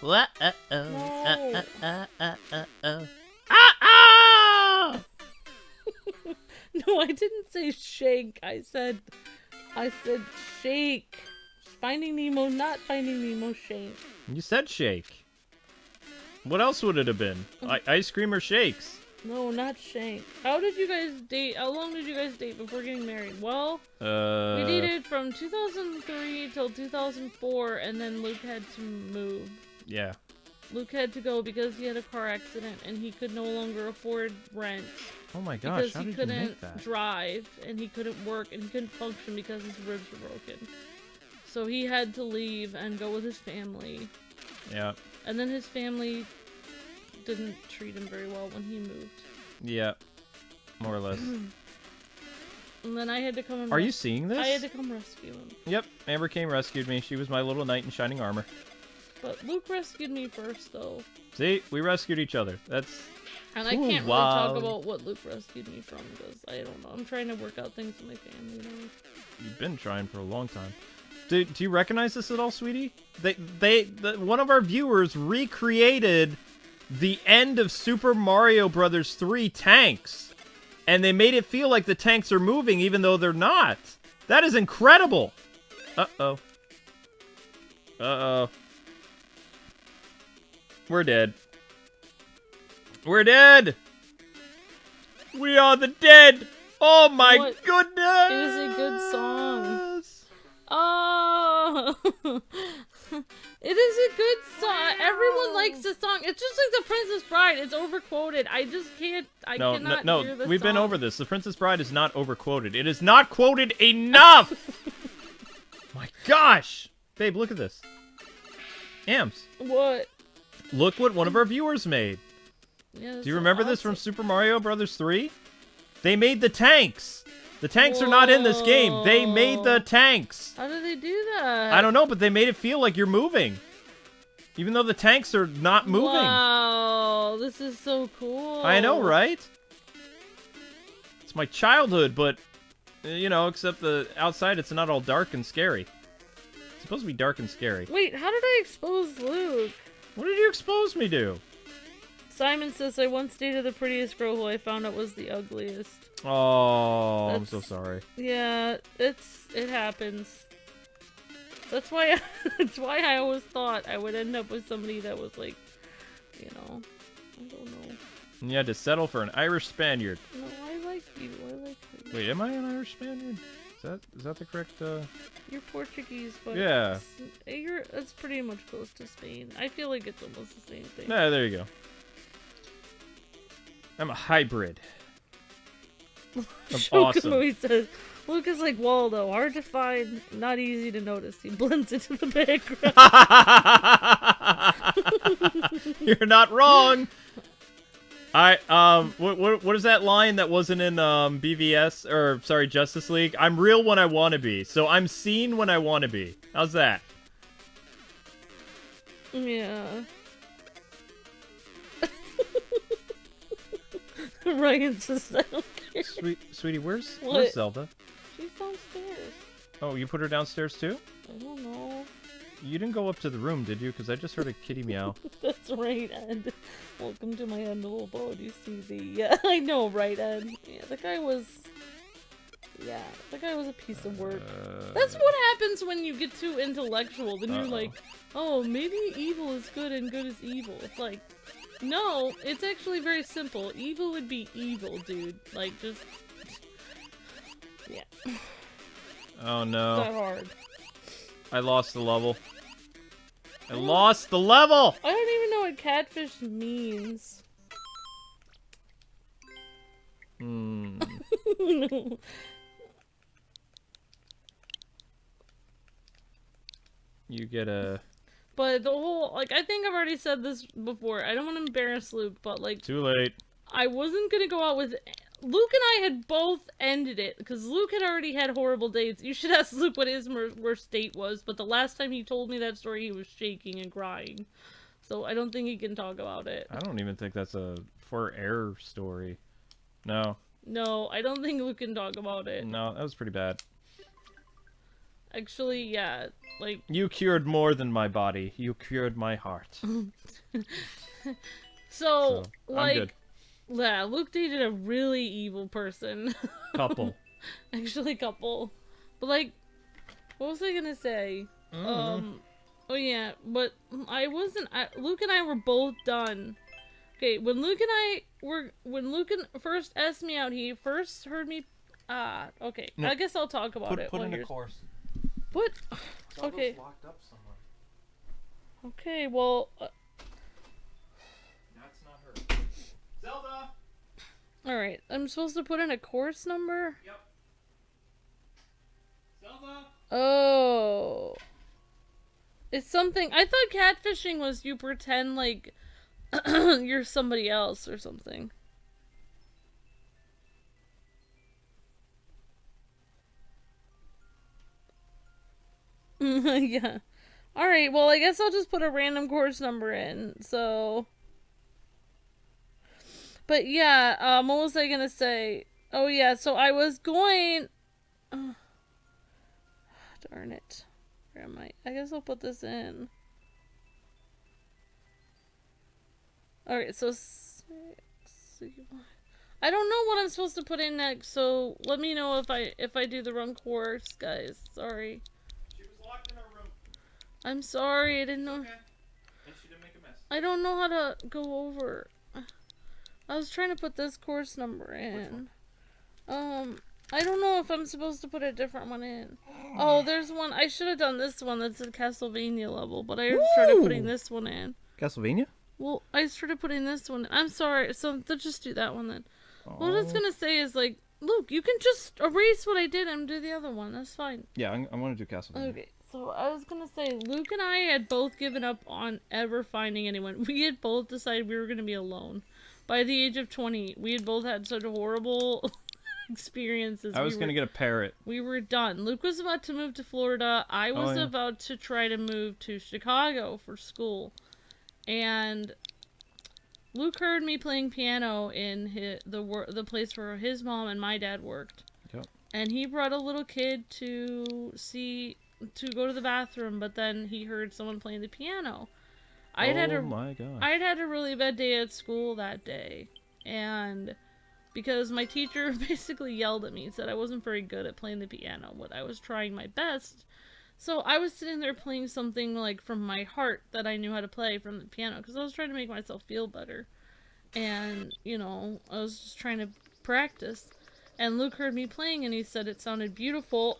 Speaker 2: No, I didn't say shake. I said shake. Finding Nemo, not Finding Nemo, shake.
Speaker 1: You said shake. What else would it have been? Ice cream or shakes?
Speaker 2: No, not shake. How did you guys date? How long did you guys date before getting married? Well, we dated from 2003 till 2004, and then Luke had to move.
Speaker 1: Yeah.
Speaker 2: Luke had to go because he had a car accident and he could no longer afford rent.
Speaker 1: Oh my gosh,
Speaker 2: Because
Speaker 1: how
Speaker 2: he
Speaker 1: did you make
Speaker 2: couldn't
Speaker 1: that?
Speaker 2: drive and he couldn't work and he couldn't function because his ribs were broken. So he had to leave and go with his family.
Speaker 1: Yeah.
Speaker 2: And then his family didn't treat him very well when he moved.
Speaker 1: Yeah. More or less.
Speaker 2: And then I had to come and
Speaker 1: Are you seeing this?
Speaker 2: I had to come rescue him.
Speaker 1: Yep, Amber came rescued me. She was my little knight in shining armor.
Speaker 2: But Luke rescued me first, though.
Speaker 1: See, we rescued each other. That's...
Speaker 2: And I can't really talk about what Luke rescued me from, because I don't know. I'm trying to work out things with my family now.
Speaker 1: You've been trying for a long time. Do you recognize this at all, sweetie? One of our viewers recreated the end of Super Mario Bros. 3 tanks. And they made it feel like the tanks are moving even though they're not. That is incredible. Uh-oh. Uh-oh. We're dead. We're dead! We are the dead! Oh my goodness!
Speaker 2: It is a good song. Oh! It is a good song. Everyone likes the song. It's just like The Princess Bride. It's overquoted. I just can't. I cannot hear the
Speaker 1: we've
Speaker 2: song.
Speaker 1: been over this. The Princess Bride is not overquoted. It is not quoted enough! My gosh! Babe, look at this. Ams.
Speaker 2: What?
Speaker 1: Look what one of our viewers made.
Speaker 2: Yeah,
Speaker 1: Do you remember this from Super Mario Bros. 3? They made the tanks. The tanks are not in this game. They made the tanks.
Speaker 2: How did they do that?
Speaker 1: I don't know, but they made it feel like you're moving. Even though the tanks are not moving.
Speaker 2: Wow, this is so cool.
Speaker 1: I know, right? It's my childhood, but, you know, except the outside it's not all dark and scary. It's supposed to be dark and scary.
Speaker 2: Wait, how did I expose Luke?
Speaker 1: What did you expose me to?
Speaker 2: Simon says, I once dated the prettiest girl who I found out was the ugliest.
Speaker 1: Oh, I'm so sorry.
Speaker 2: Yeah, it happens. That's why I always thought I would end up with somebody that was like, you know, I don't know.
Speaker 1: And you had to settle for an Irish Spaniard.
Speaker 2: No, I like you. I like you.
Speaker 1: Wait, am I an Irish Spaniard? Is that the correct?
Speaker 2: You're Portuguese, but
Speaker 1: yeah,
Speaker 2: it's pretty much close to Spain. I feel like it's almost the same thing.
Speaker 1: Yeah, there you go. I'm a hybrid. I'm awesome.
Speaker 2: Koby says, Luke is like Waldo, hard to find, not easy to notice. He blends into the background.
Speaker 1: You're not wrong. What is that line that wasn't in BVS or sorry Justice League? I'm real when I want to be, so I'm seen when I want to be. How's that?
Speaker 2: Yeah. Ryan says I don't care.
Speaker 1: Sweetie, where's
Speaker 2: What?
Speaker 1: Zelda?
Speaker 2: She's downstairs.
Speaker 1: Oh, you put her downstairs too?
Speaker 2: I don't know.
Speaker 1: You didn't go up to the room, did you? Because I just heard a kitty meow.
Speaker 2: That's right, Ed. Welcome to my little boat. You see the... Yeah, I know, right, Ed? Yeah, the guy was... Yeah, the guy was a piece of work. That's what happens when you get too intellectual. Then you're like, oh, maybe evil is good and good is evil. It's like, no, it's actually very simple. Evil would be evil, dude. Like, just... Yeah.
Speaker 1: Oh no.
Speaker 2: It's not hard.
Speaker 1: I lost the level. I lost the level!
Speaker 2: I don't even know what catfish means.
Speaker 1: Hmm.
Speaker 2: No.
Speaker 1: You get a...
Speaker 2: But the whole, like, I think I've already said this before. I don't want to embarrass Luke, but, like...
Speaker 1: Too late.
Speaker 2: I wasn't gonna go out with... Luke and I had both ended it, because Luke had already had horrible dates. You should ask Luke what his worst date was, but the last time he told me that story, he was shaking and crying. So I don't think he can talk about it.
Speaker 1: I don't even think that's a for air story. No.
Speaker 2: No, I don't think Luke can talk about it.
Speaker 1: No, that was pretty bad.
Speaker 2: Actually, yeah, like...
Speaker 1: You cured more than my body. You cured my heart.
Speaker 2: So,
Speaker 1: I'm
Speaker 2: like...
Speaker 1: good.
Speaker 2: Yeah, Luke dated a really evil person.
Speaker 1: Couple.
Speaker 2: Actually, couple. But, like, what was I gonna say? Oh yeah, but Luke and I were both done. Okay, when Luke first asked me out, he first heard me, okay,
Speaker 1: No.
Speaker 2: I guess I'll talk about it.
Speaker 1: Put in
Speaker 2: while
Speaker 1: a course.
Speaker 2: What? Okay.
Speaker 1: Locked up somewhere.
Speaker 2: Okay, well,
Speaker 1: That's not her. Zelda!
Speaker 2: alright, I'm supposed to put in a course number?
Speaker 1: Yep. Zelda!
Speaker 2: Oh. It's something, I thought catfishing was you pretend like you're somebody else or something. Yeah. Alright, well, I guess I'll just put a random course number in, so... But yeah, what was I gonna say? Oh yeah, so I was going... Oh, darn it. Where am I? I guess I'll put this in. Alright, so... I don't know what I'm supposed to put in next, so let me know if I do the wrong course, guys. Sorry.
Speaker 1: She was locked in her room.
Speaker 2: I'm sorry, I didn't know...
Speaker 1: Okay. And she didn't make a mess.
Speaker 2: I don't know how to go over. I was trying to put this course number in. I don't know if I'm supposed to put a different one in. Oh, there's one. I should have done this one that's a Castlevania level, but I started putting this one in.
Speaker 1: Castlevania?
Speaker 2: Well, I started putting this one. I'm sorry, so let's just do that one then. What I was gonna say is, like, Luke, you can just erase what I did and do the other one. That's fine.
Speaker 1: Yeah, I want to do Castlevania.
Speaker 2: Okay, so I was gonna say, Luke and I had both given up on ever finding anyone. We had both decided we were gonna be alone. By the age of 20, we had both had such horrible experiences.
Speaker 1: I was going to get a parrot.
Speaker 2: We were done. Luke was about to move to Florida. I was about to try to move to Chicago for school. And Luke heard me playing piano in the place where his mom and my dad worked.
Speaker 1: Yep.
Speaker 2: And he brought a little kid to go to the bathroom, but then he heard someone playing the piano.
Speaker 1: My God.
Speaker 2: I'd had a really bad day at school that day, and because my teacher basically yelled at me and said I wasn't very good at playing the piano, but I was trying my best. So I was sitting there playing something like from my heart that I knew how to play from the piano, because I was trying to make myself feel better. And, you know, I was just trying to practice. And Luke heard me playing and he said it sounded beautiful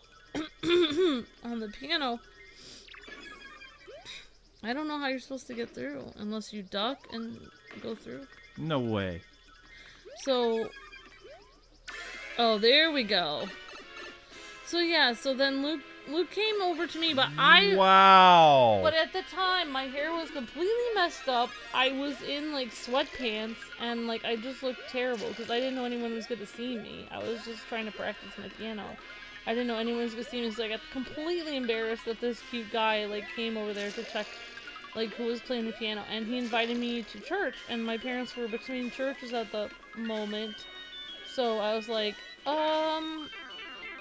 Speaker 2: on the piano. I don't know how you're supposed to get through unless you duck and go through.
Speaker 1: No way.
Speaker 2: So, oh, there we go. So yeah, so then Luke came over to me, but
Speaker 1: Wow.
Speaker 2: But at the time, my hair was completely messed up. I was in like sweatpants, and like I just looked terrible because I didn't know anyone was gonna see me. I was just trying to practice my piano. I didn't know anyone was gonna see me, so I got completely embarrassed that this cute guy like came over there to check like who was playing the piano, and he invited me to church, and my parents were between churches at the moment, so I was like,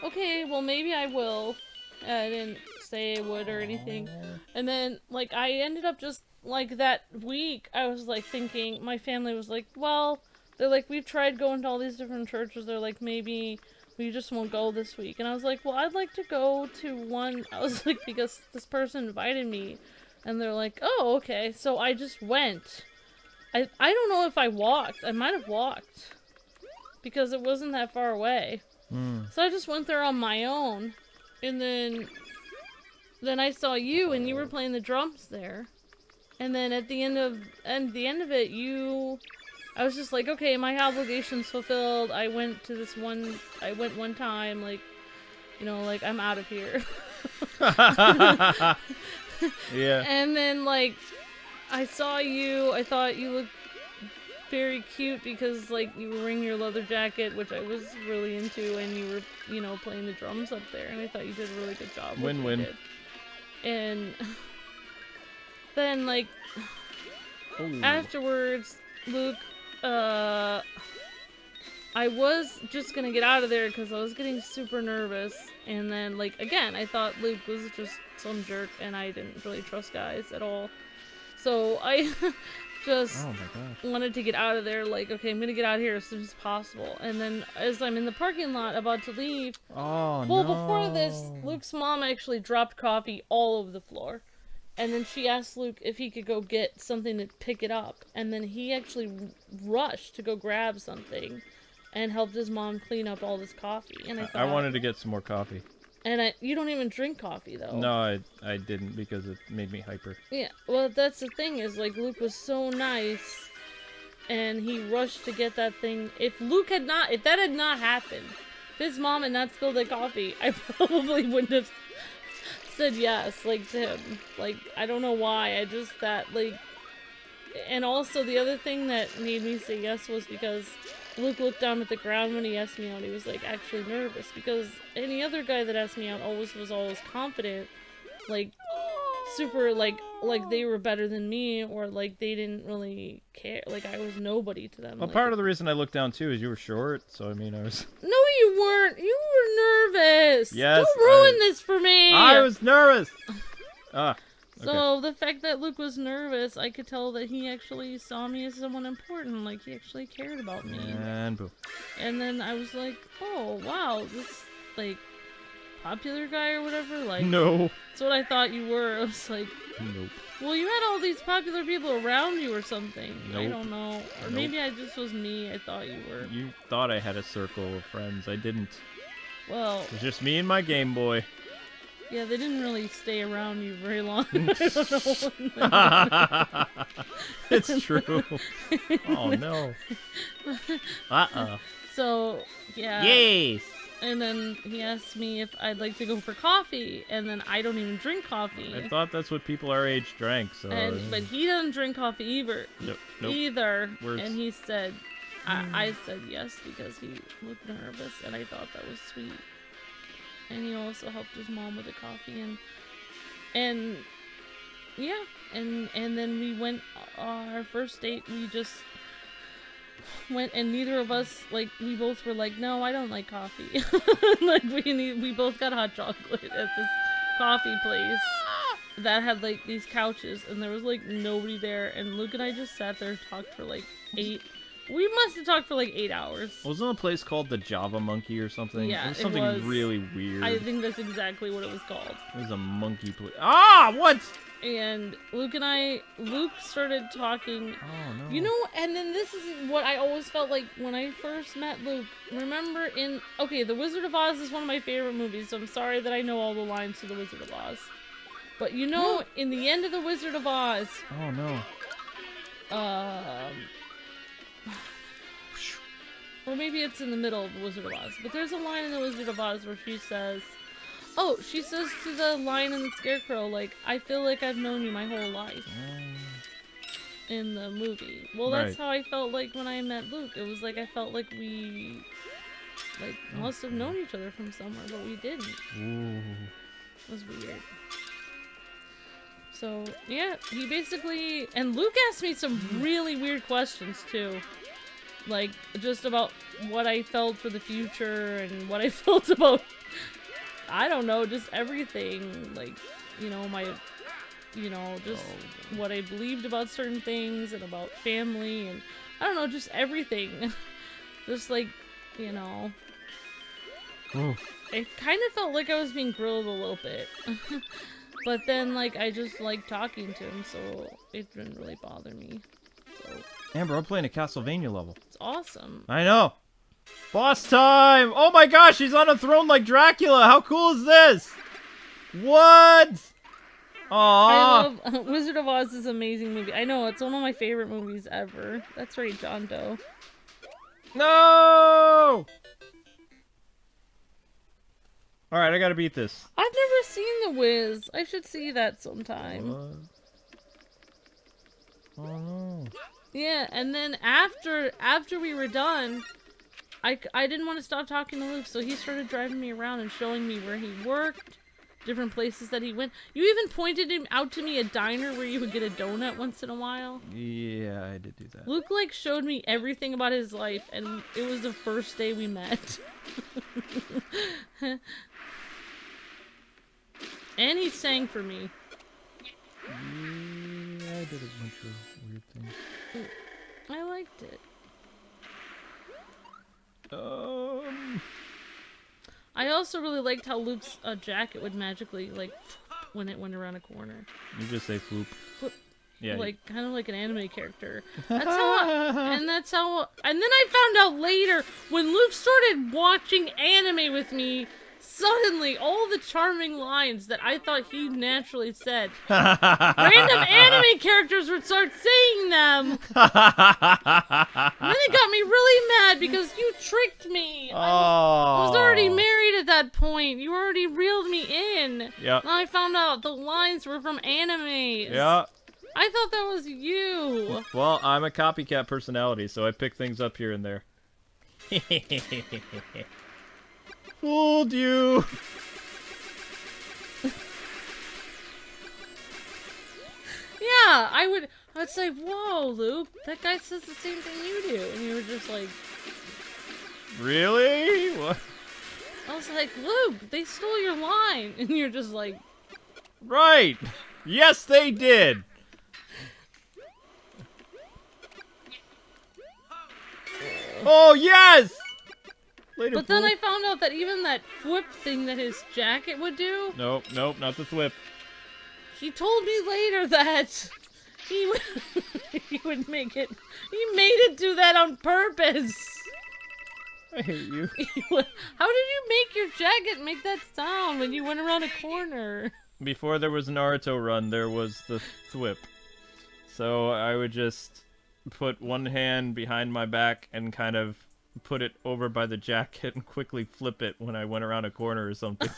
Speaker 2: okay, well maybe I will. I didn't say I would or anything, and then like I ended up just like that week I was like thinking, my family was like, well, they're like, we've tried going to all these different churches, they're like, maybe we just won't go this week. And I was like, well, I'd like to go to one. I was like, because this person invited me. And they're like, oh, okay. So I just went. I don't know if I walked. I might have walked. Because it wasn't that far away. So I just went there on my own. And then I saw you and you were playing the drums there. And then at the end of it, I was just like, okay, my obligation's fulfilled. I went one time, like, you know, like, I'm out of here.
Speaker 1: Yeah.
Speaker 2: And then, like, I saw you, I thought you looked very cute because, like, you were wearing your leather jacket, which I was really into, and you were, you know, playing the drums up there, and I thought you did a really good job.
Speaker 1: Win-win.
Speaker 2: And then, like,
Speaker 1: Ooh.
Speaker 2: afterwards, Luke, I was just gonna get out of there because I was getting super nervous, and then, like, again, I thought Luke was just some jerk, and I didn't really trust guys at all. So I just wanted to get out of there, like, okay, I'm gonna get out of here as soon as possible. And then as I'm in the parking lot about to leave, before this, Luke's mom actually dropped coffee all over the floor. And then she asked Luke if he could go get something to pick it up. And then he actually rushed to go grab something and helped his mom clean up all this coffee. And I
Speaker 1: wanted to get some more coffee.
Speaker 2: And you don't even drink coffee, though.
Speaker 1: No, I didn't because it made me hyper.
Speaker 2: Yeah, well, that's the thing is, like, Luke was so nice and he rushed to get that thing. If that had not happened, if his mom had not spilled the coffee, I probably wouldn't have said yes, like, to him. Like, I don't know why, I just, that, like, and also the other thing that made me say yes was because Luke looked down at the ground when he asked me out. He was, like, actually nervous, because any other guy that asked me out was always confident, like, super, like they were better than me, or, like, they didn't really care, like, I was nobody to them.
Speaker 1: Well,
Speaker 2: like,
Speaker 1: part of the reason I looked down, too, is you were short, so, I mean, I was...
Speaker 2: No, you weren't! You were nervous!
Speaker 1: Yes,
Speaker 2: Don't ruin this for me!
Speaker 1: I was nervous! Okay.
Speaker 2: So, the fact that Luke was nervous, I could tell that he actually saw me as someone important, like, he actually cared about me.
Speaker 1: And boom.
Speaker 2: And then I was like, oh, wow, this, like, popular guy or whatever, like...
Speaker 1: No.
Speaker 2: That's what I thought you were. I was like...
Speaker 1: Nope.
Speaker 2: Well, you had all these popular people around you or something.
Speaker 1: Nope.
Speaker 2: I don't know. Or maybe I just was me. I thought you were.
Speaker 1: You thought I had a circle of friends. I didn't.
Speaker 2: Well...
Speaker 1: It was just me and my Game Boy.
Speaker 2: Yeah, they didn't really stay around you very long. I don't know.
Speaker 1: It's true. Oh, no.
Speaker 2: So, yeah.
Speaker 1: Yes!
Speaker 2: And then he asked me if I'd like to go for coffee, and then I don't even drink coffee.
Speaker 1: I thought that's what people our age drank, so...
Speaker 2: But he doesn't drink coffee either.
Speaker 1: Nope.
Speaker 2: Either.
Speaker 1: Words.
Speaker 2: And he said... I said yes because he looked nervous, and I thought that was sweet. And he also helped his mom with the coffee, and yeah, and then we went, our first date, we just went, and neither of us, like, we both were like, no, I don't like coffee. Like, we both got hot chocolate at this coffee place that had, like, these couches, and there was, like, nobody there, and Luke and I just sat there and talked for, like, we must have talked for like 8 hours.
Speaker 1: Wasn't a place called the Java Monkey or something?
Speaker 2: Yeah,
Speaker 1: it was something really weird.
Speaker 2: I think that's exactly what it was called.
Speaker 1: It was a monkey place. Ah, what?
Speaker 2: And Luke started talking.
Speaker 1: Oh, no.
Speaker 2: You know, and then this is what I always felt like when I first met Luke. Remember The Wizard of Oz is one of my favorite movies, so I'm sorry that I know all the lines to The Wizard of Oz. But you know, in the end of The Wizard of Oz...
Speaker 1: Oh, no.
Speaker 2: Or maybe it's in the middle of The Wizard of Oz. But there's a line in The Wizard of Oz where she says to the Lion and the Scarecrow, like, I feel like I've known you my whole life. In the movie. Well, that's how I felt like when I met Luke. It was like I felt like we, like, must have known each other from somewhere, but we didn't.
Speaker 1: Ooh.
Speaker 2: It was weird. So, yeah, he basically... And Luke asked me some really weird questions, too. Like, just about what I felt for the future and what I felt about... I don't know, just everything. Like, you know, my... You know, just what I believed about certain things and about family and... I don't know, just everything. Just, like, you know... It kind of felt like I was being grilled a little bit. But then, like, I just like talking to him, so it didn't really bother me. So
Speaker 1: Amber, I'm playing a Castlevania level.
Speaker 2: it's awesome.
Speaker 1: I know. Boss time! Oh my gosh, he's on a throne like Dracula! How cool is this? What? Aww.
Speaker 2: I love Wizard of Oz is an amazing movie. I know, it's one of my favorite movies ever. That's right, John Doe.
Speaker 1: No! Alright, I gotta beat this.
Speaker 2: I've never seen The Wiz. I should see that sometime.
Speaker 1: What? Oh no.
Speaker 2: Yeah, and then after we were done, I didn't want to stop talking to Luke, so he started driving me around and showing me where he worked, different places that he went. You even pointed him out to me a diner where you would get a donut once in a while.
Speaker 1: Yeah, I did do that.
Speaker 2: Luke, like, showed me everything about his life, and it was the first day we met. And he sang for me.
Speaker 1: Yeah, I did a bunch of weird things.
Speaker 2: I liked it. I also really liked how Luke's jacket would magically, like, when it went around a corner.
Speaker 1: You just say floop.
Speaker 2: Flip.
Speaker 1: Yeah.
Speaker 2: Like, kind of like an anime character. And then I found out later, when Luke started watching anime with me, suddenly all the charming lines that I thought he naturally said, random anime characters would start saying them. And then it got me really mad because you tricked me. I was already married at that point. You already reeled me in.
Speaker 1: Yeah.
Speaker 2: And I found out the lines were from animes.
Speaker 1: Yeah.
Speaker 2: I thought that was you.
Speaker 1: Well, I'm a copycat personality, so I pick things up here and there. Fooled you.
Speaker 2: Yeah, I would say, whoa, Luke, that guy says the same thing you do. And you were just like...
Speaker 1: Really? What?
Speaker 2: I was like, Luke, they stole your line. And you're just like...
Speaker 1: Right. Yes, they did. Oh, yes! Later,
Speaker 2: But then I found out that even that whip thing that his jacket would do...
Speaker 1: Nope, not the whip.
Speaker 2: He told me later that he would, he would make it... He made it do that on purpose!
Speaker 1: I hate you.
Speaker 2: How did you make your jacket make that sound when you went around a corner?
Speaker 1: Before there was a Naruto run, there was the thwip. So I would just put one hand behind my back and kind of put it over by the jacket and quickly flip it when I went around a corner or something.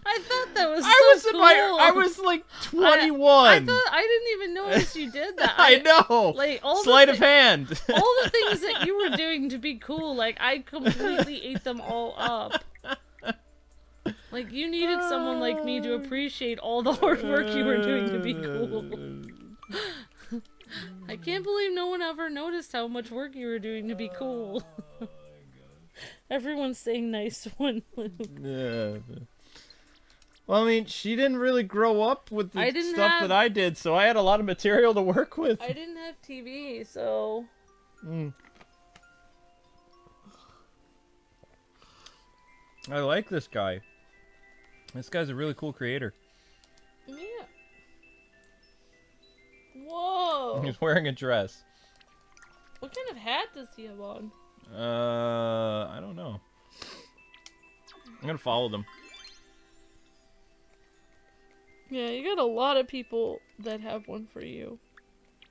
Speaker 2: I thought that was cool.
Speaker 1: I was like 21.
Speaker 2: I thought I didn't even notice you did that.
Speaker 1: I know.
Speaker 2: Like
Speaker 1: sleight of hand.
Speaker 2: All the things that you were doing to be cool, like I completely ate them all up. Like you needed someone like me to appreciate all the hard work you were doing to be cool. I can't believe no one ever noticed how much work you were doing to be cool. Everyone's saying nice one.
Speaker 1: Yeah. Well, I mean, she didn't really grow up with the stuff that I did, so I had a lot of material to work with.
Speaker 2: I didn't have TV, so...
Speaker 1: I like this guy. This guy's a really cool creator.
Speaker 2: Yeah. Whoa!
Speaker 1: He's wearing a dress.
Speaker 2: What kind of hat does he have on?
Speaker 1: I don't know. I'm gonna follow them.
Speaker 2: Yeah, you got a lot of people that have one for you.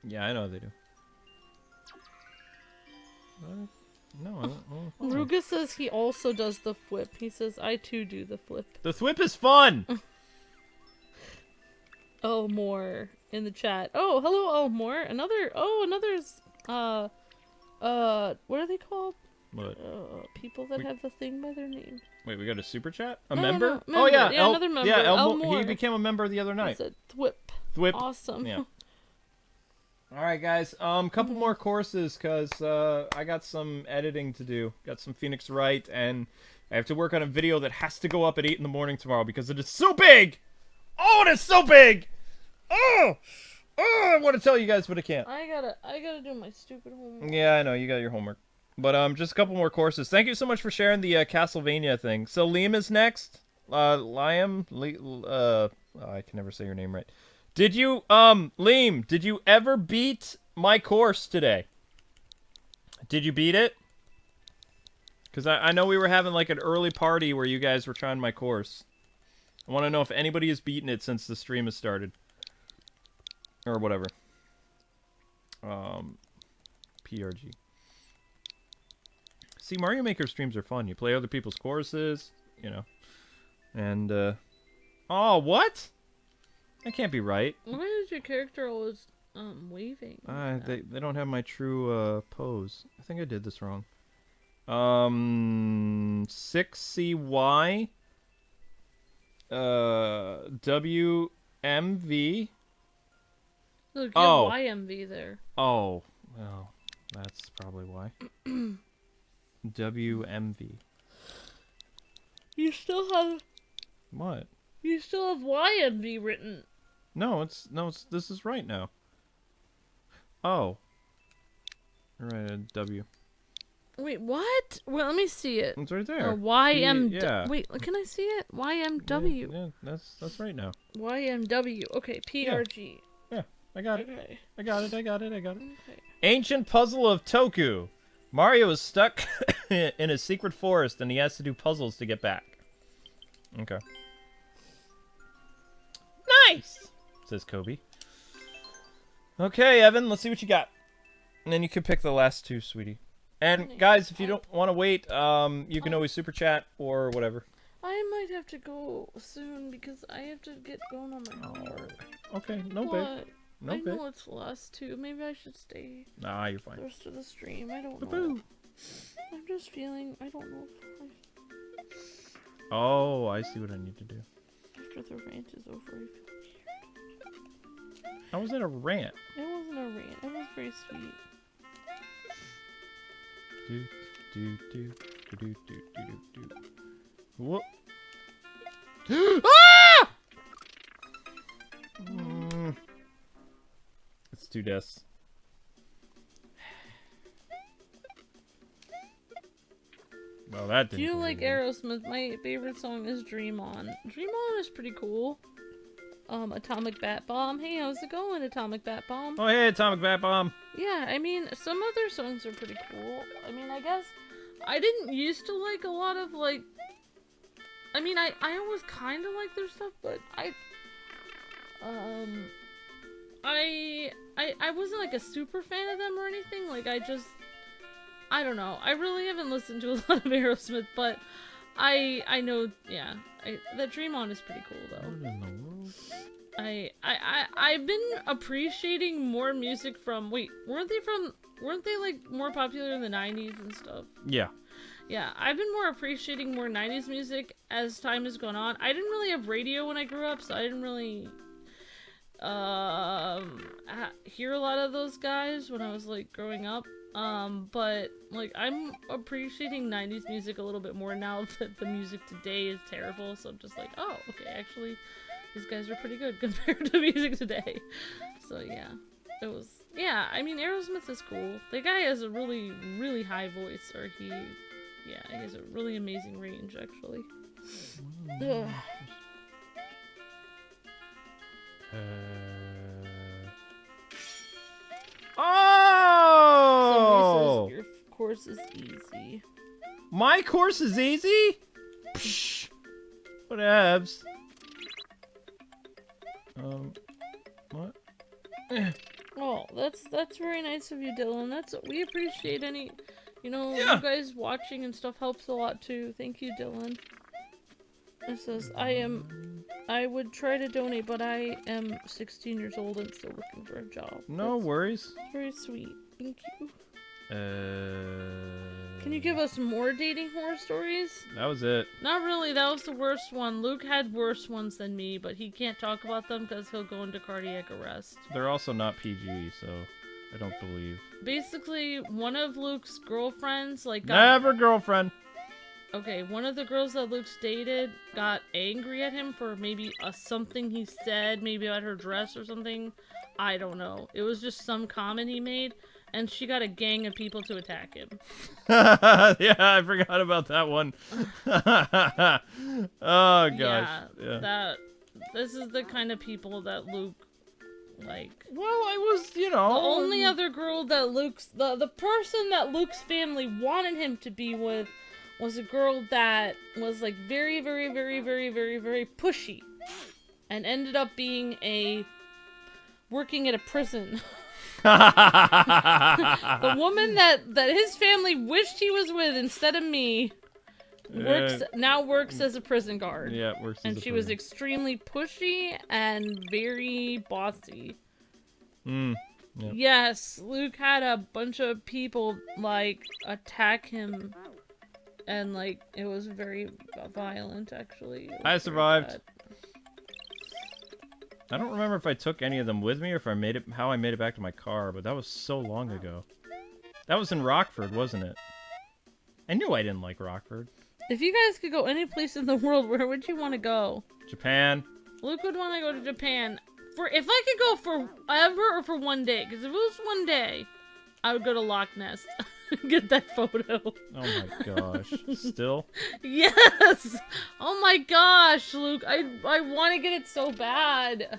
Speaker 1: Yeah, I know they do. No, I don't.
Speaker 2: Ruga says he also does the flip. He says, I too do the flip.
Speaker 1: The thwip is fun!
Speaker 2: Oh, more in the chat. Oh, hello, oh, more. Another, what are they called?
Speaker 1: What?
Speaker 2: People that have the thing by their name.
Speaker 1: Wait, we got a super chat? A
Speaker 2: No,
Speaker 1: member?
Speaker 2: no,
Speaker 1: Oh yeah,
Speaker 2: another member.
Speaker 1: Yeah,
Speaker 2: Elmore.
Speaker 1: he became a member the other night.
Speaker 2: He said Thwip.
Speaker 1: Thwip.
Speaker 2: Awesome.
Speaker 1: Yeah. All right, guys. Couple more courses because I got some editing to do. Got some Phoenix Wright, and I have to work on a video that has to go up at 8 in the morning tomorrow because it is so big. Oh, it is so big. Oh, I want to tell you guys, but I can't.
Speaker 2: I gotta do my stupid homework.
Speaker 1: Yeah, I know you got your homework, but just a couple more courses. Thank you so much for sharing the Castlevania thing. So Liam is next. Liam, I can never say your name right. Did you, Liam, did you ever beat my course today? Did you beat it? Because I know we were having like an early party where you guys were trying my course. I want to know if anybody has beaten it since the stream has started. Or whatever. PRG. See, Mario Maker streams are fun. You play other people's courses, you know. And, oh, what? That can't be right.
Speaker 2: Why is your character always waving?
Speaker 1: They don't have my true pose. I think I did this wrong. 6CY WMV.
Speaker 2: Look, you have YMV there.
Speaker 1: Oh, well, that's probably why. WMV.
Speaker 2: You still have.
Speaker 1: What?
Speaker 2: You still have YMV written.
Speaker 1: No, this is right now. Oh. Right, W.
Speaker 2: Wait, what? Well, let me see it.
Speaker 1: It's right there.
Speaker 2: YM. Wait, can I see it? YMW.
Speaker 1: Yeah, that's right now.
Speaker 2: YMW. Okay, PRG.
Speaker 1: Yeah, I got it.
Speaker 2: Okay.
Speaker 1: I got it.
Speaker 2: Okay.
Speaker 1: Ancient Puzzle of Toku. Mario is stuck in a secret forest and he has to do puzzles to get back. Okay. Nice, says Coby. Okay, Evan, let's see what you got. And then you can pick the last two, sweetie. And guys, if you don't want to wait, you can always super chat or whatever.
Speaker 2: I might have to go soon because I have to get going on my homework.
Speaker 1: Okay, no babe. No
Speaker 2: I
Speaker 1: babe.
Speaker 2: know it's the last two. Maybe I should stay
Speaker 1: Nah, you're fine.
Speaker 2: the rest of the stream. I don't know.
Speaker 1: Boo.
Speaker 2: I'm just feeling. I don't know.
Speaker 1: Oh, I see what I need to do.
Speaker 2: After the rant is over, I feel weird.
Speaker 1: How was that a rant?
Speaker 2: It wasn't a rant. It was very sweet.
Speaker 1: Do. Whoop. Ah! It's 2 deaths. Well, that didn't.
Speaker 2: Do you
Speaker 1: go
Speaker 2: like
Speaker 1: well.
Speaker 2: Aerosmith? My favorite song is Dream On. Dream On is pretty cool. Atomic Bat Bomb. Hey, how's it going, Atomic Bat Bomb?
Speaker 1: Oh, hey, Atomic Bat Bomb.
Speaker 2: Yeah, I mean, some other songs are pretty cool. I mean, I guess I didn't used to like a lot of, like, I mean, I always kind of like their stuff, but I wasn't, like, a super fan of them or anything. Like, I don't know. I really haven't listened to a lot of Aerosmith, but I know, yeah. The Dream On is pretty cool, though.
Speaker 1: What in the world?
Speaker 2: I've been appreciating more music from, wait, weren't they like more popular in the 90s and stuff?
Speaker 1: Yeah.
Speaker 2: Yeah, I've been more appreciating more 90s music as time has gone on. I didn't really have radio when I grew up, so I didn't really hear a lot of those guys when I was like growing up. But like I'm appreciating 90s music a little bit more now that the music today is terrible, so I'm just like, oh, okay, actually these guys are pretty good compared to music today. So yeah, it was, yeah, I mean, Aerosmith is cool. The guy has a really, really high voice, or he has a really amazing range, actually. Ugh.
Speaker 1: Oh!
Speaker 2: Somebody says your course is easy.
Speaker 1: My course is easy? Psh. Whatevs. What?
Speaker 2: Oh, that's very nice of you, Dylan. We appreciate any, you guys watching and stuff helps a lot too. Thank you, Dylan. It says, I would try to donate, but I am 16 years old and still looking for a job.
Speaker 1: No worries.
Speaker 2: Very sweet. Thank you. Can you give us more dating horror stories?
Speaker 1: That was it.
Speaker 2: Not really. That was the worst one. Luke had worse ones than me, but he can't talk about them because he'll go into cardiac arrest.
Speaker 1: They're also not PG, so I don't believe.
Speaker 2: Basically, one of Luke's girlfriends, like,
Speaker 1: Never girlfriend.
Speaker 2: Okay, one of the girls that Luke's dated got angry at him for maybe something he said, maybe about her dress or something. I don't know. It was just some comment he made, and she got a gang of people to attack him.
Speaker 1: Yeah, I forgot about that one. Oh gosh. Yeah.
Speaker 2: This is the kind of people that Luke like.
Speaker 1: Well, I was, you know.
Speaker 2: The only other girl that the person that Luke's family wanted him to be with was a girl that was like very, very, very, very, very, very pushy, and ended up being working at a prison. The woman that his family wished he was with instead of me now works as a prison guard.
Speaker 1: Yeah, works.
Speaker 2: And she was extremely pushy and very bossy.
Speaker 1: Yep.
Speaker 2: Yes, Luke had a bunch of people like attack him, and like it was very violent. Actually,
Speaker 1: I survived. I don't remember if I took any of them with me or if how I made it back to my car, but that was so long ago. That was in Rockford, wasn't it? I knew I didn't like Rockford.
Speaker 2: If you guys could go any place in the world, where would you want to go?
Speaker 1: Japan.
Speaker 2: Luke would want to go to Japan. If I could go forever or for one day, because if it was one day, I would go to Loch Ness. Get that photo.
Speaker 1: Oh my gosh. Still?
Speaker 2: Yes! Oh my gosh, Luke. I want to get it so bad.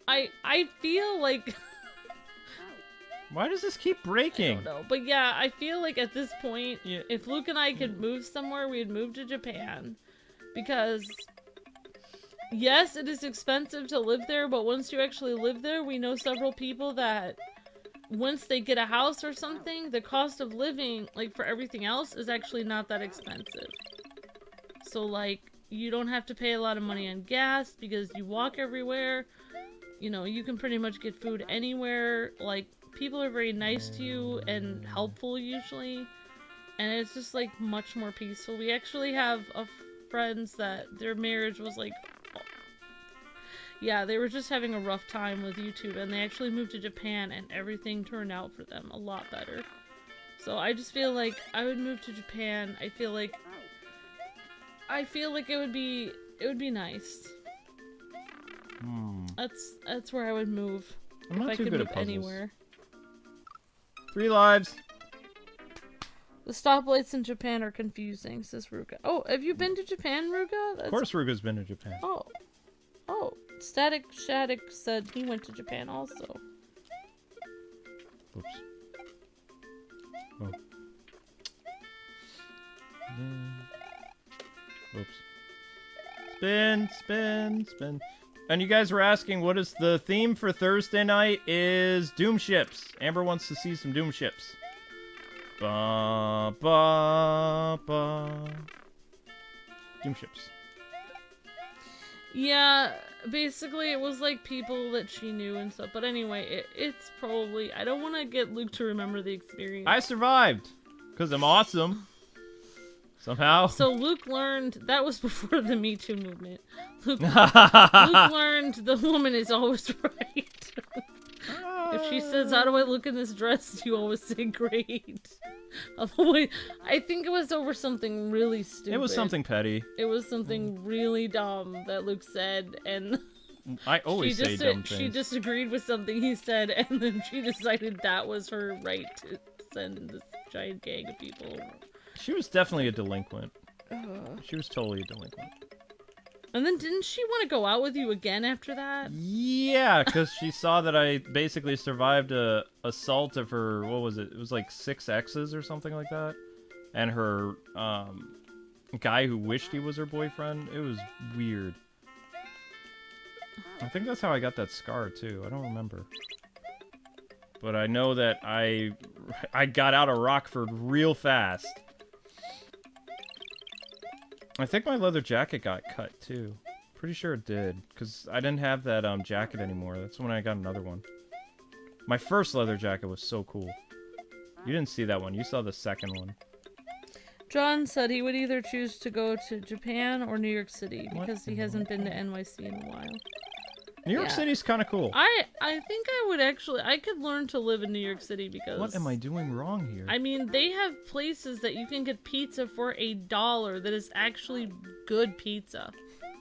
Speaker 2: I feel like...
Speaker 1: Why does this keep breaking?
Speaker 2: I don't know. But yeah, I feel like at this point, if Luke and I could move somewhere, we'd move to Japan. Because... yes, it is expensive to live there, but once you actually live there, we know several people that once they get a house or something, the cost of living, like for everything else, is actually not that expensive. So like, you don't have to pay a lot of money on gas because you walk everywhere. You know, you can pretty much get food anywhere. Like, people are very nice to you and helpful usually. And it's just like much more peaceful. We actually have friends that their marriage was like... yeah, they were just having a rough time with YouTube, and they actually moved to Japan, and everything turned out for them a lot better. So I just feel like I would move to Japan. I feel like it would be nice. That's where I would move.
Speaker 1: I'm not
Speaker 2: if I
Speaker 1: too
Speaker 2: could
Speaker 1: good
Speaker 2: move
Speaker 1: at puzzles.
Speaker 2: anywhere.
Speaker 1: 3 lives.
Speaker 2: The stoplights in Japan are confusing, says Ruka. Oh, have you been to Japan, Ruka?
Speaker 1: Of course Ruga's been to Japan.
Speaker 2: Oh. Static Shattuck said he went to Japan also.
Speaker 1: Oops. Oh. Oops. Spin, spin, spin. And you guys were asking, what is the theme for Thursday night? Is Doom Ships. Amber wants to see some Doom Ships. Ba ba ba. Doom Ships.
Speaker 2: Yeah, basically it was like people that she knew and stuff. But anyway, it's probably... I don't want to get Luke to remember the experience.
Speaker 1: I survived. Because I'm awesome. Somehow.
Speaker 2: So Luke learned... That was before the Me Too movement. Luke learned the woman is always right. If she says, how do I look in this dress? You always say, great. Otherwise, I think it was over something really stupid.
Speaker 1: It was something petty.
Speaker 2: It was something really dumb that Luke said, and
Speaker 1: I always say dumb things.
Speaker 2: She disagreed with something he said, and then she decided that was her right to send this giant gang of people.
Speaker 1: She was definitely a delinquent. She was totally a delinquent.
Speaker 2: And then didn't she want to go out with you again after that?
Speaker 1: Yeah, because she saw that I basically survived a assault of her, what was it? It was like 6 exes or something like that. And her guy who wished he was her boyfriend. It was weird. I think that's how I got that scar too. I don't remember. But I know that I got out of Rockford real fast. I think my leather jacket got cut, too. Pretty sure it did, because I didn't have that jacket anymore. That's when I got another one. My first leather jacket was so cool. You didn't see that one. You saw the second one.
Speaker 2: John said he would either choose to go to Japan or New York City
Speaker 1: What
Speaker 2: because he
Speaker 1: in the
Speaker 2: hasn't been to
Speaker 1: world?
Speaker 2: NYC in a while.
Speaker 1: New York
Speaker 2: Yeah.
Speaker 1: City's kind of cool.
Speaker 2: I think I would actually, I could learn to live in New York City because...
Speaker 1: What am I doing wrong here?
Speaker 2: I mean, they have places that you can get pizza for $1 that is actually good pizza.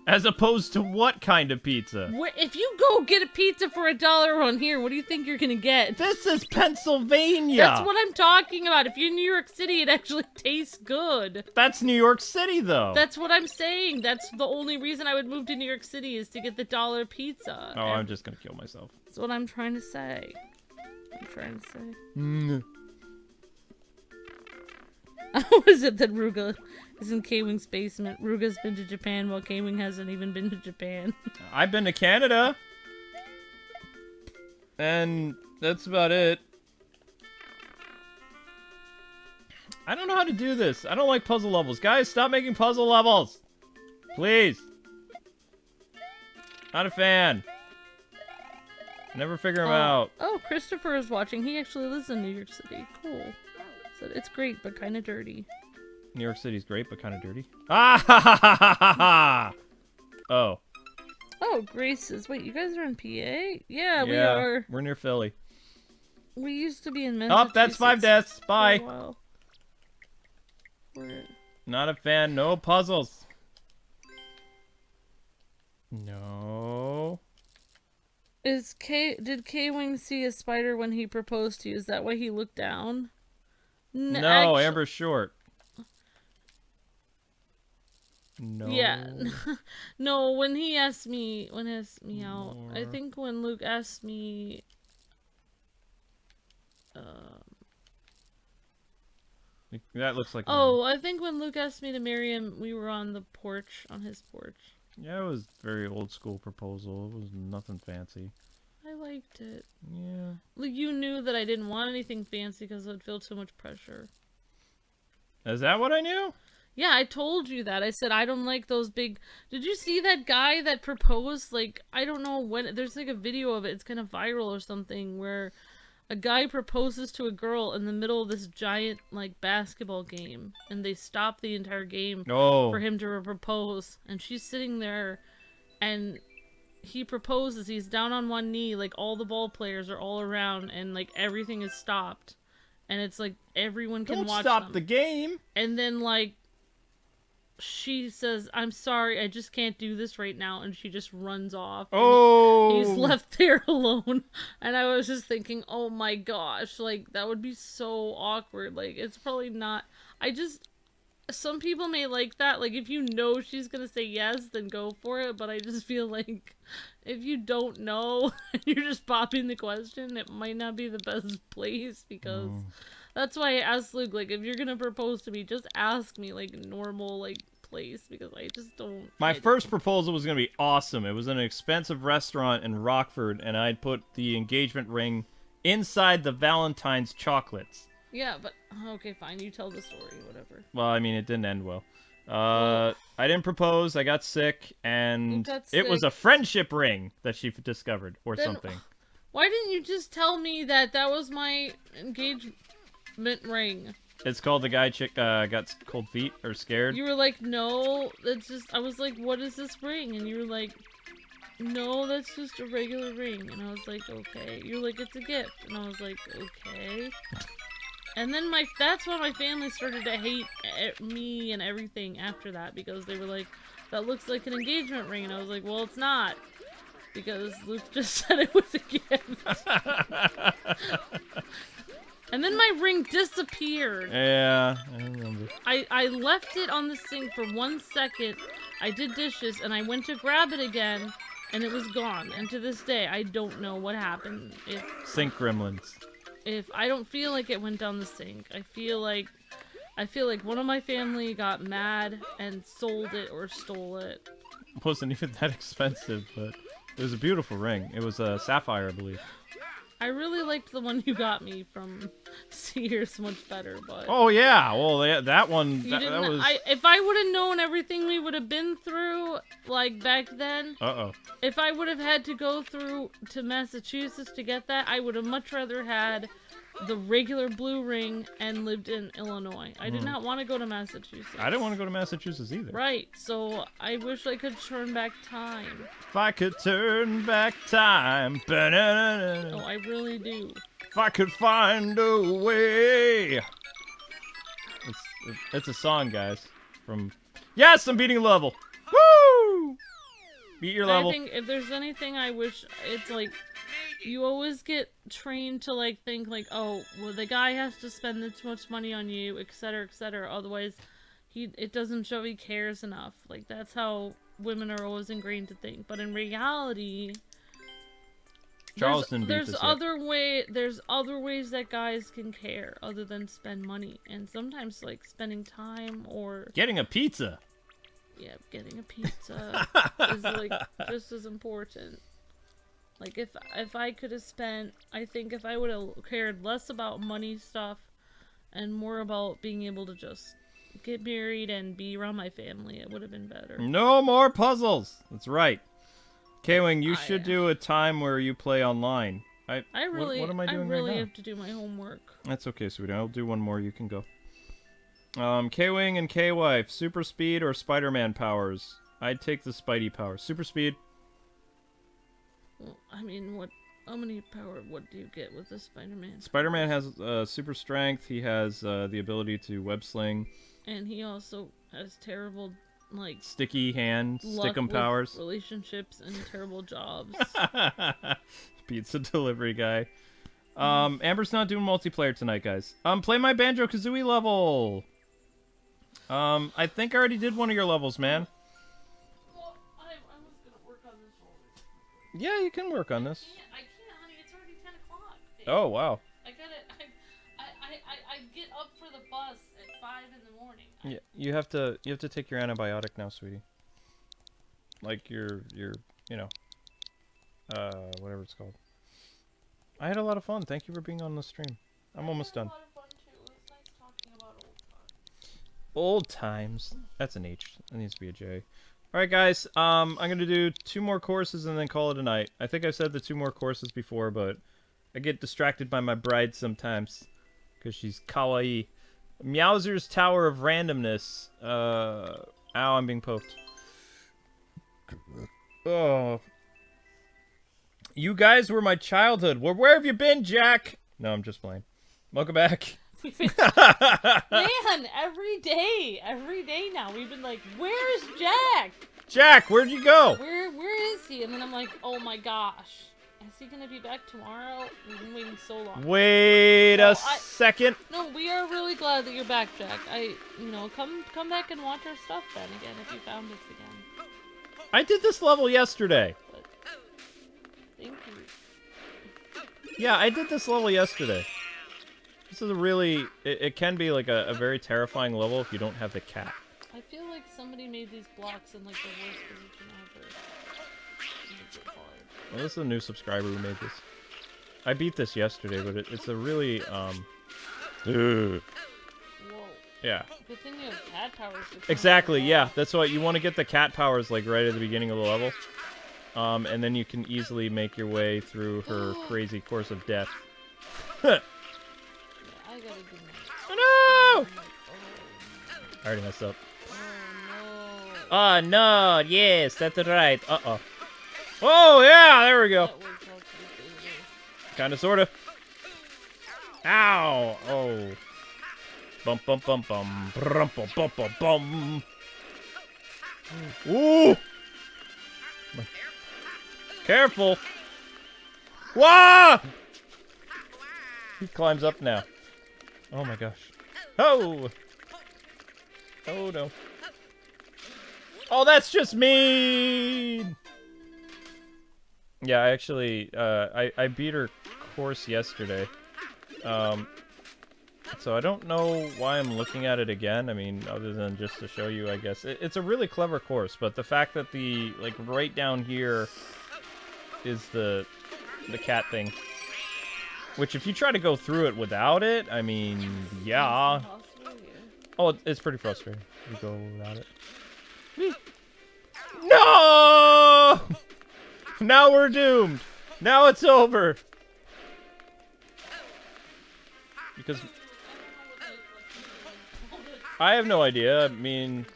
Speaker 1: As opposed to what kind of pizza?
Speaker 2: If you go get a pizza for $1 on here, what do you think you're gonna get?
Speaker 1: This is Pennsylvania.
Speaker 2: That's what I'm talking about. If you're in New York City, it actually tastes good.
Speaker 1: That's New York City, though.
Speaker 2: That's what I'm saying. That's the only reason I would move to New York City is to get the $1 pizza.
Speaker 1: Oh, I'm just gonna kill myself.
Speaker 2: That's what I'm trying to say.
Speaker 1: Mm.
Speaker 2: How is it that Ruga is in Kwing's basement? Ruga's been to Japan while Kwing hasn't even been to Japan.
Speaker 1: I've been to Canada. And that's about it. I don't know how to do this. I don't like puzzle levels. Guys, stop making puzzle levels. Please. Not a fan. Never figure them out.
Speaker 2: Oh, Christopher is watching. He actually lives in New York City. Cool. So it's great, but kind of dirty.
Speaker 1: New York City's great, but kind of dirty. Ah ha ha ha ha ha ha! Oh.
Speaker 2: Oh, Grace's. Wait, you guys are in PA? Yeah, we are.
Speaker 1: We're near Philly.
Speaker 2: We used to be in
Speaker 1: Oh,
Speaker 2: Massachusetts.
Speaker 1: that's 5 deaths.
Speaker 2: for a
Speaker 1: Bye.
Speaker 2: while. We're...
Speaker 1: Not a fan. No puzzles. No.
Speaker 2: Did Kwing see a spider when he proposed to you? Is that why he looked down?
Speaker 1: No, Amber's short. No.
Speaker 2: Yeah. No, when he asked me out, I
Speaker 1: More.
Speaker 2: think when Luke asked me,
Speaker 1: That looks like.
Speaker 2: oh, I think when Luke asked me to marry him, we were on the porch, on his porch.
Speaker 1: Yeah, it was very old school proposal. It was nothing fancy.
Speaker 2: I liked it.
Speaker 1: Yeah.
Speaker 2: Like, you knew that I didn't want anything fancy because it would feel too much pressure.
Speaker 1: Is that what I knew?
Speaker 2: Yeah, I told you that. I said I don't like those big... Did you see that guy that proposed? Like, I don't know when... There's like a video of it. It's kind of viral or something where a guy proposes to a girl in the middle of this giant, like, basketball game. And they stop the entire game
Speaker 1: Oh.
Speaker 2: for him to propose. And she's sitting there and he proposes. He's down on one knee. Like, all the ball players are all around and, like, everything is stopped. And it's like everyone can
Speaker 1: Don't
Speaker 2: watch
Speaker 1: stop
Speaker 2: them.
Speaker 1: the game.
Speaker 2: And then, like, she says, I'm sorry, I just can't do this right now, and she just runs off.
Speaker 1: Oh.
Speaker 2: He's left there alone. And I was just thinking, oh my gosh, like, that would be so awkward. Like, it's probably not... Some people may like that. Like, if you know she's gonna say yes, then go for it. But I just feel like if you don't know and you're just popping the question, it might not be the best place because... That's why I asked Luke, like, if you're gonna propose to me, just ask me, like, normal, like, place, because I just don't...
Speaker 1: My first proposal was going to be awesome. It was in an expensive restaurant in Rockford, and I'd put the engagement ring inside the Valentine's chocolates.
Speaker 2: Yeah, but... Okay, fine, you tell the story, whatever.
Speaker 1: Well, I mean, it didn't end well. I didn't propose, I got sick, and it was a friendship ring that she discovered, or something.
Speaker 2: Why didn't you just tell me that that was my engagement ring?
Speaker 1: It's called the guy chick got cold feet or scared.
Speaker 2: You were like, no, that's just... I was like, what is this ring? And you were like, no, that's just a regular ring. And I was like, okay. You're like, it's a gift. And I was like, okay. And then that's when my family started to hate me and everything after that, because they were like, that looks like an engagement ring. And I was like, well, it's not. Because Luke just said it was a gift. And then my ring disappeared.
Speaker 1: Yeah, I remember.
Speaker 2: I left it on the sink for 1 second. I did dishes, and I went to grab it again, and it was gone. And to this day, I don't know what happened.
Speaker 1: Sink gremlins.
Speaker 2: If I don't feel like it went down the sink. I feel like one of my family got mad and sold it or stole it.
Speaker 1: It wasn't even that expensive, but it was a beautiful ring. It was a sapphire, I believe.
Speaker 2: I really liked the one you got me from Sears much better, but...
Speaker 1: Oh, yeah. Well, that one, that was...
Speaker 2: If I would have known everything we would have been through, like, back then...
Speaker 1: Uh-oh.
Speaker 2: If I would have had to go through to Massachusetts to get that, I would have much rather had the regular blue ring and lived in Illinois. I did not want to go to Massachusetts.
Speaker 1: I didn't want to go to Massachusetts either.
Speaker 2: Right, so I wish I could turn back time.
Speaker 1: If I could turn back time. Ba-na-na-na-na.
Speaker 2: Oh, I really do.
Speaker 1: If I could find a way. It's a song, guys. From yes, I'm beating a level. Woo! Beat your level.
Speaker 2: I think if there's anything I wish, it's like you always get trained to like think like, oh, well, the guy has to spend this much money on you, etc., etc. Otherwise, it doesn't show he cares enough. Like that's how women are always ingrained to think. But in reality,
Speaker 1: Charleston
Speaker 2: there's other ways that guys can care other than spend money, and sometimes like spending time or
Speaker 1: getting a pizza.
Speaker 2: Yeah, getting a pizza is like just as important. Like if I could have spent, I think if I would have cared less about money stuff and more about being able to just get married and be around my family, it would have been better.
Speaker 1: No more puzzles. That's right. K-Wing, you should do a time where you play online. What am I doing right now?
Speaker 2: Have to do my homework.
Speaker 1: That's okay, sweetie. I'll do one more. You can go. K-Wing and K-Wife, super speed or Spider-Man powers? I'd take the Spidey powers. Super speed.
Speaker 2: Well, I mean, how many power, what do you get with the Spider-Man?
Speaker 1: Spider-Man has super strength. He has the ability to web sling.
Speaker 2: And he also has terrible, like...
Speaker 1: sticky hand, stickum powers.
Speaker 2: Relationships and terrible jobs.
Speaker 1: Pizza delivery guy. Amber's not doing multiplayer tonight, guys. Play my Banjo-Kazooie level! I think I already did one of your levels, man.
Speaker 2: Well, I was gonna work on this one.
Speaker 1: Yeah, you can work on this.
Speaker 2: I can't, honey. It's already 10 o'clock.
Speaker 1: Oh, wow.
Speaker 2: I get up for the bus at 5 in the morning.
Speaker 1: Yeah, you have to take your antibiotic now, sweetie. Like your whatever it's called. I had a lot of fun. Thank you for being on the stream. I'm almost done.
Speaker 2: I had a lot of fun too. It was nice talking about old times.
Speaker 1: Old times. That's an H. That needs to be a J. Alright, guys. I'm going to do 2 more courses and then call it a night. I think I've said the 2 more courses before, but I get distracted by my bride sometimes. Because she's kawaii. Meowser's Tower of Randomness. Ow, I'm being poked. Oh. You guys were my childhood. Well, where have you been, Jack? No, I'm just playing. Welcome back.
Speaker 2: Man, every day now we've been like, where's Jack?
Speaker 1: Jack, where'd you go?
Speaker 2: Where is he? And then I'm like, oh my gosh, is he gonna be back tomorrow? We've been waiting so long.
Speaker 1: Wait a second.
Speaker 2: No, we are really glad that you're back, Jack. Come back and watch our stuff then again if you found us again.
Speaker 1: I did this level yesterday.
Speaker 2: But, thank you.
Speaker 1: Yeah, I did this level yesterday. This is a really... It can be like a very terrifying level if you don't have the cat.
Speaker 2: I feel like somebody made these blocks in like the worst position ever. It's hard.
Speaker 1: Well, this is a new subscriber who made this. I beat this yesterday, but it's a really...
Speaker 2: Whoa.
Speaker 1: Yeah.
Speaker 2: Good thing you have cat powers.
Speaker 1: Exactly, yeah. That's why you want to get the cat powers like right at the beginning of the level. And then you can easily make your way through her crazy course of death.
Speaker 2: Yeah, I gotta do that.
Speaker 1: Oh, no! I already messed up.
Speaker 2: Oh no.
Speaker 1: Oh, no, yes, that's right. Uh-oh. Oh, yeah, there we go.
Speaker 2: That worked out to the favor.
Speaker 1: Kinda, sorta. Ow! Oh. Bum bum bum bum. Brum bum bum bum bum. Ooh! Careful! Wah! He climbs up now. Oh my gosh. Oh! Oh no. Oh, that's just mean! Yeah, I actually, I beat her course yesterday. So I don't know why I'm looking at it again. I mean, other than just to show you, I guess. It's a really clever course, but the fact that the, like, right down here is the cat thing. Which, if you try to go through it without it, I mean, yeah. Oh, it's pretty frustrating. You go without it. No! Now we're doomed. Now it's over. Because I have no idea. I mean,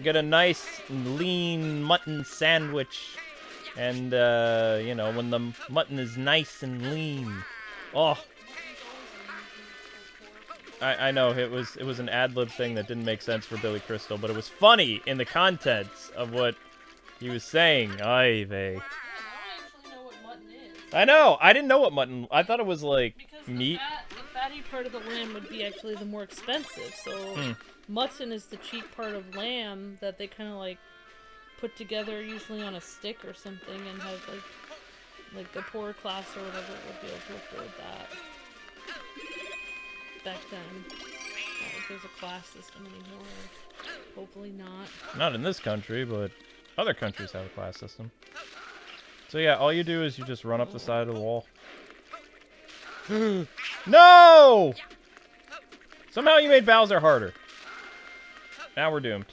Speaker 1: get a nice lean mutton sandwich, and you know, when the mutton is nice and lean. Oh, I know it was an ad-lib thing that didn't make sense for Billy Crystal, but it was funny in the contents of what he was saying. Ay vey. I know. I didn't know what mutton. I thought it was like
Speaker 2: Because
Speaker 1: meat.
Speaker 2: the fatty part of the lamb would be actually the more expensive. So mutton is the cheap part of lamb that they kind of like put together, usually on a stick or something, and have like the poorer class or whatever would be able to afford that. Back then, not like there's a class system anymore. Hopefully not.
Speaker 1: Not in this country, but other countries have a class system. So yeah, all you do is you just run up the side of the wall. No! Somehow you made Bowser harder. Now we're doomed.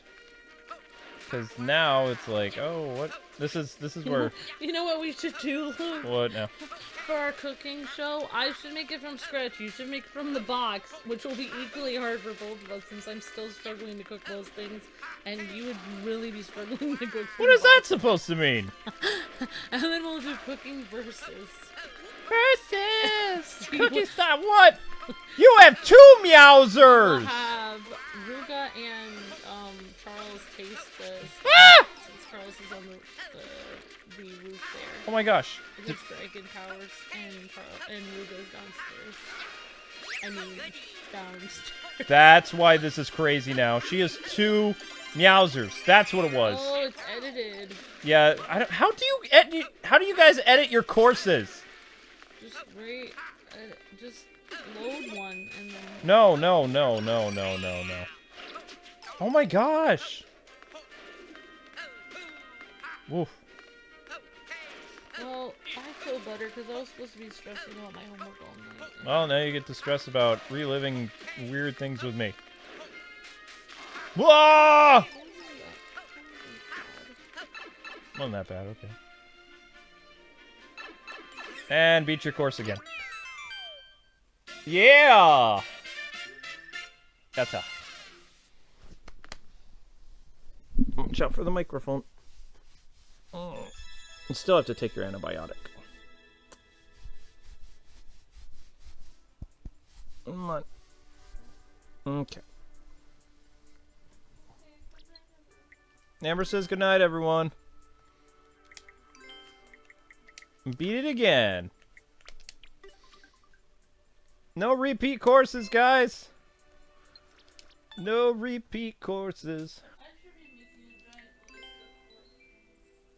Speaker 1: Because now it's like, oh, what? This is where...
Speaker 2: You know what we should do, Luke?
Speaker 1: What now?
Speaker 2: For our cooking show, I should make it from scratch. You should make it from the box, which will be equally hard for both of us since I'm still struggling to cook those things, and you would really be struggling to cook.
Speaker 1: What is that supposed to mean?
Speaker 2: And then we'll do cooking versus.
Speaker 1: Versus! Cookie style, what? You have two Meowsers!
Speaker 2: We'll have Ruga and Charles taste this.
Speaker 1: Ah!
Speaker 2: Since Charles is on the roof there.
Speaker 1: Oh my gosh.
Speaker 2: There's dragon towers and Ruga's downstairs. I mean, downstairs.
Speaker 1: That's why this is crazy now. She has two Meowsers. That's what it was.
Speaker 2: Oh, it's edited.
Speaker 1: Yeah, how do you guys edit your courses?
Speaker 2: Just just load one and then.
Speaker 1: No. Oh my gosh. Woof.
Speaker 2: Well, I feel better because I was supposed to be stressing about my homework all night.
Speaker 1: Well, now you get to stress about reliving weird things with me. Whoa! Wasn't that bad, okay. And beat your course again. Yeah! That's a. Watch out for the microphone. Oh. You still have to take your antibiotic. Come on. Okay. Amber says goodnight, everyone. Beat it again. No repeat courses, guys. No repeat courses.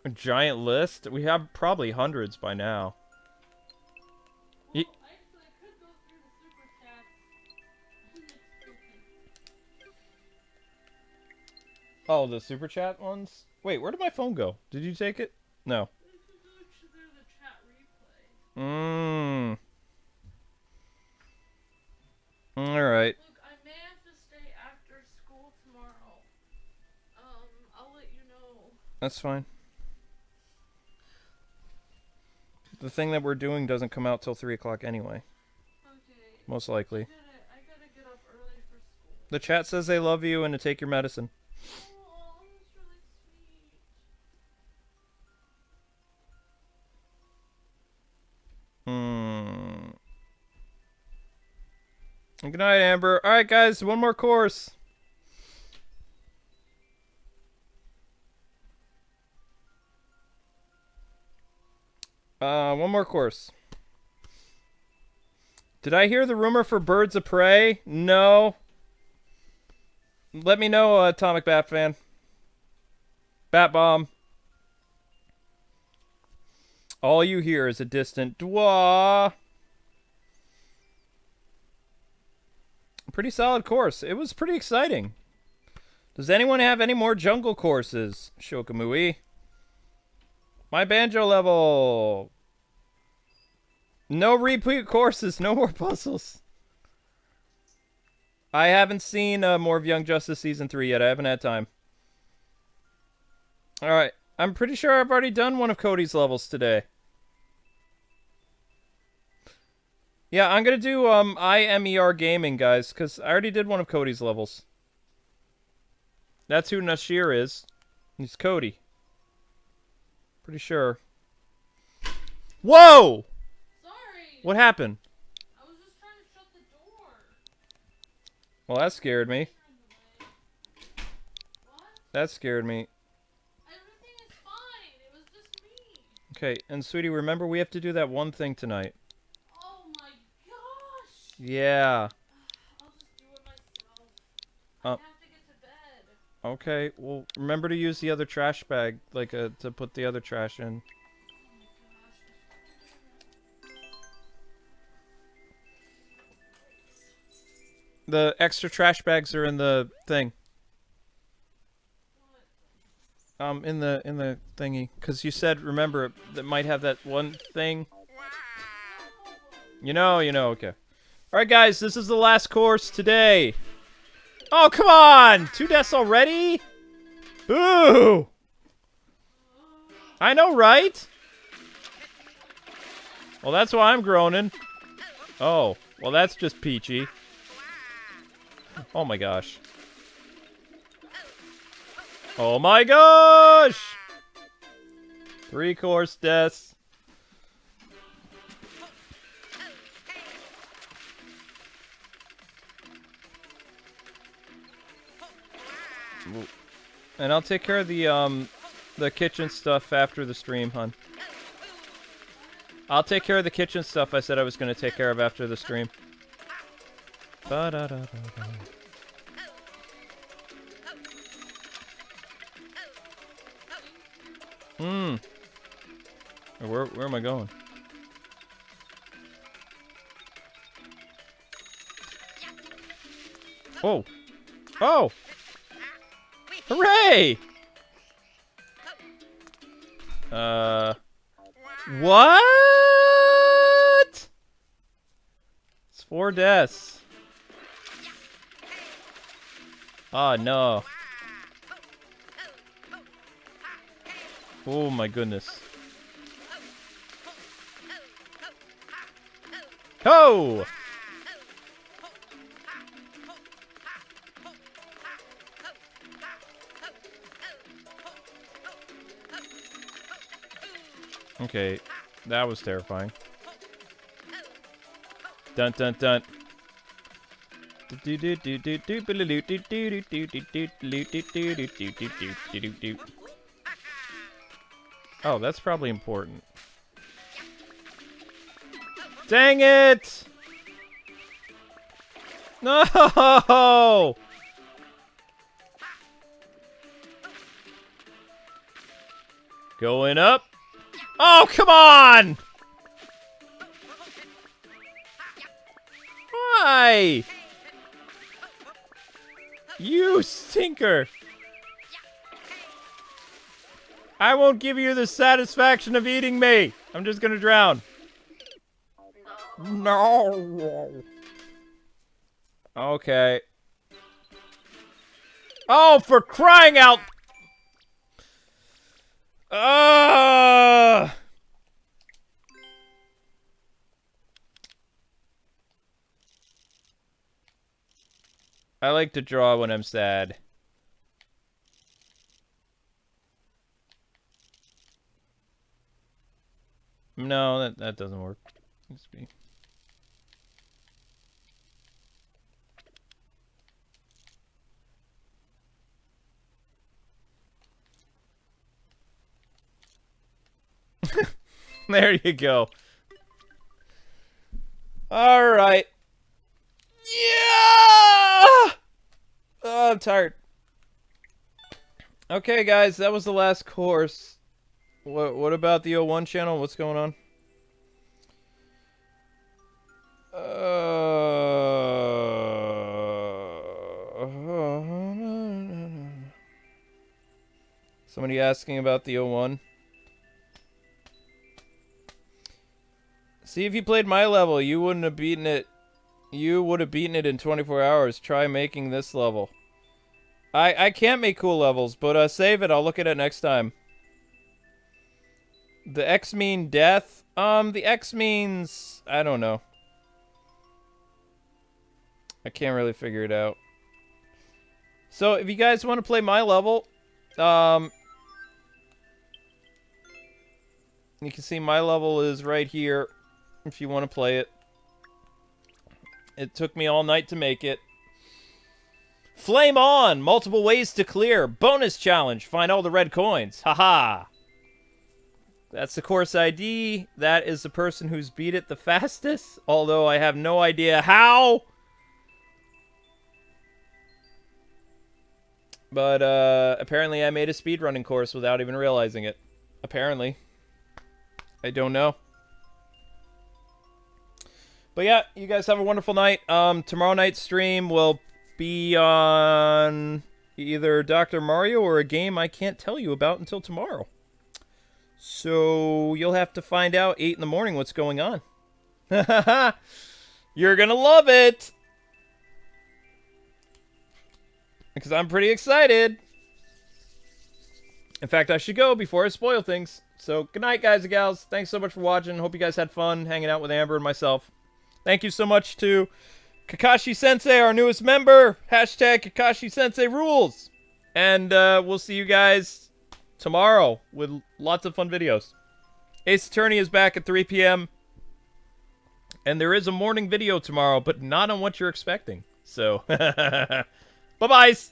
Speaker 1: A giant list? We have probably hundreds by now. Oh, the super chat ones? Wait, where did my phone go? Did you take it? No. Alright.
Speaker 2: Look, I may have to stay after school tomorrow. I'll let you know.
Speaker 1: That's fine. The thing that we're doing doesn't come out till 3 o'clock anyway.
Speaker 2: Okay.
Speaker 1: Most likely.
Speaker 2: I gotta get up early for school.
Speaker 1: The chat says they love you and to take your medicine.
Speaker 2: Oh, that's really sweet.
Speaker 1: Good night, Amber. Alright, guys, one more course. One more course. Did I hear the rumor for Birds of Prey? No. Let me know, Atomic Bat fan. Bat Bomb. All you hear is a distant dwah. Pretty solid course. It was pretty exciting. Does anyone have any more jungle courses? Shokamui. My banjo level. No repeat courses. No more puzzles. I haven't seen more of Young Justice Season 3 yet. I haven't had time. Alright. I'm pretty sure I've already done one of Cody's levels today. Yeah, I'm gonna do IMER gaming, guys, because I already did one of Cody's levels. That's who Nashir is. He's Cody. Pretty sure. Whoa!
Speaker 2: Sorry.
Speaker 1: What happened?
Speaker 2: I was just trying to shut the door.
Speaker 1: Well, that scared me.
Speaker 2: What?
Speaker 1: That scared me.
Speaker 2: Everything is fine. It was just me.
Speaker 1: Okay, and sweetie, remember we have to do that one thing tonight.
Speaker 2: Oh my gosh.
Speaker 1: Yeah.
Speaker 2: I'll just do it myself. I
Speaker 1: Uh,
Speaker 2: have to get to bed.
Speaker 1: okay, well, remember to use the other trash bag, like, to put the other trash in. The extra trash bags are in the thing. In the thingy, because you said, remember, that might have that one thing. You know, okay. Alright, guys, this is the last course today. Oh, come on! 2 deaths already? Boo! I know, right? Well, that's why I'm groaning. Oh, well, that's just peachy. Oh my gosh. Oh my gosh! 3 course deaths. And I'll take care of the kitchen stuff after the stream, hon. I'll take care of the kitchen stuff I said I was going to take care of after the stream. Ba-da-da-da-da. Where am I going? Oh! Oh! Hooray! What? It's 4 deaths. Oh, no. Oh, my goodness. Ho! Okay, that was terrifying. Dun dun dun. Oh, that's probably important. Dang it! No! Going up. Oh, come on! Why? You stinker! I won't give you the satisfaction of eating me! I'm just gonna drown. No! Okay. Oh, for crying out! I like to draw when I'm sad. No, that doesn't work. Let's be. There you go. All right. Yeah! Oh, I'm tired. Okay, guys, that was the last course. What about the O1 channel? What's going on? Somebody asking about the O1. See, if you played my level, you wouldn't have beaten it. You would have beaten it in 24 hours. Try making this level. I can't make cool levels, but save it. I'll look at it next time. The X mean death? The X means... I don't know. I can't really figure it out. So if you guys want to play my level, you can see my level is right here if you want to play it. It took me all night to make it. Flame on! Multiple ways to clear. Bonus challenge. Find all the red coins. Haha. That's the course ID. That is the person who's beat it the fastest. Although I have no idea how. But apparently I made a speedrunning course without even realizing it. Apparently. I don't know. But yeah, you guys have a wonderful night. Tomorrow night's stream will be on either Dr. Mario or a game I can't tell you about until tomorrow. So you'll have to find out 8 in the morning what's going on. You're gonna love it! Because I'm pretty excited. In fact, I should go before I spoil things. So, good night, guys and gals. Thanks so much for watching. Hope you guys had fun hanging out with Amber and myself. Thank you so much to Kakashi Sensei, our newest member. Hashtag Kakashi Sensei rules. And we'll see you guys tomorrow with lots of fun videos. Ace Attorney is back at 3 p.m. And there is a morning video tomorrow, but not on what you're expecting. So, bye-byes.